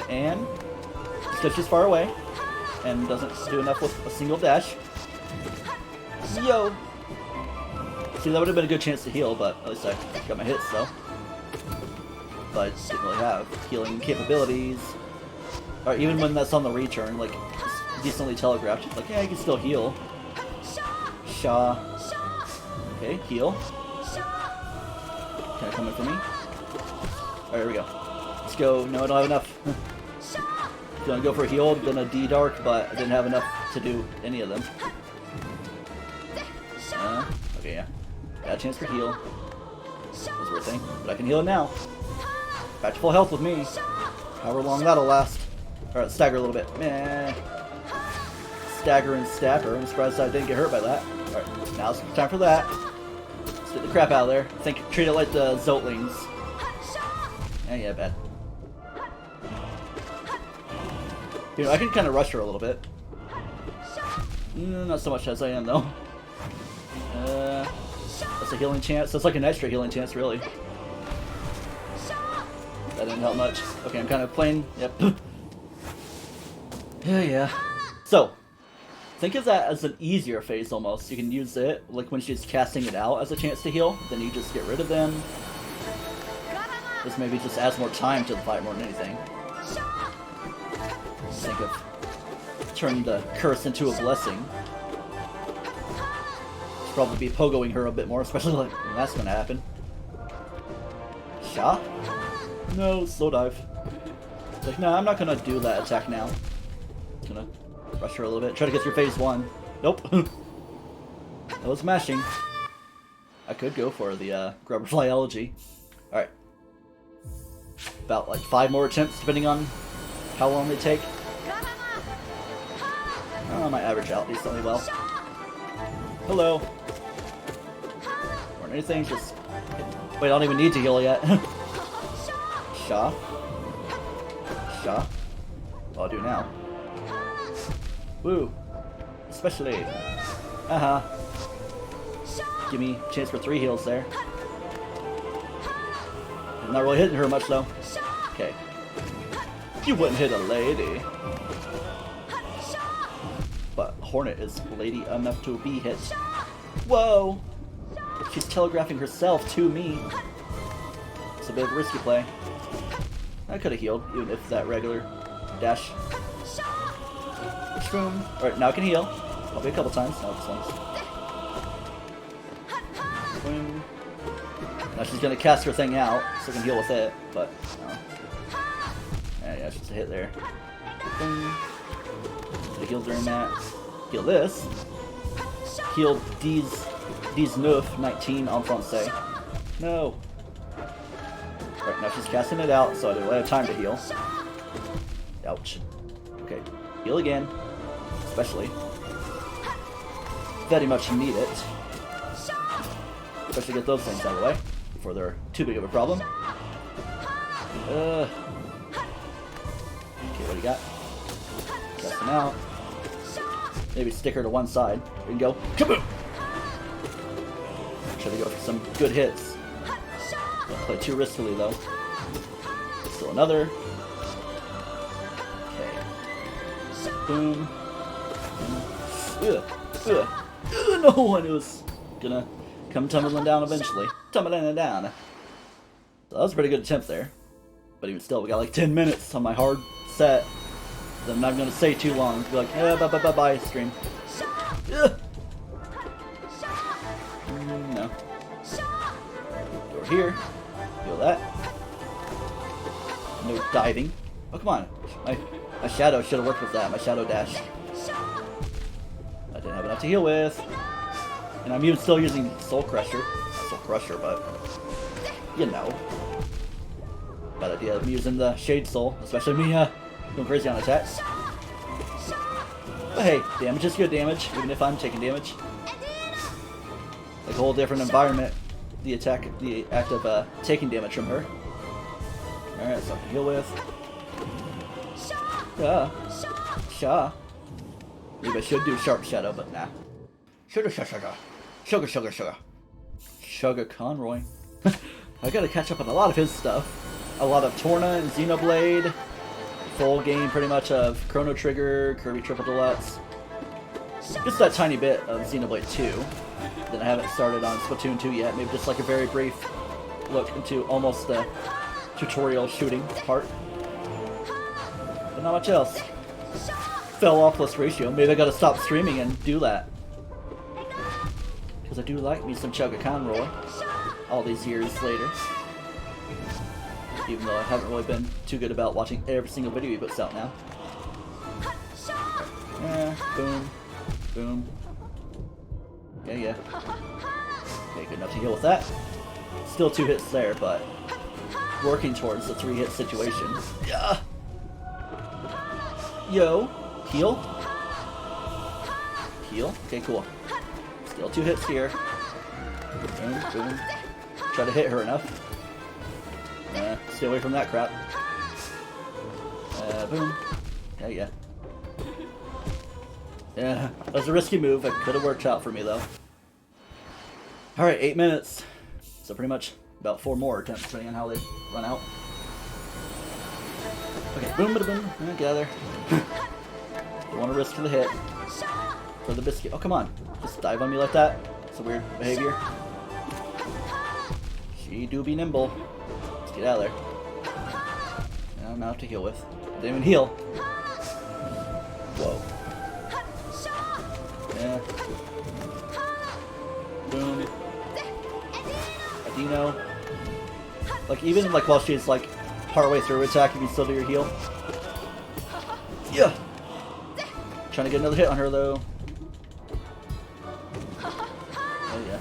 And because she's far away and doesn't do enough with a single dash. Yo! See, that would have been a good chance to heal, but at least I got my hits though. But I didn't really have healing capabilities. Or even when that's on the return, like, it's decently telegraphed. Like, yeah, you can still heal. Sha. Okay, heal. Can I come in for me? Alright, here we go. Let's go. No, I don't have enough. Gonna go for a heal, then a D dark, but I didn't have enough to do any of them. Okay, yeah. Got a chance for heal. That's a weird thing, but I can heal it now. Back to full health with me. However long that'll last. Alright, stagger a little bit. Meh. Stagger and stagger. I'm surprised I didn't get hurt by that. Alright, now it's time for that. Let's get the crap out of there. Treat it like the Zotlings. Yeah, bad. You know, I can kind of rush her a little bit. Not so much as I am, though. That's a healing chance. That's like an extra healing chance, really. That didn't help much. Okay, I'm kind of playing. Yep. Yeah. So, think of that as an easier phase almost. You can use it, like when she's casting it out, as a chance to heal. Then you just get rid of them. This maybe just adds more time to the fight more than anything. Think of turning the curse into a blessing. Should probably be pogoing her a bit more, especially like when that's gonna happen. Sha? No, slow dive. Like, nah, I'm not gonna do that attack now. Just gonna rush her a little bit. Try to get through phase 1. Nope. That was mashing. I could go for the grubber flyology. Alright. About like 5 more attempts, depending on how long they take. I might average out decently well. Hello. Or anything, just... Wait, I don't even need to heal yet. Sha. Sha. I'll do now. Woo. Especially. Give me a chance for 3 heals there. I'm not really hitting her much though. Okay. You wouldn't hit a lady. But Hornet is lady enough to be hit. Whoa! She's telegraphing herself to me. It's a bit of a risky play. I could have healed, even if that regular dash. Boom. Alright, now I can heal. Probably a couple times. No, just once. Boom. Now she's gonna cast her thing out, so I can heal with it, but no. Yeah, it's just a hit there. Boom. I heal during that. Heal this. Heal these 19 en français. No. Alright, now she's casting it out, so I don't have time to heal. Ouch. Okay. Heal again. Especially. Very much need it. Especially get those things out of the way before they're too big of a problem. Okay, what do you got? Casting out. Maybe stick her to one side. We can go. Kaboom! Try to go for some good hits. Don't play too riskily though. Still another. Okay. Boom. Ugh. No one was gonna come tumbling down eventually. Tumbling down. So that was a pretty good attempt there. But even still, we got like 10 minutes on my hard set. So I'm not gonna stay too long. Be like, yeah, bye, stream. No. Door here. Feel that. No diving. Oh, come on. My shadow should have worked with that. My shadow dash. I didn't have enough to heal with. And I'm even still using Soul Crusher. Not Soul Crusher, but you know. Bad idea of me using the Shade Soul, especially me going crazy on attacks. But hey, damage is good damage, even if I'm taking damage. Like a whole different environment. The act of taking damage from her. Alright, something to heal with. Shaw. Maybe I should do Sharp Shadow, but nah. Sugar Conroy. I gotta catch up on a lot of his stuff. A lot of Torna and Xenoblade. Full game pretty much of Chrono Trigger, Kirby Triple Deluxe. Just that tiny bit of Xenoblade 2. That I haven't started on Splatoon 2 yet. Maybe just like a very brief look into almost the tutorial shooting part. But not much else. Fell off plus ratio. Maybe I gotta stop streaming and do that. Because I do like me some Chugga Conroy. All these years later. Even though I haven't really been too good about watching every single video he puts out now. Boom. Boom. Yeah. Okay, good enough to heal with that. Still 2 hits there, but working towards the 3-hit situation. Yeah. Yo. Heal. Heal. Okay, cool. Still 2 hits here. Boom. Try to hit her enough. Stay away from that crap. Boom. Yeah. Yeah, that was a risky move. It could have worked out for me, though. Alright, 8 minutes. So pretty much about 4 more attempts, depending on how they run out. Okay, boom. Get out of there. Don't want to risk the hit. For the biscuit. Oh, come on. Just dive on me like that. It's a weird behavior. She do be nimble. Let's get out of there. Now I'm out to heal with. Didn't even heal. Whoa. Yeah. Boom. Adino. Like, even like while she's like partway through attack, you can still do your heal. Yeah. Trying to get another hit on her though. Oh yeah.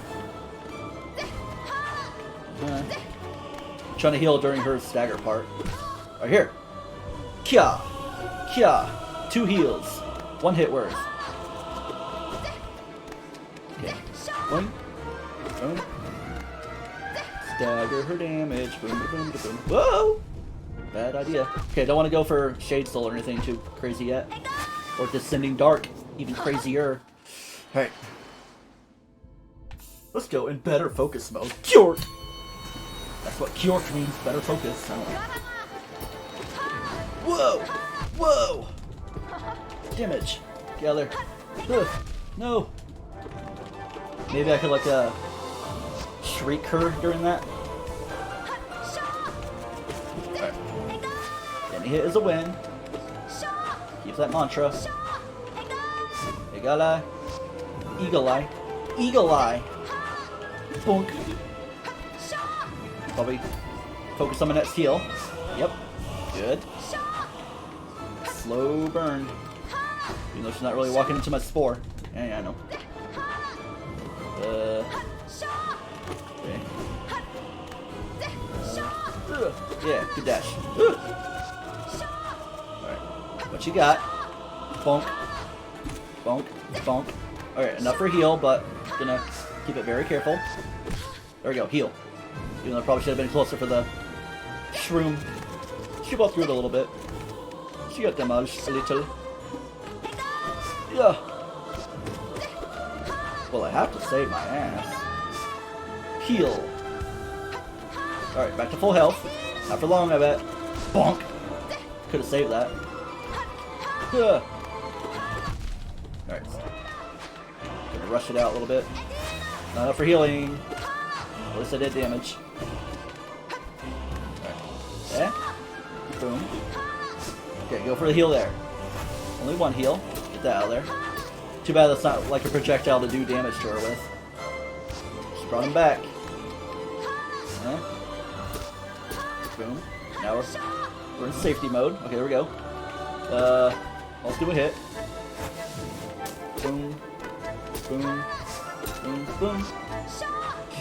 Trying to heal during her stagger part. Right here. Kya. 2 heals. 1 hit worth. Okay. Boom. Stagger her damage. Boom. Whoa! Bad idea. Okay, don't want to go for Shade Soul or anything too crazy yet. Or Descending Dark, even crazier. Alright. Let's go in better focus mode. Cure! That's what cure means, better focus. Whoa! Damage. Get out of there. No. Maybe I could like shriek her during that. Alright. Any hit is a win. Keep that mantra. Eagle eye. Bonk. Probably focus on my next heal. Yep. Good. Slow burn. Even though she's not really walking into my spore. Yeah, I know. Okay. Yeah, good dash. Alright. What you got? Bonk. Alright, enough for heal, but gonna keep it very careful. There we go, heal. Even though I probably should have been closer for the shroom. She got through it a little bit. She got damaged a little. Yeah. Well, I have to save my ass. Heal. Alright, back to full health. Not for long, I bet. Bonk. Could have saved that. Yeah. Alright. rush it out a little bit. Not enough for healing. At least I did damage. Alright. Okay. Boom. Okay, go for the heal there. Only one heal. Get that out of there. Too bad that's not like a projectile to do damage to her with. Just brought him back. Boom. Now we're in safety mode. Okay, there we go. Let's do a hit. Boom. Boom. Boom. Boom.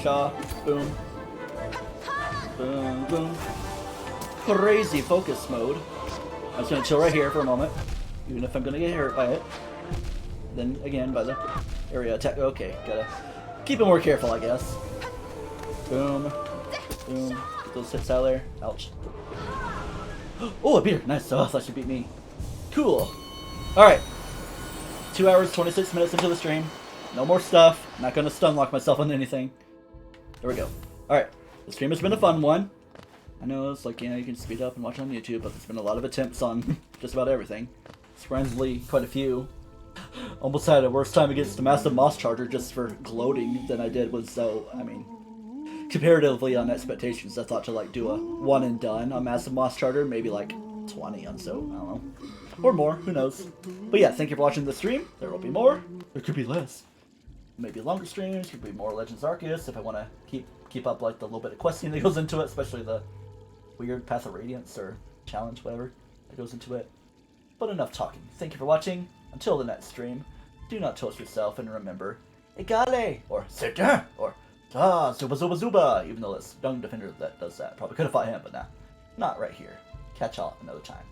Shaw. Boom. Boom. Boom. Crazy focus mode. I'm just gonna chill right here for a moment, even if I'm gonna get hurt by it. Then again by the area attack. Okay, gotta keep it more careful, I guess. Boom. Boom. Get those hits out of there. Ouch. Oh, a beer. Nice. So I thought she beat me. Cool. Alright. 2 hours, 26 minutes into the stream. No more stuff. Not gonna stun lock myself on anything. There we go. Alright. The stream has been a fun one. I know it's like, you can speed up and watch on YouTube, but there's been a lot of attempts on just about everything. Surprisingly, quite a few. Almost had a worse time against the massive moss charger just for gloating than I did with, so, I mean, comparatively on expectations, I thought to like do a one and done on massive moss charger, maybe like 20 on so, I don't know. Or more, who knows. But yeah, thank you for watching the stream. There will be more. There could be less. Maybe longer streams, could be more Legends Arceus if I want to keep up like the little bit of questing that goes into it, especially the weird Path of Radiance or challenge, whatever, that goes into it. But enough talking. Thank you for watching. Until the next stream, do not toast yourself, and remember, Egale, or c'est bien, or ah, zuba zuba zuba, even though it's Young Defender that does that. Probably could have fought him, but nah. Not right here. Catch y'all another time.